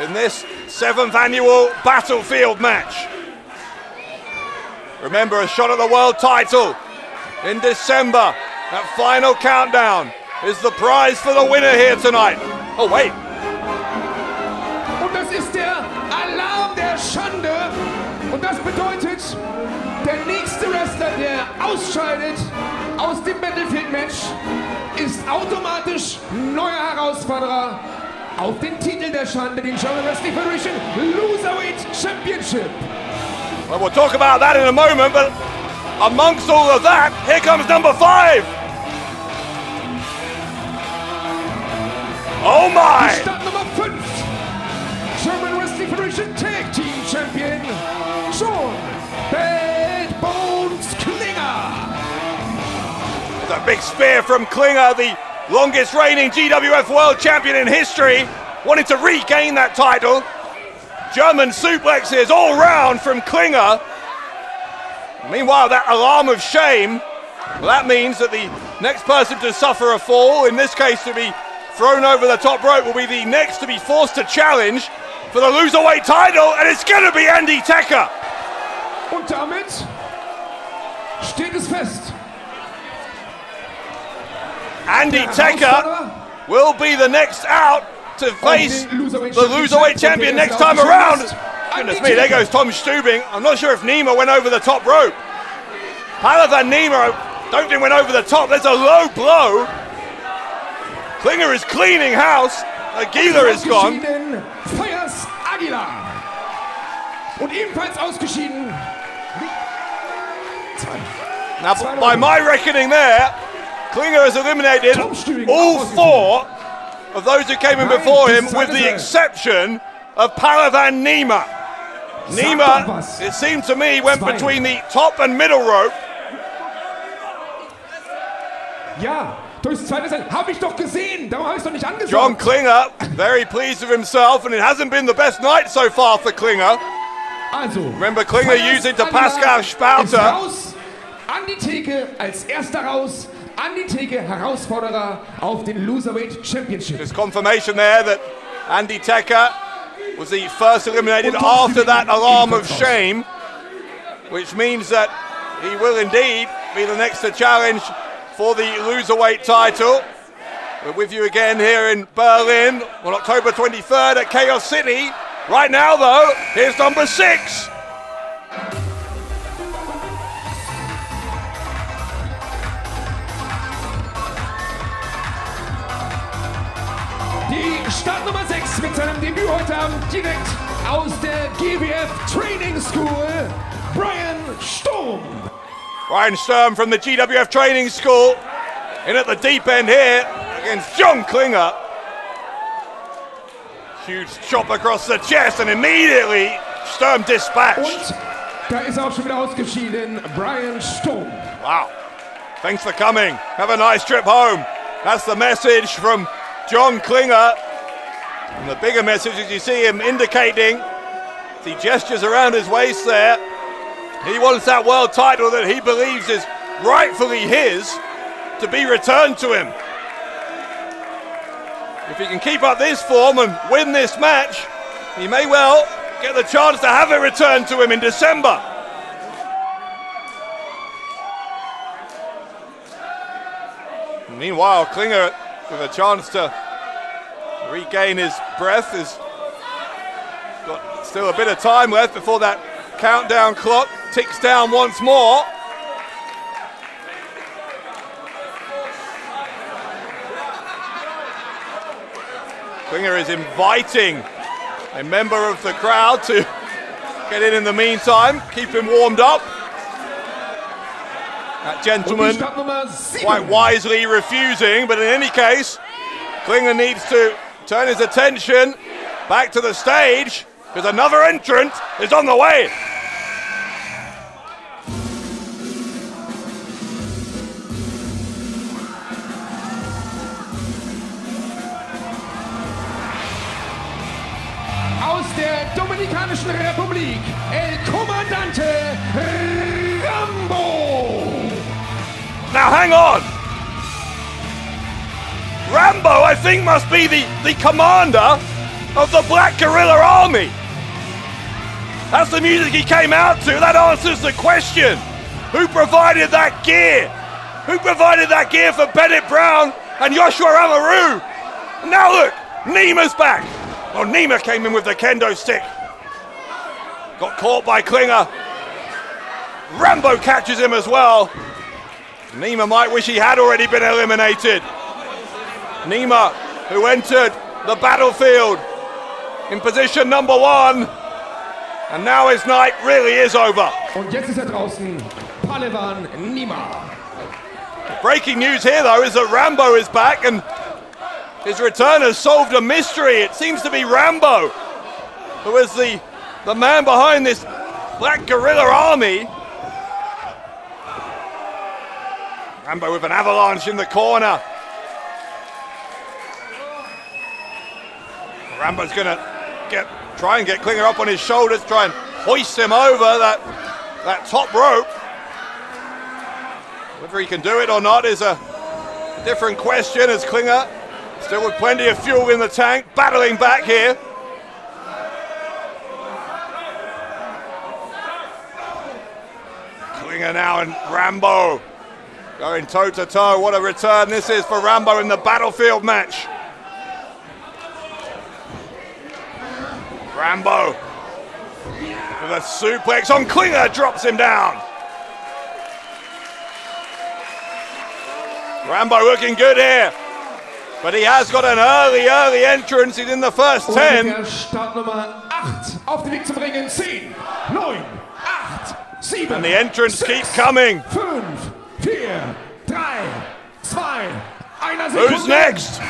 in this 7th annual Battlefield match. Remember, a shot at the world title in December. That final countdown is the prize for the winner here tonight. Oh wait. Und das ist der Alarm der Schande. Und das bedeutet, der nächste Wrestler, der ausscheidet aus dem Battlefield Match, ist automatisch neuer Herausforderer auf den Titel der Schande, den German Wrestling Federation Loserweight Championship. Well, we'll talk about that in a moment, but amongst all of that, here comes number 5. Oh my! Start Nummer 5. German Wrestling Federation Tag Team Champion, John Bad Bones Klinger. A big spear from Klinger, the longest reigning GWF World Champion in history, wanting to regain that title. German suplexes all round from Klinger. Meanwhile, that alarm of shame, well, that means that the next person to suffer a fall, in this case to be thrown over the top rope, will be the next to be forced to challenge for the Loserweight title, and it's going to be Andy Tekka. Und damit steht es fest. Andy Tekka will be the next out to face the Loserweight champion next time around. Goodness me, there goes Tom Stübing. I'm not sure if Nima went over the top rope. Palavan Nima, don't think went over the top. There's a low blow. Klinger is cleaning house. Aguilar is gone. Und ebenfalls ausgeschieden. Now, by my reckoning there, Klinger has eliminated all 4 of those who came in before him, with the exception of Palavan Nima. Nima, it seemed to me, went between the top and middle rope. Ja, durchs zweite Seil. Hab ich doch gesehen. Darum habe ich es doch nicht angesagt. John Klinger, very pleased with himself, and it hasn't been the best night so far for Klinger. Also, remember Klinger using to Pascal Spalter. An die Theke als erster raus. An die Theke Herausforderer auf den Loserweight Championship. There's confirmation there that Andy Tekka was the first eliminated after that alarm of shame, which means that he will indeed be the next to challenge for the Loserweight title. We're with you again here in Berlin on October 23rd at Chaos City. Right now though, here's number 6. Die Startnummer 6 mit seinem Debüt heute Abend direkt aus der GWF Training School, Brian Sturm. Ryan Sturm from the GWF training school in at the deep end here against John Klinger. Huge chop across the chest and immediately Sturm dispatched. Und da ist auch schon wieder ausgeschieden, Brian Sturm. Wow. Thanks for coming. Have a nice trip home. That's the message from John Klinger. And the bigger message is you see him indicating, he gestures around his waist there. He wants that world title that he believes is rightfully his to be returned to him. If he can keep up this form and win this match, he may well get the chance to have it returned to him in December. Meanwhile, Klinger with a chance to regain his breath. Has got still a bit of time left before that countdown clock ticks down once more. Klinger is inviting a member of the crowd to get in the meantime, keep him warmed up. That gentleman quite wisely refusing, but in any case, Klinger needs to turn his attention back to the stage because another entrant is on the way. Aus der Dominikanischen Republik, El Comandante Rambo. Now hang on. Rambo, I think, must be the commander of the Black Guerrilla Army. That's the music he came out to. That answers the question. Who provided that gear? Who provided that gear for Bennett Brown and Joshua Amaru? Now look, Nima's back. Well, Nima came in with the kendo stick. Got caught by Klinger. Rambo catches him as well. Nima might wish he had already been eliminated. Nima, who entered the battlefield in position number 1. And now his night really is over. Und jetzt ist draußen, Palevan Nima. Breaking news here, though, is that Rambo is back and his return has solved a mystery. It seems to be Rambo, who is the man behind this Black Guerrilla Army. Rambo with an avalanche in the corner. Rambo's going to try and get Klinger up on his shoulders, try and hoist him over that top rope. Whether he can do it or not is a different question, as Klinger, still with plenty of fuel in the tank, battling back here. Klinger now and Rambo going toe-to-toe. What a return this is for Rambo in the Battlefield match. Rambo with a suplex on Klinger, drops him down. Rambo looking good here, but he has got an early entrance. He's in the first 10. Startnummer 8 auf den Weg zum Ringen. 10, 9, 8, 7. And the entrants keep coming. 5, 4, 3, 2, 1 Sekunde. Who's next?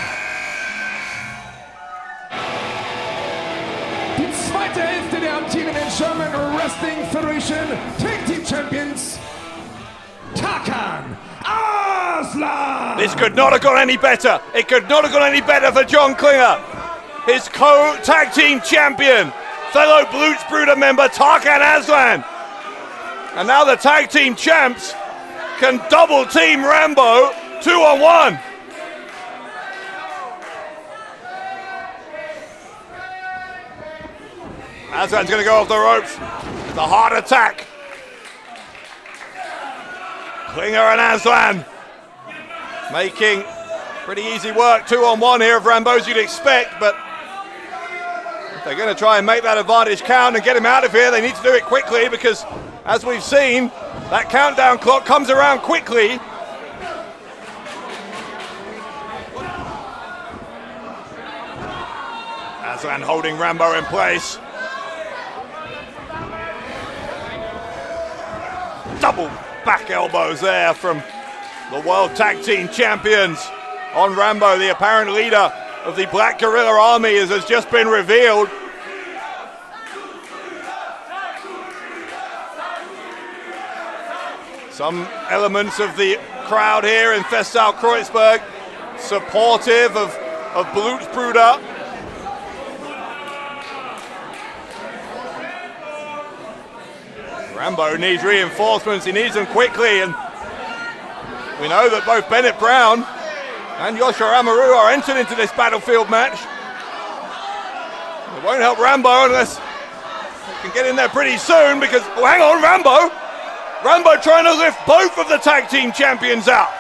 Die zweite Hälfte der amtierenden German Wrestling Federation Tag Team Champions, Tarkan Aslan. This could not have gone any better. It could not have gone any better for John Klinger. His co-tag team champion, fellow Blutsbruder member Tarkan Aslan. And now the tag team champs can double team Rambo 2-on-1. Aslan's going to go off the ropes. The heart attack. Klinger and Aslan making pretty easy work 2-on-1 here of Rambo's, you'd expect, but if they're going to try and make that advantage count and get him out of here, they need to do it quickly, because as we've seen, that countdown clock comes around quickly. Aslan holding Rambo in place. Double back elbows there from the World Tag Team Champions on Rambo. The apparent leader of the Black Guerrilla Army has just been revealed. Some elements of the crowd here in Festal-Kreuzberg supportive of Blutsbruder. Rambo needs reinforcements, he needs them quickly, and we know that both Bennett Brown and Yoshua Amaru are entered into this Battlefield match. It won't help Rambo unless he can get in there pretty soon, because, oh, hang on, Rambo trying to lift both of the tag team champions out.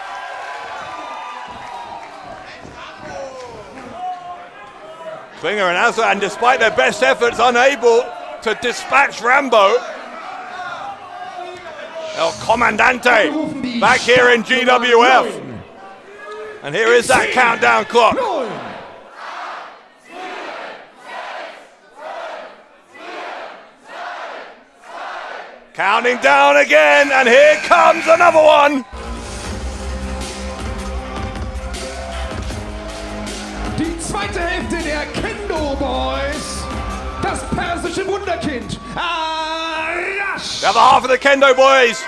Klinger and Aslan, despite their best efforts, unable to dispatch Rambo. El Comandante back here in GWF. And here is that countdown clock. Counting down again, and here comes another one. Die zweite Hälfte der Kendo Boys. Das persische Wunderkind. Arash. The other half of the Kendo Boys.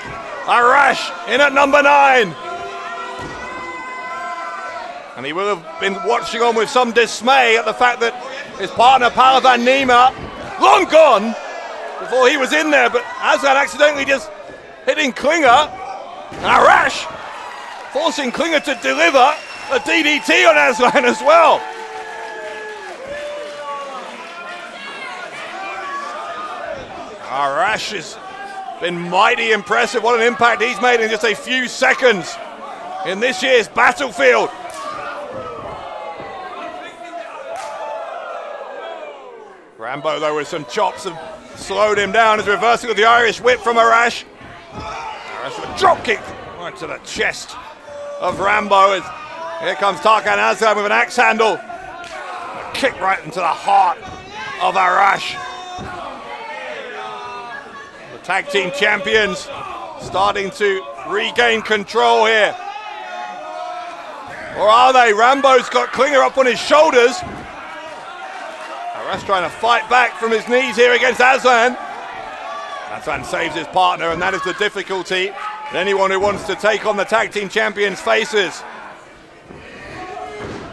Arash in at number 9. And he will have been watching on with some dismay at the fact that his partner Palavan Nima, long gone before he was in there, but Aslan accidentally just hitting Klinger. And Arash forcing Klinger to deliver a DDT on Aslan as well. Arash has been mighty impressive. What an impact he's made in just a few seconds in this year's Battlefield. Rambo, though, with some chops have slowed him down. His reversal of the Irish whip from Arash. Arash with a drop kick right to the chest of Rambo. As here comes Tarkan Aslan with an axe handle. A kick right into the heart of Arash. The tag team champions starting to regain control here. Or are they? Rambo's got Klinger up on his shoulders. Arash trying to fight back from his knees here against Aslan. Aslan saves his partner, and that is the difficulty that anyone who wants to take on the tag team champions faces.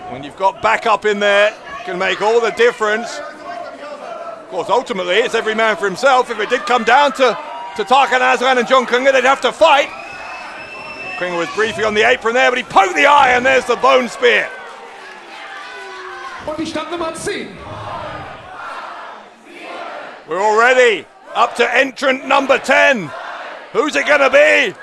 When you've got backup in there, it can make all the difference. Of course, ultimately, it's every man for himself. If it did come down to Tarkan Aslan and John Klinger, they'd have to fight. Klinger was briefly on the apron there, but he poked the eye, and there's the bone spear. Und die Startnummer 10. We're already up to entrant number 10. Who's it gonna be?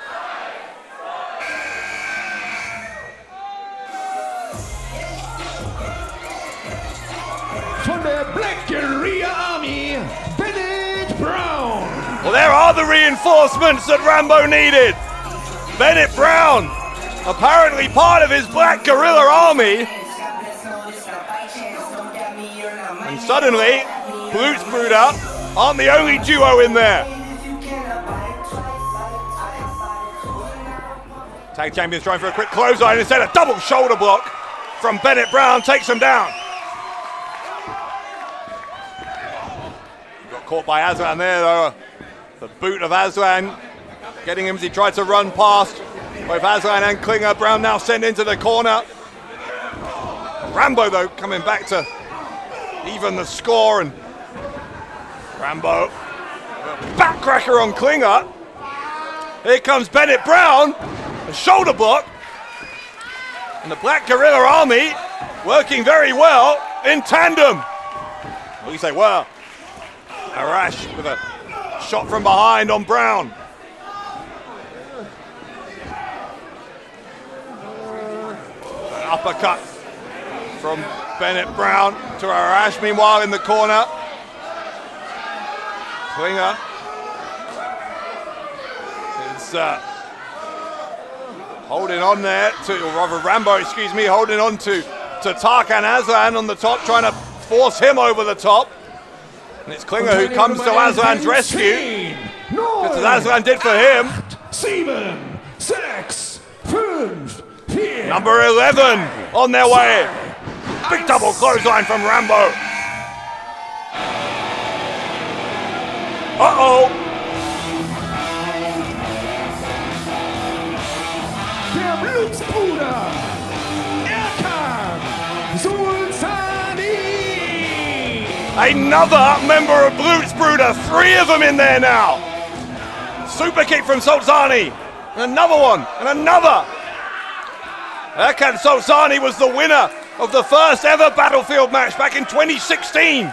Von der Black Guerrilla Army, Bennett Brown. Well, there are the reinforcements that Rambo needed. Bennett Brown, apparently part of his Black Guerrilla Army. And suddenly, Blutsbruder aren't the only duo in there. Tag champions trying for a quick clothesline, instead a double shoulder block from Bennett Brown takes him down. Got caught by Aslan there though. The boot of Aslan getting him as he tried to run past both Aslan and Klinger. Brown now sent into the corner. Rambo though coming back to even the score, and Rambo, backcracker on Klinger. Here comes Bennett Brown, a shoulder block, and the Black Guerrilla Army working very well in tandem. Well, you say, well, Arash with a shot from behind on Brown. An uppercut from Bennett Brown to Arash. Meanwhile, in the corner, Klinger is holding on there to, or rather Rambo, excuse me, holding on to Tarkan Aslan on the top, trying to force him over the top. And it's Klinger who comes to Aslan's rescue, just as Aslan did for him. 7, 6, 5, 4. Number 11 on their way. Big double clothesline from Rambo. Uh-oh. Der Blutsbruder. Another member of Blutsbruder. 3 of them in there now. Super kick from Solzani. And another one. And another. Erkan Solzani was the winner of the first ever Battlefield match back in 2016.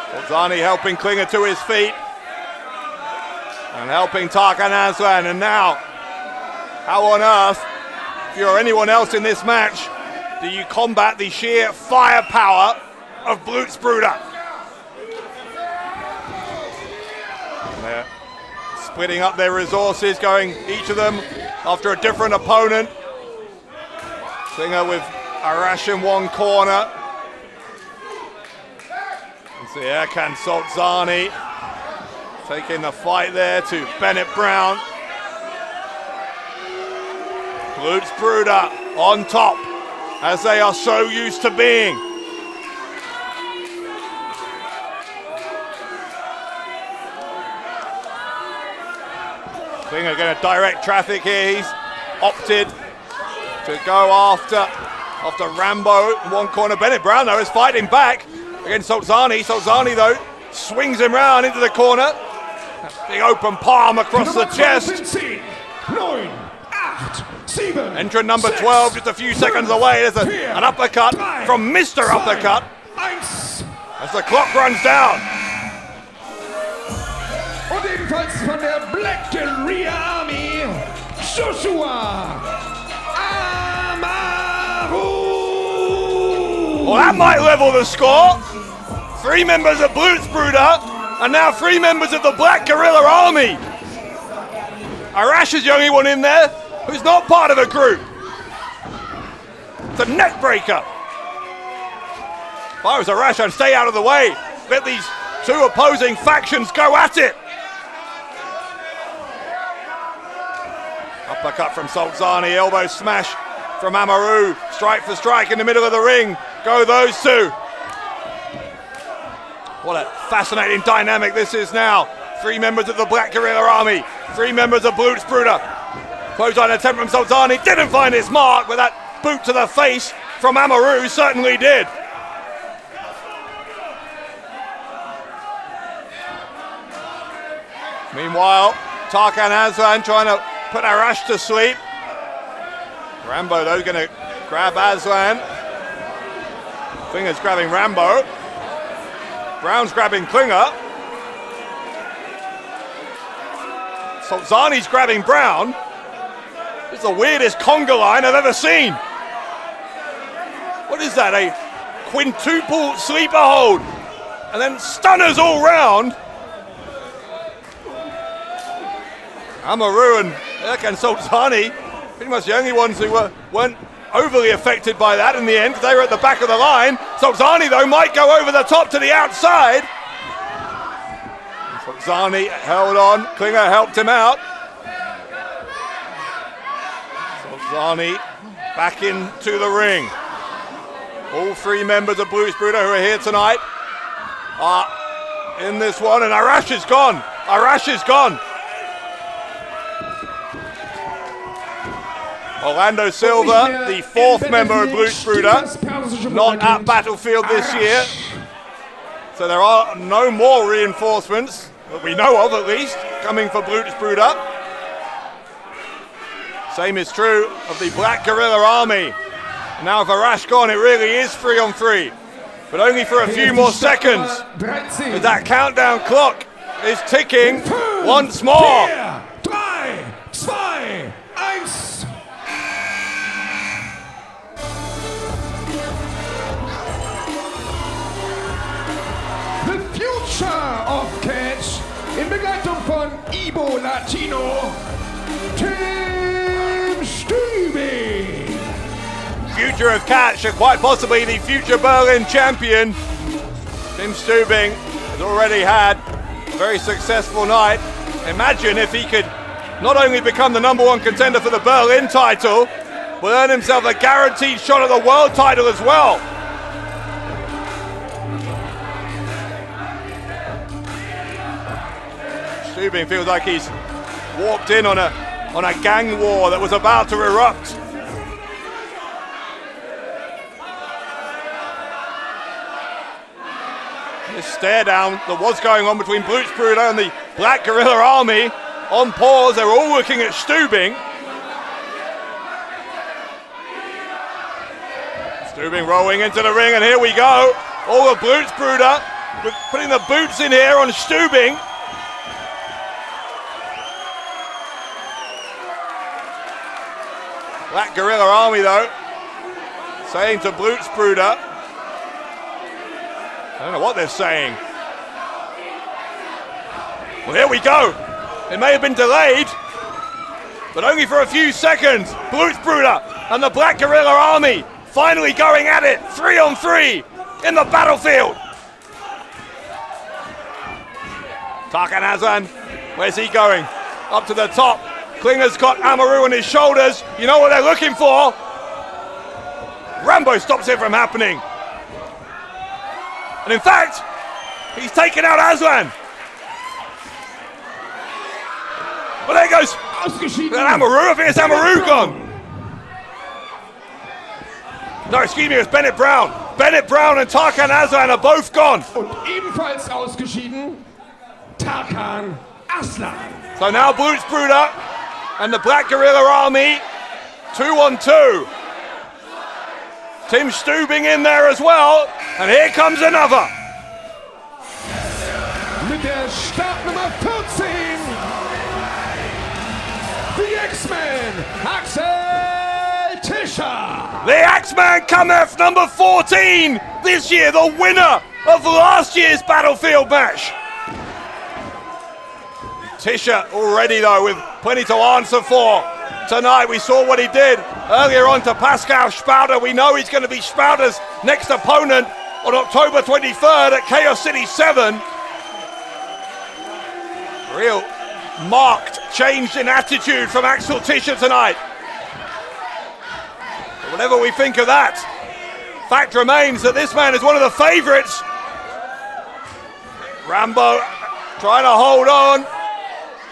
Solzani helping Klinger to his feet. And helping Tarkan Aslan. And now, how on earth, if you're anyone else in this match, do you combat the sheer firepower of Blutsbruder? They're splitting up their resources, going each of them after a different opponent. Klinger with Arash in one corner. You see Erkan Solzani taking the fight there to Bennett Brown. Blutsbruder on top, as they are so used to being. Klinger going to direct traffic here. He's opted to go after Rambo in one corner. Bennett Brown, though, is fighting back against Solzani. Solzani, though, swings him round into the corner. Big open palm across the chest. 9, 8, 7. Entrant number 12 just a few seconds away. There's an uppercut from Mr. Uppercut as the clock runs down. Und ebenfalls von der Black Guerrilla Army, Joshua Amaru. Well, that might level the score. 3 members of Blutsbruder and now 3 members of the Black Guerrilla Army. Arash is the only one in there who's not part of a group. It's a neck breaker. If I was Arash, I'd stay out of the way. Let these 2 opposing factions go at it. Uppercut from Solzani, elbow smash from Amaru. Strike for strike in the middle of the ring. Go those 2. What a fascinating dynamic this is now. 3 members of the Black Guerrilla Army, 3 members of Blutsbruder. Clothesline attempt from Solzani, didn't find his mark, but that boot to the face from Amaru certainly did. Meanwhile, Tarkan Aslan trying to put Arash to sleep. Rambo, though, going to grab Aslan. Klinger's grabbing Rambo. Brown's grabbing Klinger. Solzani's grabbing Brown. This is the weirdest conga line I've ever seen. What is that, a quintuple sleeper hold? And then stunners all round. Amaru and Erkan Solzani, pretty much the only ones who weren't overly affected by that in the end, because they were at the back of the line. Solzani, though, might go over the top to the outside. Solzani held on, Klinger helped him out. Solzani back into the ring. All 3 members of Blutsbruder who are here tonight are in this one, and Arash is gone. Arash is gone. Orlando Silva, the 4th member of Blutsbruder, not at Battlefield this year. So there are no more reinforcements, that we know of at least, coming for Blutsbruder. Same is true of the Black Guerrilla Army. Now with Arash gone, it really is 3-on-3. But only for a few more seconds, as that countdown clock is ticking once more. 3, 2, 1. The future of Catch in Begleitung von Ibo Latino, Tim Stübing. Future of Catch and quite possibly the future Berlin champion, Tim Stübing, has already had a very successful night. Imagine if he could not only become the #1 contender for the Berlin title, but earn himself a guaranteed shot at the world title as well. Stübing feels like he's walked in on a gang war that was about to erupt. This stare down that was going on between Blutsbruder and the Black Guerrilla Army on pause. They were all looking at Stübing. Stübing rolling into the ring, and here we go. All of Blutsbruder putting the boots in here on Stübing. Black Guerrilla Army though, saying to Blutsbruder, I don't know what they're saying. Well, here we go. It may have been delayed, but only for a few seconds. Blutsbruder and the Black Guerrilla Army finally going at it, 3-on-3 in the battlefield. Tarkan Aslan, where's he going? Up to the top. Klinger's got Amaru on his shoulders. You know what they're looking for? Rambo stops it from happening. And in fact, he's taken out Aslan. Well, there goes Amaru. I think it's Amaru gone. No, excuse me, it was Bennett Brown. Bennett Brown and Tarkan Aslan are both gone. Und ebenfalls ausgeschieden, Tarkan Aslan. So now Blutsbruder and the Black Guerrilla Army, 2-on-2. Tim Stübing in there as well, and here comes another. Mit der Startnummer 14, the X-Men, Axel Tischer. The X-Man cometh number 14 this year, the winner of last year's Battlefield match. Tischer already though with plenty to answer for tonight. We saw what he did earlier on to Pascal Spalter. We know he's going to be Spalter's next opponent on October 23rd at Chaos City 7. Real marked change in attitude from Axel Tischer tonight. But whatever we think of that, fact remains that this man is one of the favourites. Rambo trying to hold on.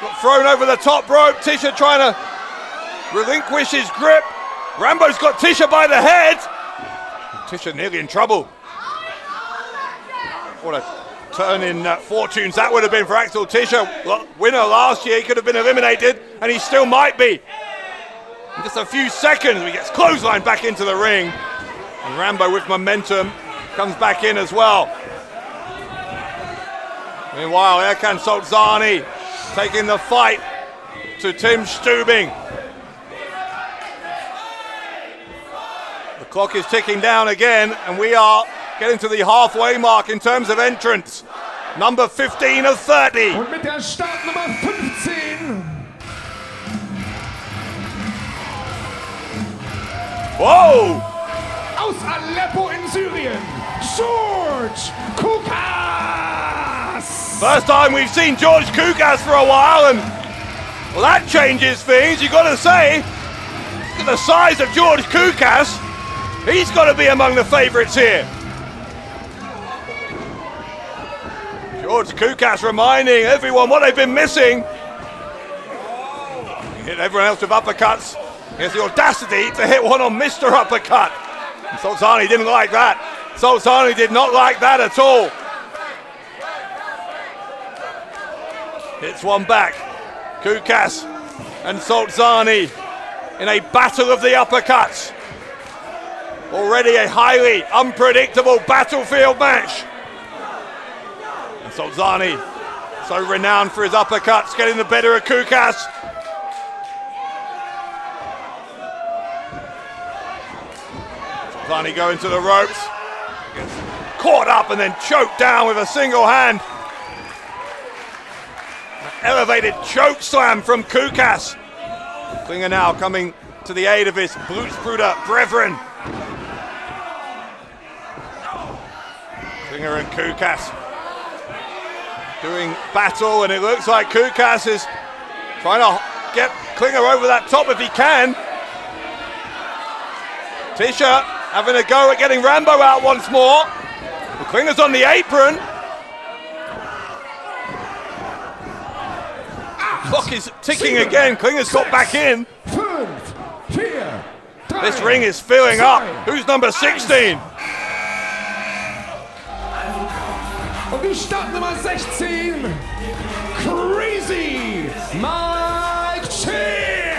Got thrown over the top rope. Tischer trying to relinquish his grip. Rambo's got Tischer by the head. Tischer nearly in trouble. What a turn in fortunes that would have been for Axel Tischer. Winner last year, he could have been eliminated, and he still might be. In just a few seconds, he gets clotheslined back into the ring. And Rambo with momentum comes back in as well. Meanwhile, Erkan Solzani taking the fight to Tim Stübing. The clock is ticking down again, and we are getting to the halfway mark in terms of entrance. Number 15 of 30. Und mit der Startnummer 15. Whoa! Aus Aleppo in Syrien, George Kukas. First time we've seen George Kukas for a while, and well, that changes things. You've got to say, look at the size of George Kukas. He's got to be among the favourites here. George Kukas reminding everyone what they've been missing. Hit everyone else with uppercuts. He has the audacity to hit one on Mr. Uppercut. And Solzani didn't like that. Solzani did not like that at all. Hits one back. Kukas and Solzani in a battle of the uppercuts. Already a highly unpredictable battlefield match. And Solzani, so renowned for his uppercuts, getting the better of Kukas. Solzani going to the ropes. Gets caught up and then choked down with a single hand. Elevated choke slam from Kukas. Klinger now coming to the aid of his Blutsbruder brethren. Klinger and Kukas doing battle, and it looks like Kukas is trying to get Klinger over that top if he can. Tisha having a go at getting Rambo out once more. Well, Klinger's on the apron. Clock is ticking again. Klinger's got back in. This ring is filling up. Who's number 16? Und die Startnummer 16, Crazy Mike Chair.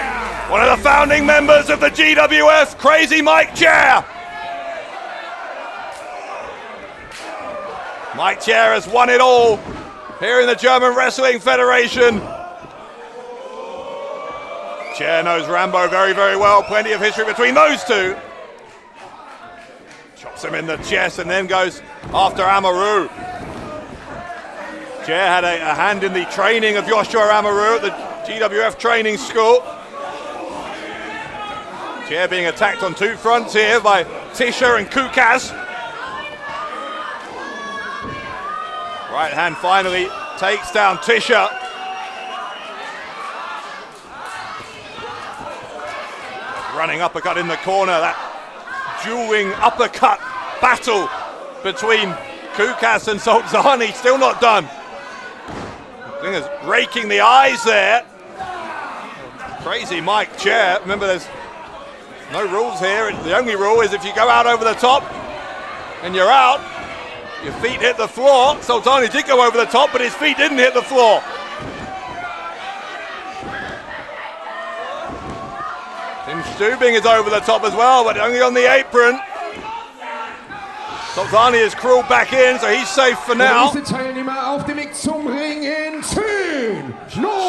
One of the founding members of the GWF, Crazy Mike Chair. Mike Chair has won it all here in the German Wrestling Federation. Chair knows Rambo very, very well. Plenty of history between those two. Chops him in the chest and then goes after Amaru. Chair had a hand in the training of Joshua Amaru at the GWF training school. Chair being attacked on two fronts here by Tisha and Kukas. Right hand finally takes down Tisha. Running uppercut in the corner, that dueling uppercut battle between Kukas and Solzani still not done. Klinger's raking the eyes there. Crazy Mike Chair. Remember, there's no rules here. The only rule is if you go out over the top and you're out, your feet hit the floor. Solzani did go over the top, but his feet didn't hit the floor. Tim Stübing is over the top as well, but only on the apron. Solzani has crawled back in, so he's safe for now.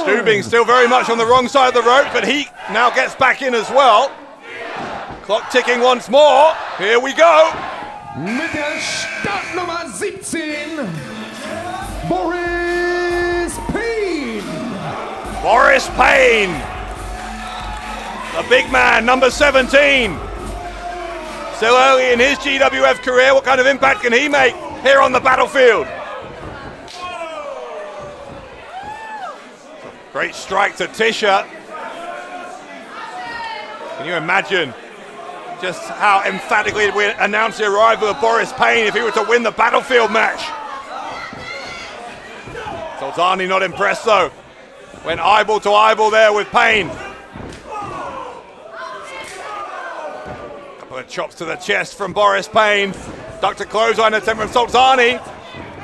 Stübing still very much on the wrong side of the rope, but he now gets back in as well. Clock ticking once more. Here we go. Mit der Startnummer 17, Boris Payne. Boris Payne. The big man, number 17. Still early in his GWF career. What kind of impact can he make here on the battlefield? Great strike to Tisha. Can you imagine just how emphatically we announce the arrival of Boris Payne if he were to win the Battlefield match? Solzani not impressed though. Went eyeball to eyeball there with Payne. Couple of chops to the chest from Boris Payne. Ducked a clothesline attempt from Solzani.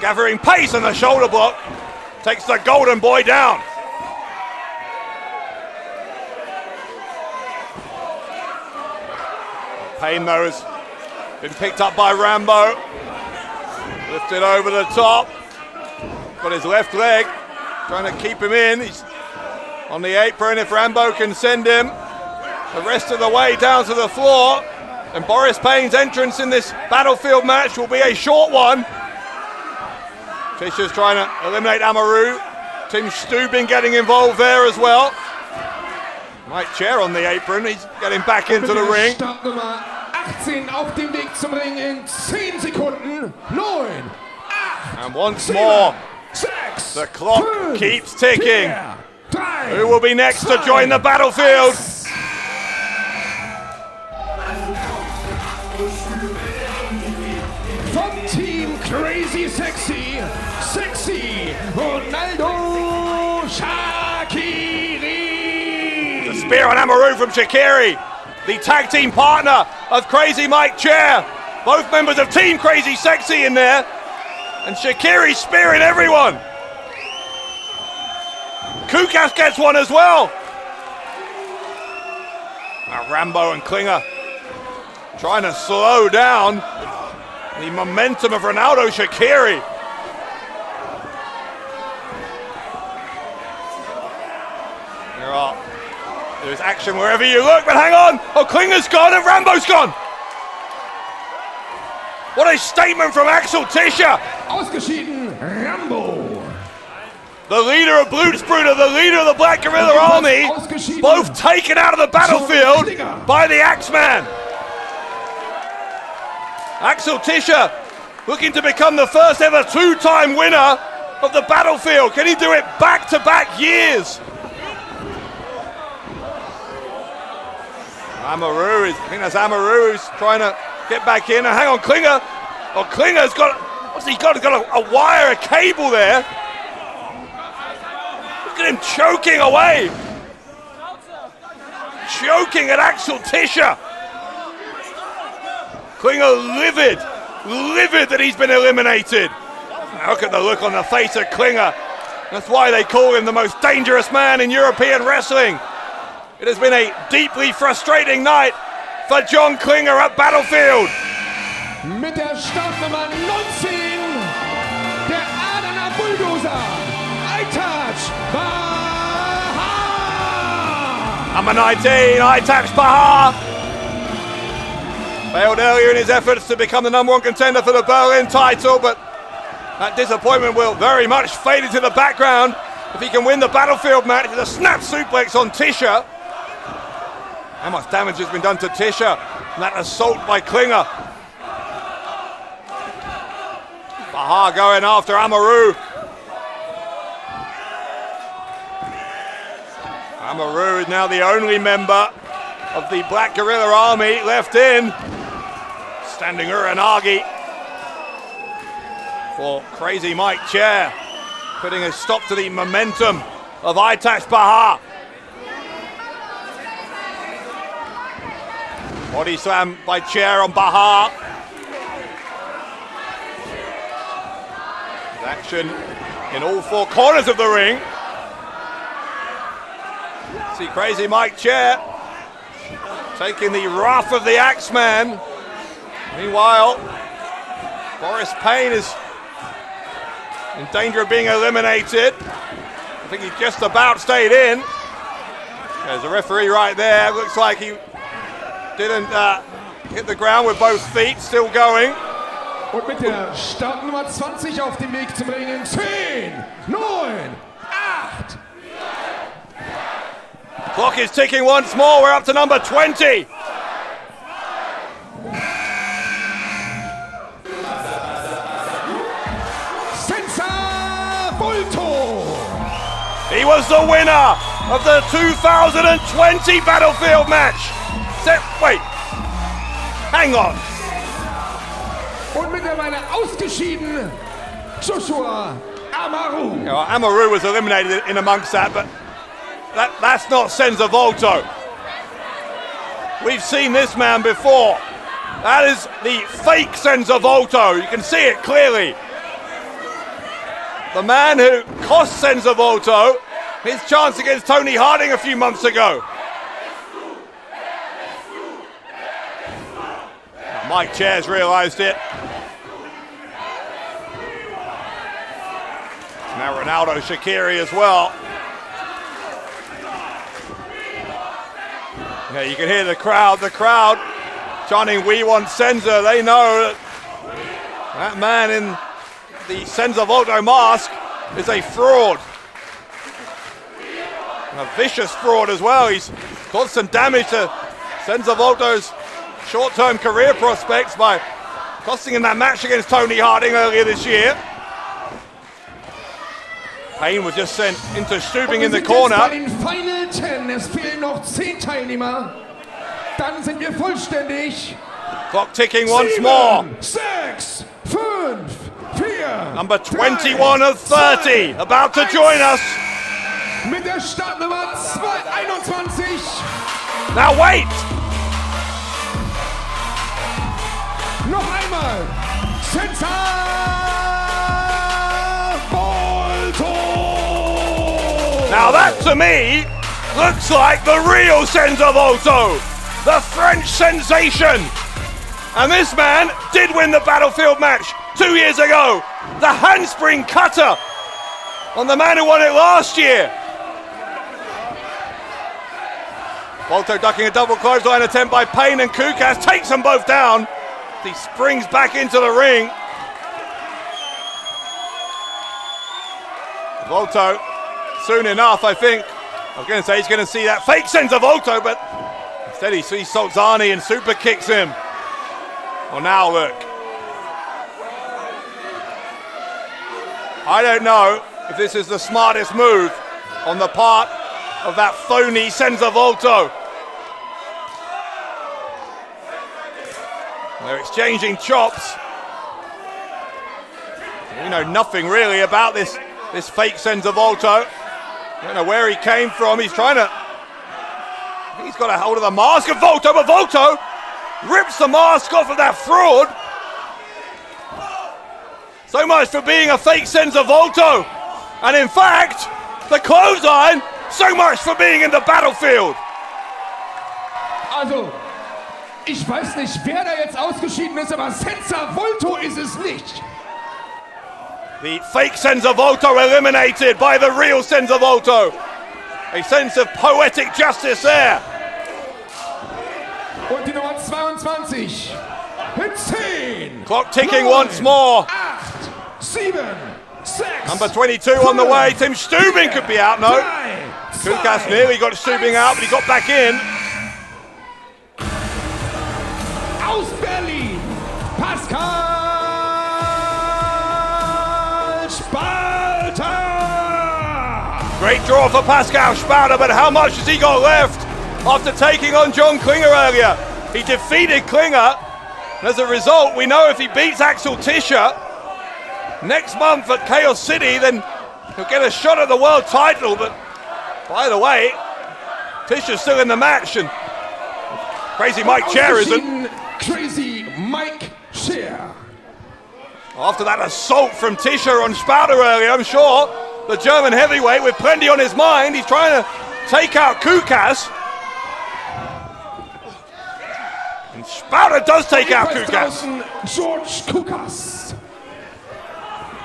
Gathering pace on the shoulder block. Takes the golden boy down. Payne though has been picked up by Rambo. Lifted over the top. Got his left leg. Trying to keep him in. He's on the apron if Rambo can send him the rest of the way down to the floor. And Boris Payne's entrance in this Battlefield match will be a short one. Tisha's trying to eliminate Amaru. Tim Stübing getting involved there as well. Mike Chair on the apron, he's getting back into the ring. Startnummer 18 auf dem Weg zum Ring in 10 Sekunden. 9, 8, and once more, 6, the clock 5, keeps ticking. 4, 3, Who will be next to join the battlefield? Vom Team Crazy Sexy, Sexy Ronaldo Shaqiri. The spear on Amaru from Shaqiri, the tag team partner of Crazy Mike Chair. Both members of Team Crazy Sexy in there. And Shaqiri spearing everyone. Kukas gets one as well. Now Rambo and Klinger trying to slow down the momentum of Ronaldo Shaqiri. There's action wherever you look, but hang on! Oh, Klinger's gone and Rambo's gone! What a statement from Axel Tisha! Ausgeschieden, Rambo. The leader of Blutsbruder, the leader of the Black Guerrilla Army, both taken out of the battlefield by the Axeman. Axel Tisha looking to become the first ever two-time winner of the battlefield. Can he do it back-to-back years? Amaru I think that's Amaru who's trying to get back in. And hang on, Klinger. Oh, Klinger's got, what's he got? He's got a wire, a cable there. Look at him choking away. Choking at Axel Tischer. Klinger livid that he's been eliminated. Look at the look on the face of Klinger. That's why they call him the most dangerous man in European wrestling. It has been a deeply frustrating night for John Klinger at Battlefield. Mit der Startnummer 19, der Adener Bulldozer, Aytac Bahar. Number 19, Aytac Bahar. Failed earlier in his efforts to become the #1 contender for the Berlin title, but that disappointment will very much fade into the background if he can win the Battlefield match with a snap suplex on Tischer. How much damage has been done to Tischer from that assault by Klinger. Bahar going after Amaru. Amaru is now the only member of the Black Guerrilla Army left in. Standing Uranagi for Crazy Mike Chair, putting a stop to the momentum of Aytac Bahar. Body slam by Chair on Bahar. Action in all four corners of the ring. See Crazy Mike Chair taking the wrath of the Axeman. Meanwhile, Boris Payne is in danger of being eliminated. I think he just about stayed in. There's a referee right there. Looks like he didn't hit the ground with both feet, still going. Und mit der Startnummer 20 auf dem Weg zum Ring in 10, 9, 8. Clock is ticking once more. We're up to number 20. Senza Volto. He was the winner of the 2020 Battlefield match. Wait, hang on. Und mittlerweile ausgeschieden, Joshua Amaru. You know, Amaru was eliminated in amongst that, but that's not Senza Volto. We've seen this man before. That is the fake Senza Volto. You can see it clearly. The man who cost Senza Volto his chance against Toni Harting a few months ago. Mike Chair's realised it. Now Ronaldo Shaqiri as well. Yeah, you can hear the crowd chanting, "We want Senza." They know that man in the Senza Volto mask is a fraud. And a vicious fraud as well. He's caused some damage to Senza Volto's short-term career prospects by costing him that match against Toni Harting earlier this year. Payne was just sent into Stübing in the corner. Bei den Final 10, es fehlen noch 10 Teilnehmer. Dann sind wir vollständig. Clock ticking once more. 6, 5, 4. Number 21 of 30 about to join us. Mit der Startnummer 21. Now wait. Noch einmal. Senza Volto. Now that to me looks like the real Senza Volto, the French sensation. And this man did win the Battlefield match 2 years ago. The handspring cutter on the man who won it last year. Volto ducking a double clothesline attempt by Payne, and Kukas takes them both down. He springs back into the ring. Volto, soon enough, I think. I was going to say he's going to see that fake Senza Volto, but instead he sees Solzani and super kicks him. Well, now look. I don't know if this is the smartest move on the part of that phony Senza Volto. They're exchanging chops. We know nothing really about this fake Senza Volto. Don't know where he came from. He's got a hold of the mask of Volto, but Volto rips the mask off of that fraud. So much for being a fake Senza Volto. And in fact, the clothesline, so much for being in the battlefield. Also, ich weiß nicht, wer da jetzt ausgeschieden ist, aber Senza Volto ist es nicht. The fake Senza Volto eliminated by the real Senza Volto. A sense of poetic justice there. Und die Nummer 22 in 10. Clock ticking once more. 8, 7, 6. Number 22 on the way. Tim Stübing could be out, no. Kukas nearly got Stübing out, but he got back in. Aus Berlin, Pascal Spalter. Great draw for Pascal Spalter, but how much has he got left after taking on John Klinger earlier? He defeated Klinger, and as a result, we know if he beats Axel Tischer next month at Chaos City, then he'll get a shot at the world title. But by the way, Tischer's still in the match, and Crazy Mike Chair isn't. Crazy Mike Chair. After that assault from Tischer on Spalter earlier, I'm sure the German heavyweight, with plenty on his mind, he's trying to take out Kukas. And Spalter does take out Kukas. George Kukas.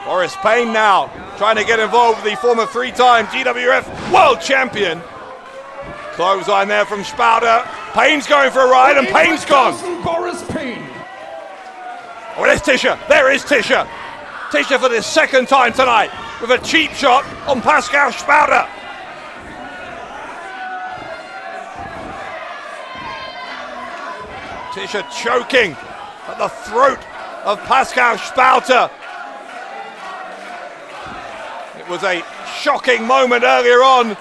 Boris Payne now trying to get involved with the former three-time GWF World Champion. Clothesline there from Spalter. Payne's going for a ride, and Payne's gone. Boris Payne. Oh, there's Tischer. There is Tischer. Tischer for the second time tonight with a cheap shot on Pascal Spalter. Tischer choking at the throat of Pascal Spalter. It was a shocking moment earlier on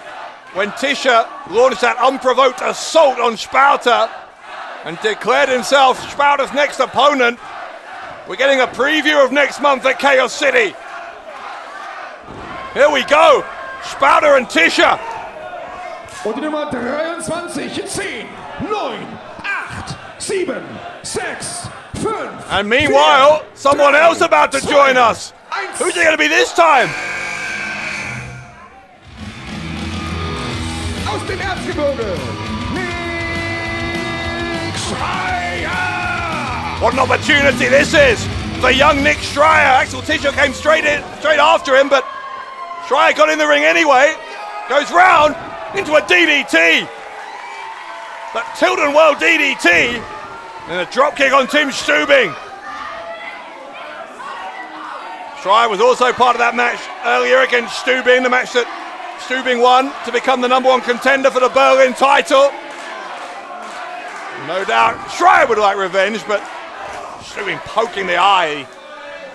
when Tischer launched that unprovoked assault on Spalter and declared himself Spalter's next opponent. We're getting a preview of next month at Chaos City. Here we go, Spalter and Tischer. Und die Nummer 23 in 10, 9, 8, 7, 6, 5. And meanwhile, someone else about to join us. Who's it going to be this time? Aus dem Erzgebirge, Nick Schreier! What an opportunity this is for young Nick Schreier. Axel Tischer came straight after him, but Schreier got in the ring anyway. Goes round into a DDT. That Tilden World DDT. And a dropkick on Tim Stübing. Schreier was also part of that match earlier against Stübing, the match that Stübing won to become the #1 contender for the Berlin title. No doubt Schreier would like revenge, but Stübing poking the eye.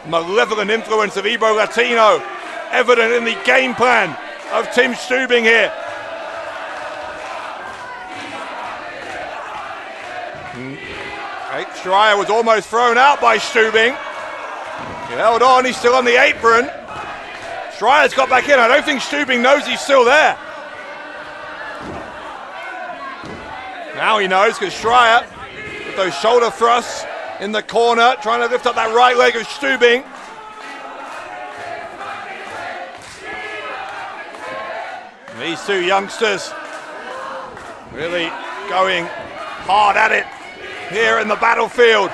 Malevolent influence of Ibo Latino evident in the game plan of Tim Stübing here. Schreier was almost thrown out by Stübing. He held on, he's still on the apron. Schreier's got back in. I don't think Stübing knows he's still there. Now he knows, because Schreier, with those shoulder thrusts in the corner, trying to lift up that right leg of Stübing. And these two youngsters really going hard at it here in the battlefield.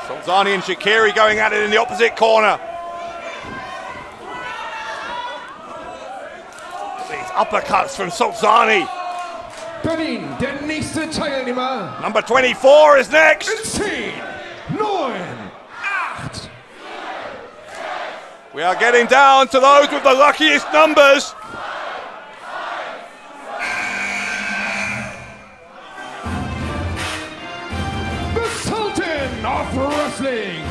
Solzani and Shaqiri going at it in the opposite corner. These uppercuts from Solzani. Berlin, der nächste Teilnehmer. Number 24 is next. 10, 9, 8. We are getting down to those with the luckiest numbers. The Sultan of Wrestling,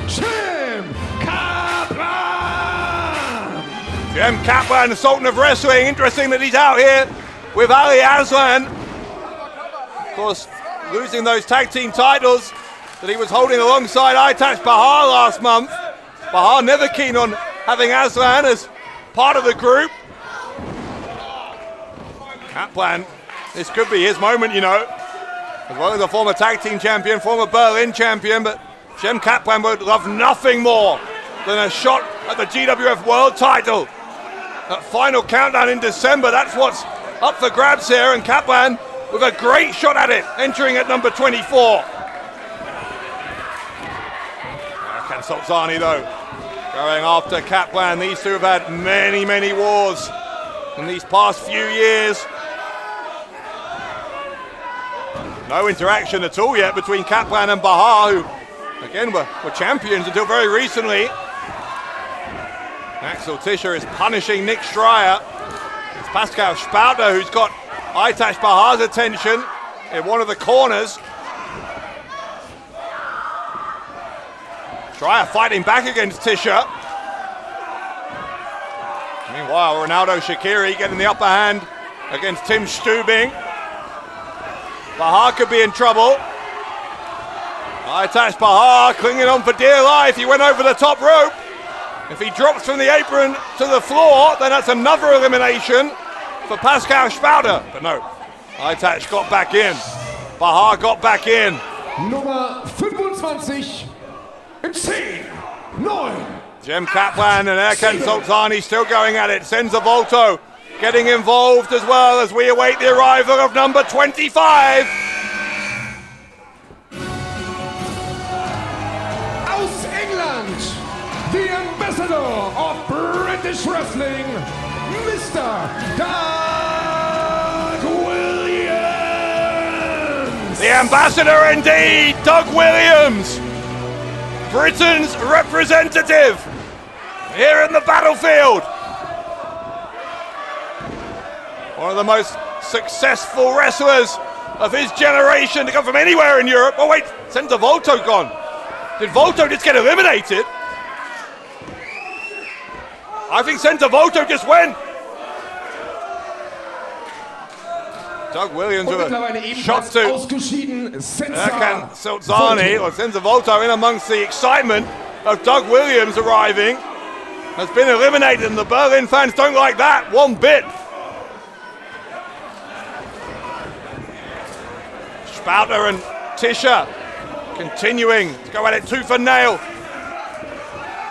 Jim Capel. Jem Kaplan, the Sultan of Wrestling. Interesting that he's out here with Ali Aslan. Of course, losing those tag team titles that he was holding alongside Aytac Bahar last month. Bahar never keen on having Aslan as part of the group. Kaplan, this could be his moment, you know. As well as a former tag team champion, former Berlin champion, but Jem Kaplan would love nothing more than a shot at the GWF World title. That final countdown in December, that's what's up for grabs here, and Kaplan with a great shot at it, entering at number 24. Solzani though, going after Kaplan. These two have had many, many wars in these past few years. No interaction at all yet between Kaplan and Bahar, who again were champions until very recently. Axel Tischer is punishing Nick Schreier. It's Pascal Spalter who's got Aytac Bahar's attention in one of the corners. Schreier fighting back against Tischer. Meanwhile, Ronaldo Shaqiri getting the upper hand against Tim Stübing. Bahar could be in trouble. Aytac Bahar clinging on for dear life. He went over the top rope. If he drops from the apron to the floor, then that's another elimination for Pascal Spalter. But no, Aytac got back in. Bahar got back in. Nummer 25. In 10, 9. Jem Kaplan and Erkan Solzani still going at it. Senza Volto getting involved as well as we await the arrival of number 25. Aus England, the ambassador of British wrestling, Mr. Doug Williams. The ambassador indeed, Doug Williams. Britain's representative here in the battlefield. One of the most successful wrestlers of his generation to come from anywhere in Europe. Oh wait, Senza Volto gone. Did Volto just get eliminated? I think Senza Volto just went. Doug Williams with a shot to Erkan Solzani, or Senza Volto in amongst the excitement of Doug Williams arriving. Has been eliminated, and the Berlin fans don't like that one bit. Spalter and Tischer continuing to go at it tooth and nail.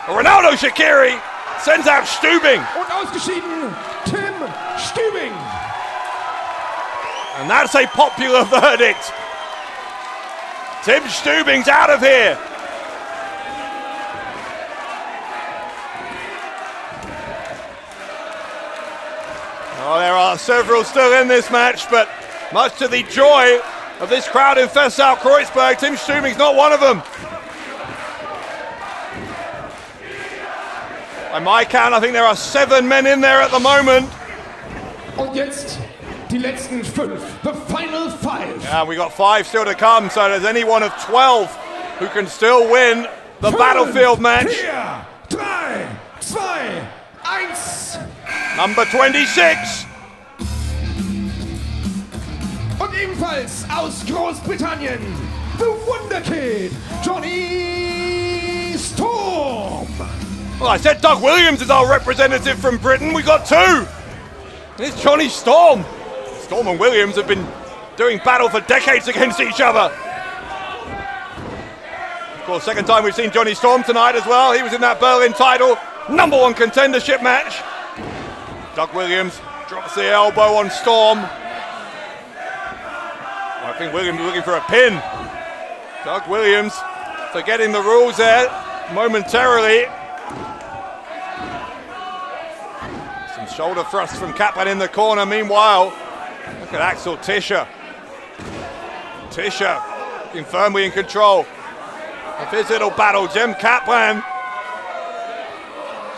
Ronaldo Shaqiri sends out Stübing. Und ausgeschieden, Tim Stübing. And that's a popular verdict. Tim Stübing's out of here. Oh, there are several still in this match, but much to the joy of this crowd in Festsaal-Kreuzberg, Tim Stübing's not one of them. By my count, I think there are 7 men in there at the moment. Und jetzt die letzten 5, the final 5. Yeah, we got 5 still to come, so there's any one of 12 who can still win the Battlefield match. 4, 3, 2, 1. Number 26. Und ebenfalls aus Großbritannien, the Wonder Kid, Jonny Storm. Well, I said Doug Williams is our representative from Britain. We got 2. It's Jonny Storm. Storm and Williams have been doing battle for decades against each other. Of course, second time we've seen Jonny Storm tonight as well. He was in that Berlin title #1 contendership match. Doug Williams drops the elbow on Storm. I think Williams is looking for a pin. Doug Williams forgetting the rules there momentarily. Some shoulder thrusts from Kaplan in the corner. Meanwhile, look at Axel Tischer. Tischer looking firmly in control of his little battle. Jem Kaplan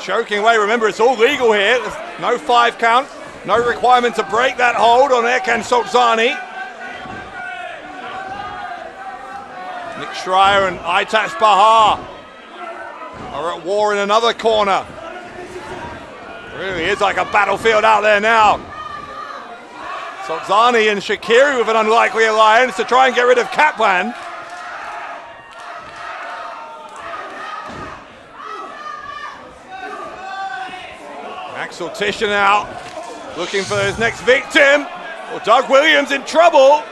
choking away. Remember, it's all legal here. There's no 5 count. No requirement to break that hold on Erkan Solzani. Nick Schreier and Aytac Bahar are at war in another corner. Really is like a battlefield out there now. Solzani and Shaqiri with an unlikely alliance to try and get rid of Kaplan. Axel Tischer now looking for his next victim. Well, Doug Williams in trouble.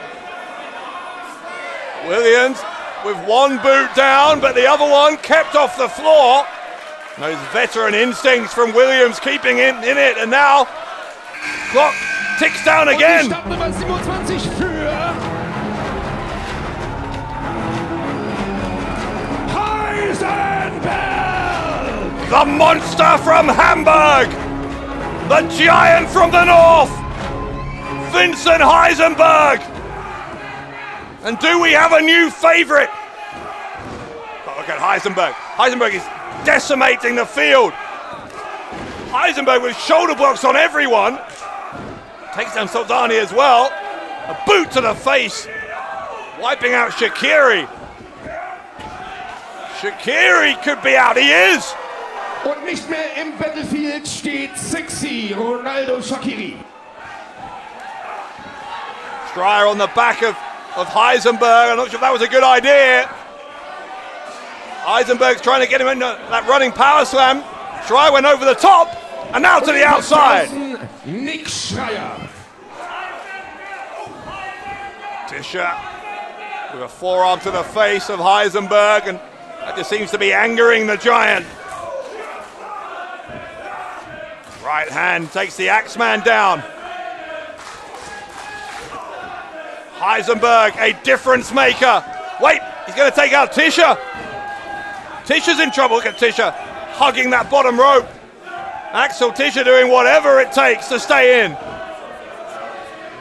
Williams with one boot down, but the other one kept off the floor. Those veteran instincts from Williams keeping him in it, and now clock ticks down again. The monster from Hamburg, the giant from the north, Vincent Heisenberg. And do we have a new favorite? Oh, look at Heisenberg. Heisenberg is decimating the field. Heisenberg with shoulder blocks on everyone. Takes down Solzani as well. A boot to the face. Wiping out Shaqiri. Shaqiri could be out. He is. Und nicht mehr im Battlefield steht sexy Ronaldo Shaqiri. Schreier on the back of Heisenberg. I'm not sure if that was a good idea. Heisenberg's trying to get him into that running power slam. Schreier went over the top, and now to the outside. Nick Schreier. Tischer with a forearm to the face of Heisenberg, and that just seems to be angering the giant. Right hand takes the Axeman down. Heisenberg, a difference maker. Wait, he's going to take out Tischer. Tischer's in trouble. Look at Tischer hugging that bottom rope. Axel Tischer doing whatever it takes to stay in.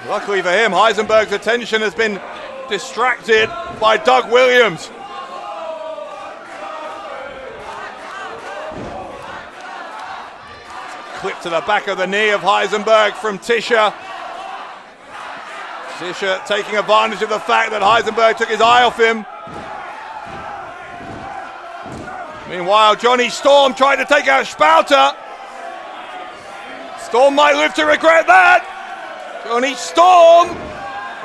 Luckily for him, Heisenberg's attention has been distracted by Doug Williams. Clip to the back of the knee of Heisenberg from Tischer. Tischer taking advantage of the fact that Heisenberg took his eye off him. Meanwhile, Jonny Storm tried to take out Spalter. Storm might live to regret that. Jonny Storm.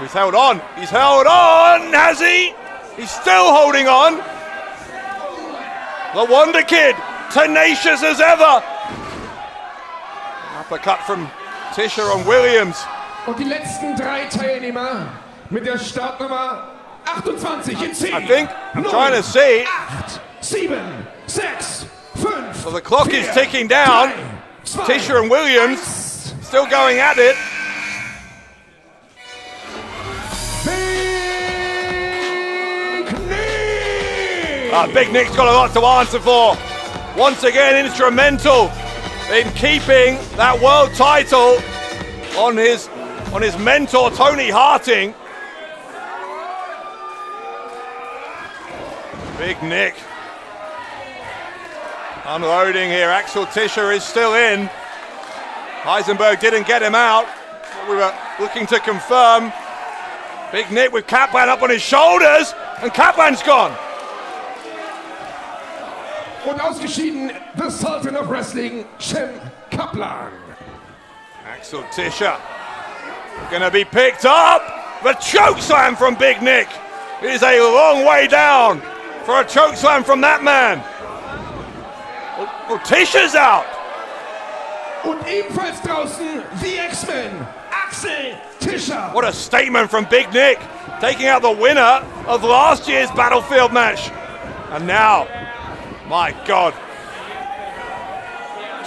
He's held on. He's held on, has he? He's still holding on. The Wonder Kid, tenacious as ever. Uppercut from Tischer on Williams. Und die letzten drei Teilnehmer mit der Startnummer 28 in 10. I think I'm trying to see. 8, 7, 6, 5. So the clock is ticking down. 3, 2, Tischer and Williams still going at it. Big Nick's got a lot to answer for. Once again, instrumental in keeping that world title on his mentor Toni Harting. Big Nick unloading here. Axel Tischer is still in. Heisenberg didn't get him out. What we were looking to confirm. Big Nick with Kaplan up on his shoulders, and Kaplan's gone. Und ausgeschieden, the Sultan of Wrestling, Shem Kaplan. Axel Tischer gonna be picked up. The chokeslam from Big Nick. It is a long way down for a chokeslam from that man. Oh, Tischer's out. Und ebenfalls draußen, the X-Men, Axel Tischer. What a statement from Big Nick, taking out the winner of last year's Battlefield match. And now, my God,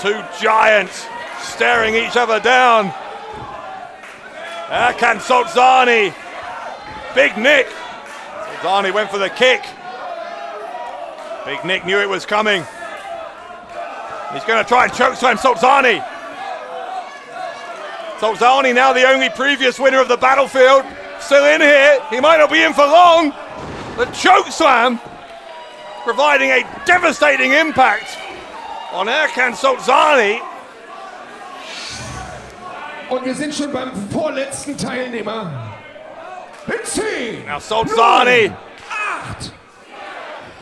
two giants staring each other down. Erkan Solzani, Big Nick. Solzani went for the kick. Big Nick knew it was coming. He's going to try and chokeslam Solzani. Solzani, now the only previous winner of the Battlefield, still in here. He might not be in for long. The chokeslam providing a devastating impact on Erkan Solzani. Und wir sind schon beim vorletzten Teilnehmer. In 10. Now Solzani. 8.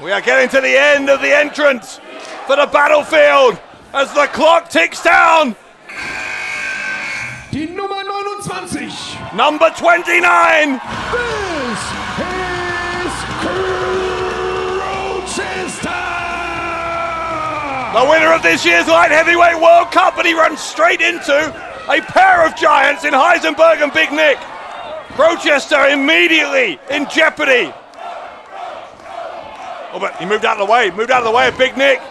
We are getting to the end of the entrance for the battlefield as the clock ticks down. Die Nummer 29. Number 29. This is Colchester. The winner of this year's Light Heavyweight World Cup, and he runs straight into a pair of giants in Heisenberg and Big Nick. Colchester immediately in jeopardy. Oh, but he moved out of the way of Big Nick.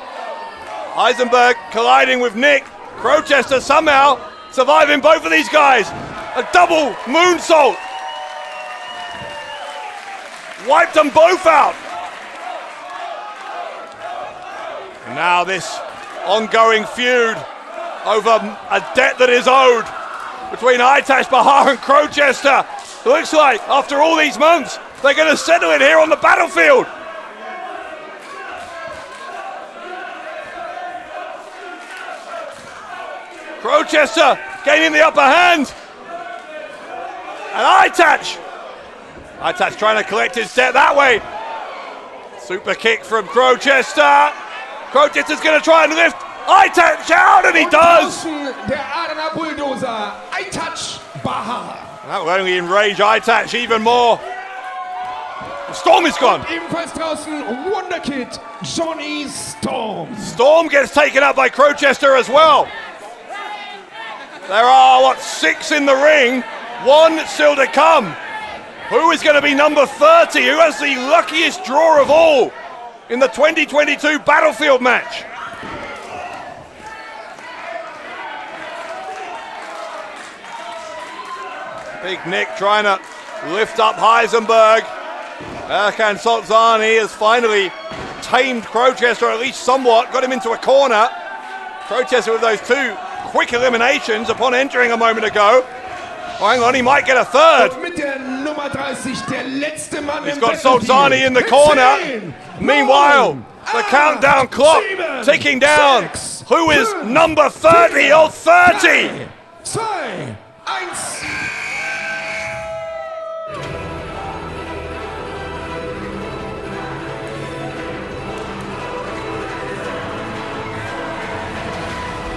Heisenberg colliding with Nick. Colchester somehow surviving both of these guys. A double moonsault. Wiped them both out. And now this ongoing feud over a debt that is owed between Aytac, Bahar and Colchester. It looks like after all these months, they're going to settle it here on the battlefield. Colchester gaining the upper hand. And Aytac trying to collect his debt that way. Super kick from Colchester. Colchester's going to try and lift Aytac out, and he does. Der Adener Bulldozer, Aytac Bahar. That will only enrage Aytac even more. The Storm is gone. Ebenfalls draußen Wonderkid, Jonny Storm. Storm gets taken up by Colchester as well. There are, 6 in the ring? 1 still to come. Who is going to be number 30? Who has the luckiest draw of all in the 2022 Battlefield match? Big Nick trying to lift up Heisenberg. Erkan Solzani has finally tamed Colchester, at least somewhat, got him into a corner. Colchester with those 2 quick eliminations upon entering a moment ago. Oh, hang on, he might get a third. He's got Solzani in the corner. Meanwhile, the countdown clock ticking down. Who is number 30 or 30? 2, 1.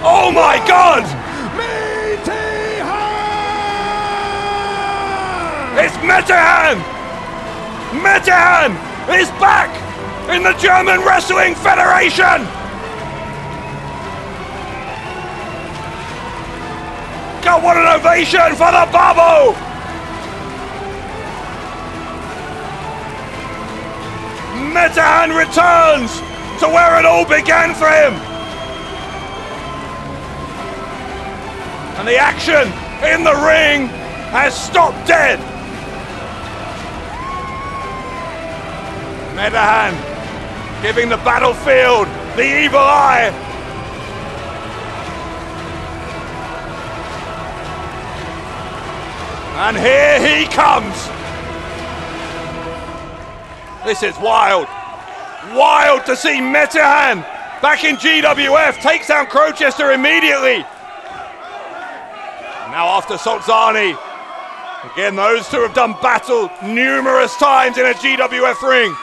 Oh my God! It's Metehan! Metehan is back in the German Wrestling Federation! God, what an ovation for the Babo! Metehan returns to where it all began for him! And the action in the ring has stopped dead. Metehan giving the battlefield the evil eye. And here he comes. This is wild. Wild to see Metehan back in GWF. Takes down Colchester immediately. Now after Solzani. Again, those 2 have done battle numerous times in a GWF ring.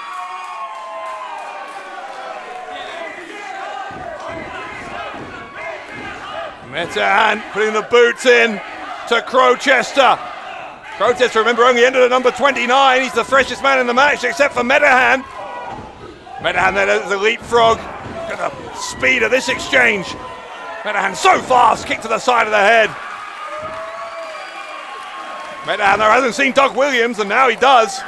Metehan putting the boots in to Colchester. Colchester, remember, only ended at number 29. He's the freshest man in the match, except for Metehan. Metehan then has the leapfrog. Look at the speed of this exchange. Metehan so fast, kick to the side of the head. Metehan there hasn't seen Doug Williams, and now he does.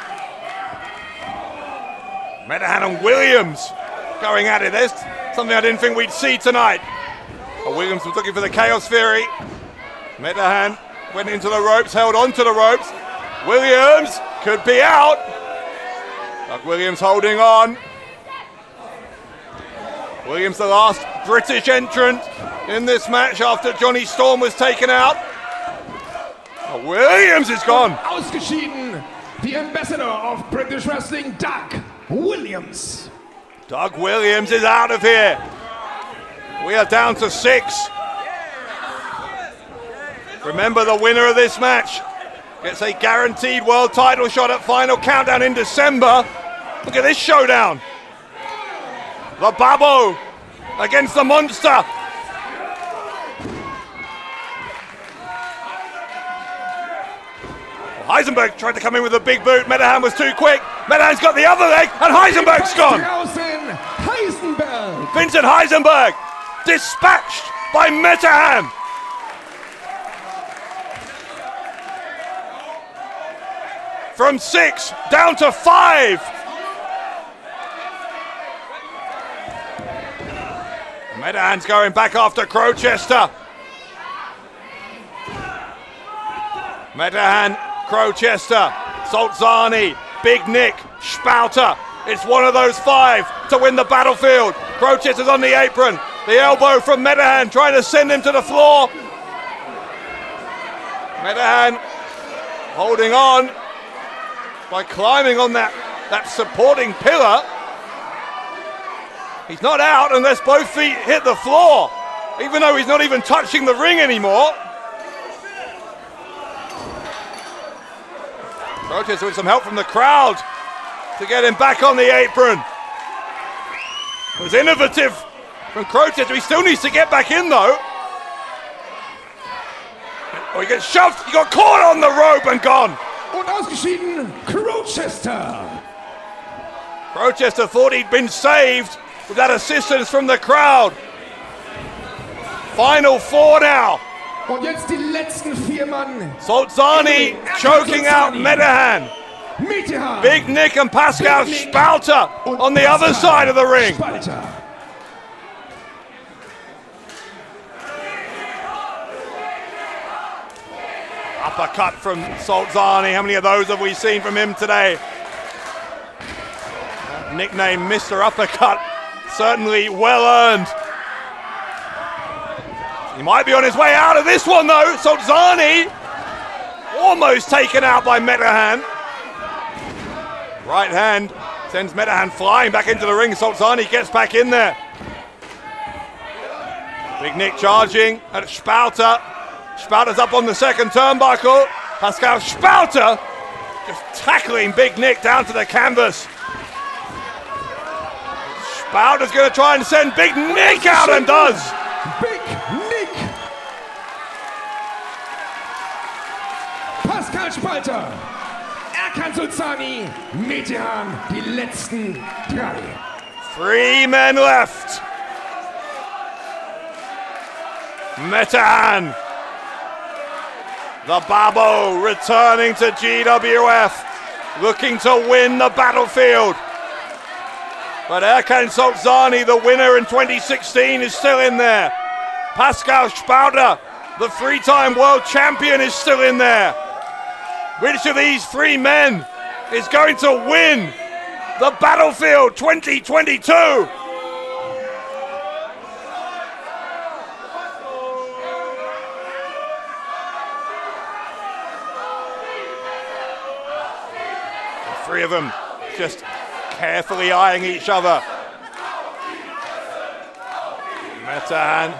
Metehan and Williams going at it. There's something I didn't think we'd see tonight. But Williams was looking for the Chaos Fury. Metehan went into the ropes, held onto the ropes. Williams could be out. Doug Williams holding on. Williams the last British entrant in this match after Jonny Storm was taken out. Williams is gone. Ausgeschieden, the ambassador of British Wrestling, Doug Williams. Doug Williams is out of here. We are down to 6. Remember, the winner of this match gets a guaranteed world title shot at Final Countdown in December. Look at this showdown. The Babo against the monster. Heisenberg tried to come in with a big boot. Medahan was too quick. Medahan's got the other leg, and Heisenberg's gone. Heisenberg. Vincent Heisenberg dispatched by Medahan. From 6 down to 5. Medahan's going back after Crowchester. Medahan, Crowchester, Solzani, Big Nick, Spalter. It's one of those 5 to win the battlefield. Crowchester's on the apron. The elbow from Medahan trying to send him to the floor. Medahan holding on by climbing on that supporting pillar. He's not out unless both feet hit the floor, even though he's not even touching the ring anymore. Crowchester with some help from the crowd to get him back on the apron. It was innovative from Crowchester. He still needs to get back in though. Oh, he gets shoved. He got caught on the rope and gone. Und ausgeschieden, Crowchester. Crowchester thought he'd been saved with that assistance from the crowd. Final 4 now. Und jetzt die letzten 4 Mann. Solzani choking out Medahan. Big Nick and Pascal Spalter on the other side of the ring. Uppercut from Solzani. How many of those have we seen from him today? Nickname Mr. Uppercut, certainly well earned. He might be on his way out of this one though. Solzani almost taken out by Medahan. Right hand sends Medahan flying back into the ring. Solzani gets back in there. Big Nick charging at Spalter. Spalter's up on the second turnbuckle. Pascal Spalter just tackling Big Nick down to the canvas. Spalter's going to try and send Big Nick out and does. Big Nick. Pascal Spalter. Kann Solzani. Medahan, die letzten 3. 3 men left. Medahan. The Babo returning to GWF, looking to win the battlefield. But Erkan Solzani, the winner in 2016, is still in there. Pascal Spalter, the 3-time world champion, is still in there. Which of these 3 men is going to win the Battlefield 2022? The 3 of them just carefully eyeing each other. Medahan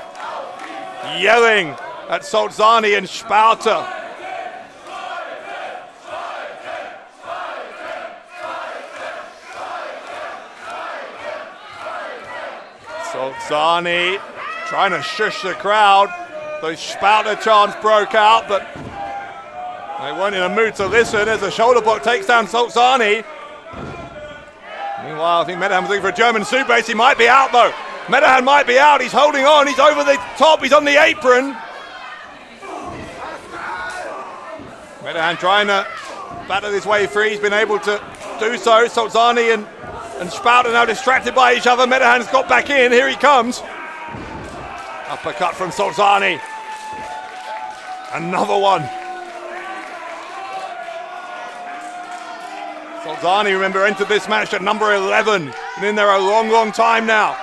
yelling at Solzani and Spalter. Solzani trying to shush the crowd. Those Spalter chants broke out, but they weren't in a mood to listen as the shoulder block takes down Solzani. Meanwhile, I think Medahan was looking for a German suplex. He might be out though. Medahan might be out. He's holding on. He's over the top. He's on the apron. Medahan trying to battle his way free. He's been able to do so. Solzani and Spalter now distracted by each other. Medahan's got back in. Here he comes. Uppercut from Solzani. Another one. Solzani, remember, entered this match at number 11. Been in there a long, long time now.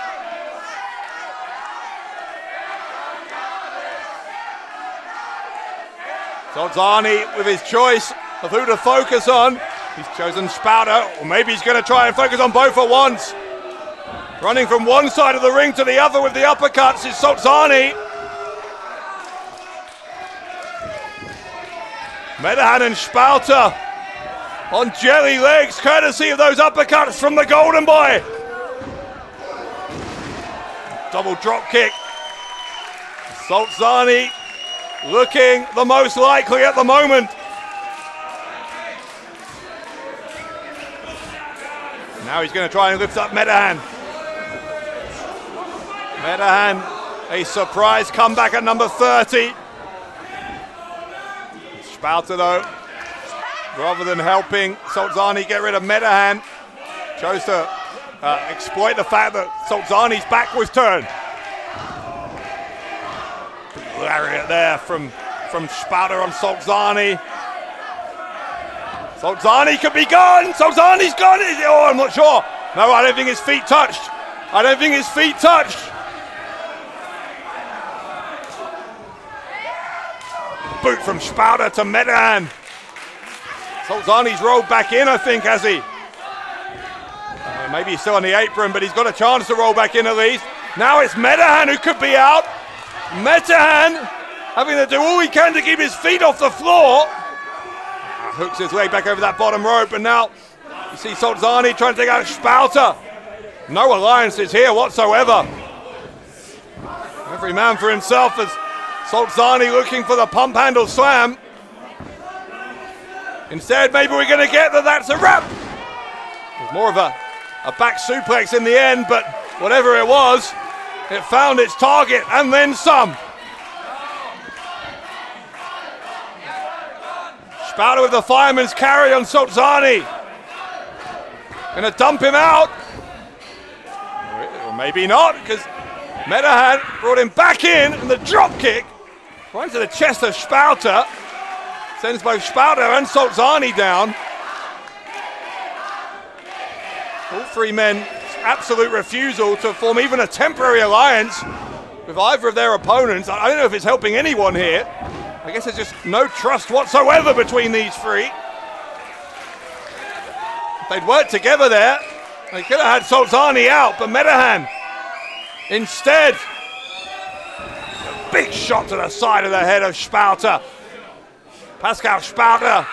Solzani with his choice of who to focus on. He's chosen Spalter, or maybe he's going to try and focus on both at once. Running from one side of the ring to the other with the uppercuts is Solzani. Medahan and Spalter on jelly legs, courtesy of those uppercuts from the Golden Boy. Double drop kick. Solzani looking the most likely at the moment. Now he's going to try and lift up Medahan. Medahan, a surprise comeback at number 30. Spalter though, rather than helping Solzani get rid of Medahan, chose to exploit the fact that Solzani's back was turned. Lariat there from Spalter on Solzani. Solzani could be gone. Solzani's gone. Oh, I'm not sure. No, I don't think his feet touched. I don't think his feet touched. Boot from Spalter to Medahan. Solzani's rolled back in, I think, has he? Maybe he's still on the apron, but he's got a chance to roll back in at least. Now it's Medahan who could be out. Medahan having to do all he can to keep his feet off the floor. Hooks his leg back over that bottom rope, and now you see Solzani trying to take out Spalter. No alliances here whatsoever. Every man for himself as Solzani looking for the pump handle slam. Instead, maybe we're going to get that's a wrap. It was more of a back suplex in the end, but whatever it was, it found its target and then some. Spalter with the fireman's carry on Solzani. Gonna dump him out. Or maybe not, because Medahan brought him back in, and the drop kick right into the chest of Spalter sends both Spalter and Solzani down. All three men, absolute refusal to form even a temporary alliance with either of their opponents. I don't know if it's helping anyone here. I guess there's just no trust whatsoever between these three. If they'd worked together there, they could have had Solzani out, but Medahan instead, a big shot to the side of the head of Spalter. Pascal Spalter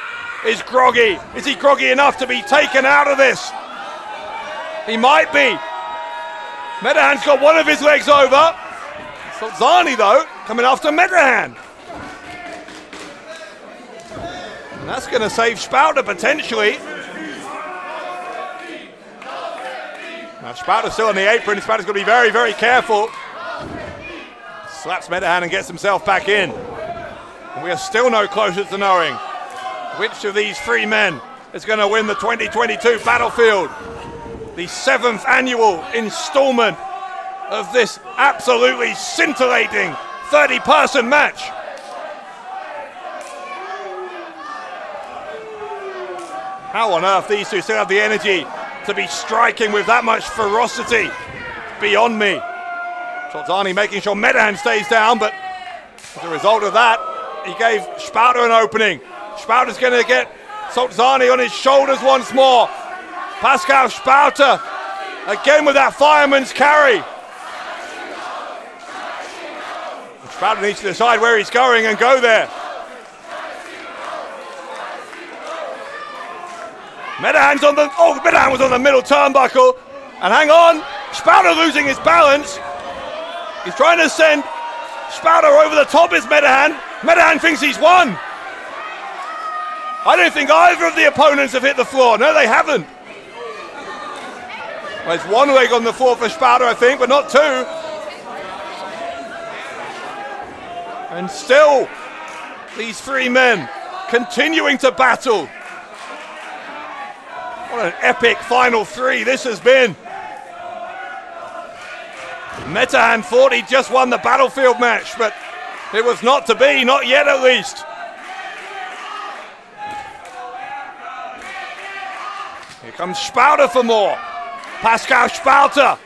is groggy. Is he groggy enough to be taken out of this? He might be. Medahan's got one of his legs over. Solzani, though, coming after Medahan. And that's going to save Spalter potentially. Now Spalter's still on the apron. Spalter's got to be very, very careful. Slaps Medahan and gets himself back in. And we are still no closer to knowing which of these three men is going to win the 2022 Battlefield. The 7th annual installment of this absolutely scintillating 30-person match. How on earth these two still have the energy to be striking with that much ferocity? Beyond me. Solzani making sure Medahan stays down, but as a result of that, he gave Spalter an opening. Spalter's going to get Solzani on his shoulders once more. Pascal Spalter again with that fireman's carry. Spalter needs to decide where he's going and go there. Medahan's on the, Medahan was on the middle turnbuckle, and hang on, Spalter losing his balance. He's trying to send Spalter over the top, is Medahan. Medahan thinks he's won. I don't think either of the opponents have hit the floor. No, they haven't. Well, there's one leg on the floor for Spalter, I think, but not two. And still, these three men continuing to battle. What an epic final three this has been. Medahan thought he just won the Battlefield match, but it was not to be, not yet at least. Here comes Spalter for more. Pascal Spalter.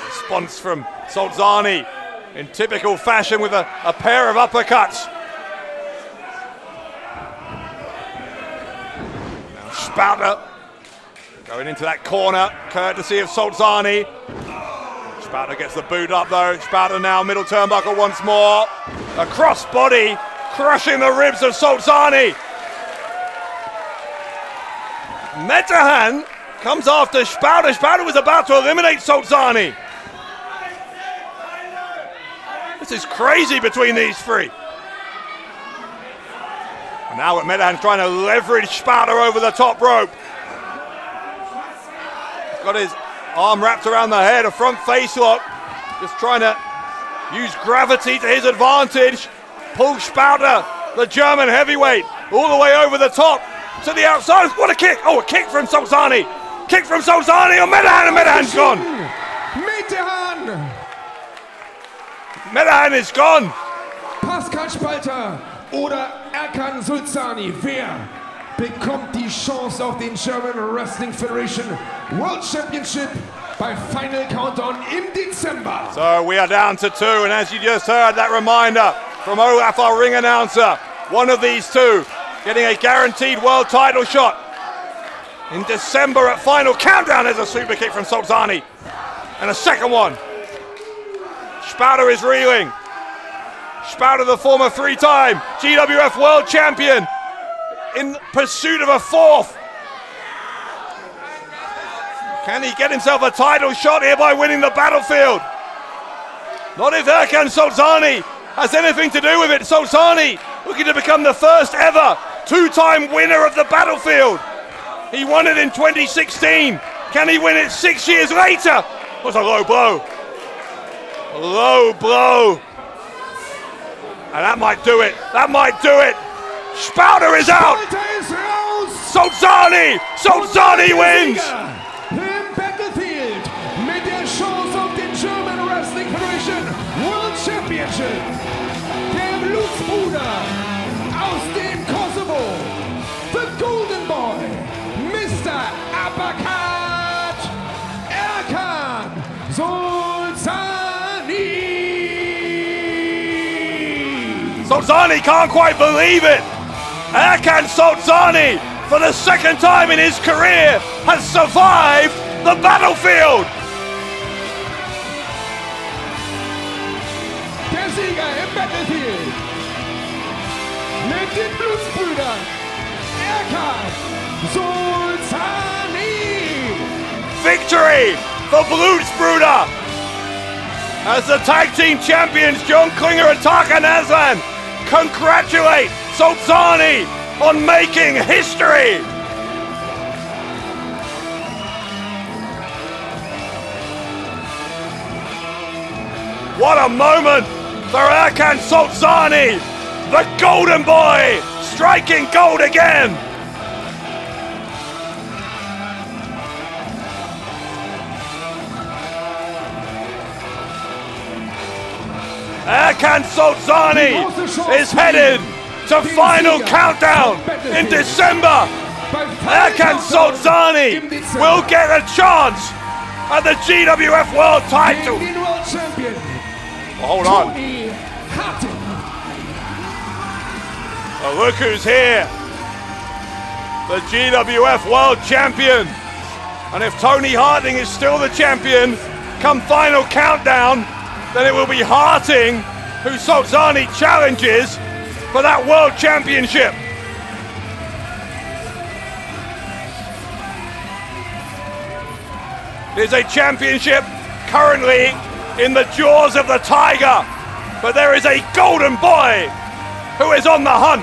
Response from Solzani in typical fashion with a pair of uppercuts. Now Spalter going into that corner, courtesy of Solzani. Spalter gets the boot up though. Spalter now middle turnbuckle once more. A crossbody crushing the ribs of Solzani. Medahan Comes after Spalter. Spalter was about to eliminate Solzani. This is crazy between these three. And now Medahan's trying to leverage Spalter over the top rope. He's got his arm wrapped around the head, a front face lock. Just trying to use gravity to his advantage. Pull Spalter, the German heavyweight, all the way over the top to the outside. What a kick! Oh, a kick from Solzani. Kick from Solzani on Medahan, and Medahan's gone. Medahan is gone. Pascal Spalter oder Erkan Solzani. Wer bekommt die Chance auf den German Wrestling Federation World Championship by Final Countdown im Dezember? So we are down to 2, and as you just heard, that reminder from Olaf, our ring announcer, one of these two getting a guaranteed world title shot in December at Final Countdown. There's a super kick from Solzani, and a second one. Spalter is reeling. Spalter, the former 3-time GWF World Champion, in pursuit of a 4th. Can he get himself a title shot here by winning the Battlefield? Not if Erkan Solzani has anything to do with it. Solzani looking to become the first ever 2-time winner of the Battlefield. He won it in 2016. Can he win it 6 years later? Was a low blow. A low blow. And that might do it. That might do it. Spalter is out. Solzani. Solzani wins. Im Battlefield mit der Chance auf den German Wrestling Federation World Championship. Der Blutsbruder aus dem Kosovo. The Golden Boy. Mr. Uppercut. Erkan Solzani. Solzani can't quite believe it. Erkan Solzani, for the second time in his career, has survived the Battlefield. Der Sieger im Battlefield mit den Blutsbrüdern Erkan Solzani. Victory for Blutsbruder. As the tag team champions, John Klinger and Tarkan Aslan congratulate Solzani on making history. What a moment for Erkan Solzani, the Golden Boy, striking gold again. Erkan Solzani is headed to Final Countdown in December. Erkan Solzani will get a chance at the GWF World title. Hold on. Toni, Harting. Well, look who's here. The GWF World Champion. And if Toni Harting is still the champion come Final Countdown, then it will be Harting who Solzani challenges for that World Championship. It is a championship currently in the jaws of the tiger, but there is a golden boy who is on the hunt.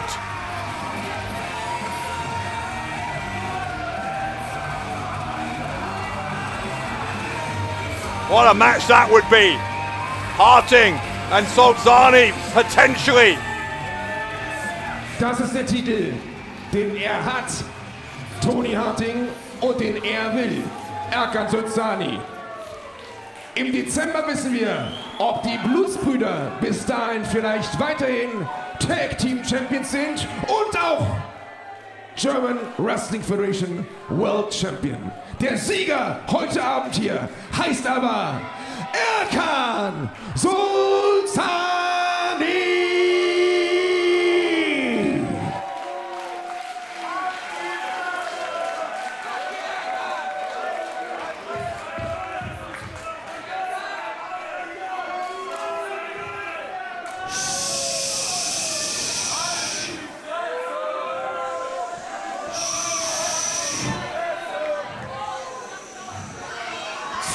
What a match that would be. Harting and Solzani potentially. Das ist der Titel, den hat. Toni Harting und den will. Erkan Solzani. Im Dezember wissen wir, ob die Blutsbrüder bis dahin vielleicht weiterhin Tag Team Champions sind und auch German Wrestling Federation World Champion. Der Sieger heute Abend hier heißt aber Erkan Solzani.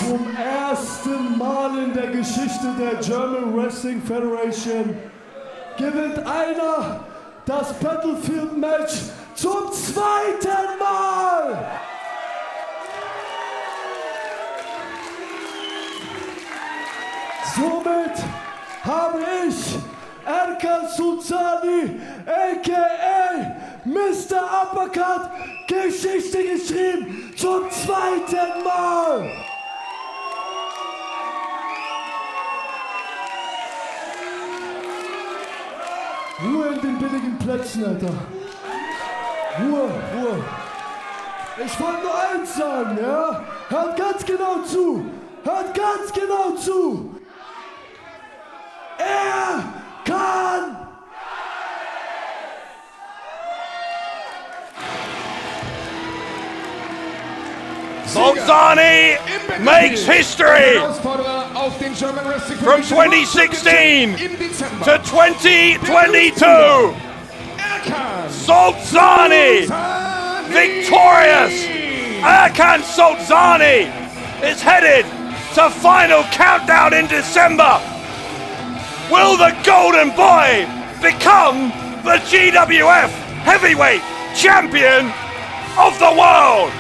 Zum ersten Mal in der Geschichte der German Wrestling Federation gewinnt einer das Battlefield Match zum zweiten Mal. Somit habe ich Erkan Sultani, a.k.a. Mr. Uppercut, Geschichte geschrieben zum zweiten Mal. Ruhe in den billigen Plätzen, Alter. Ruhe, Ruhe. Ich wollte nur eins sagen, ja? Hört ganz genau zu. Hört ganz genau zu. Er kann. Sultani makes history Auf den German Wrestling from 2016 to 2022. Sultani victorious. Erkan Sultani is headed to final countdown in December. Will the Golden Boy become the GWF Heavyweight Champion of the World?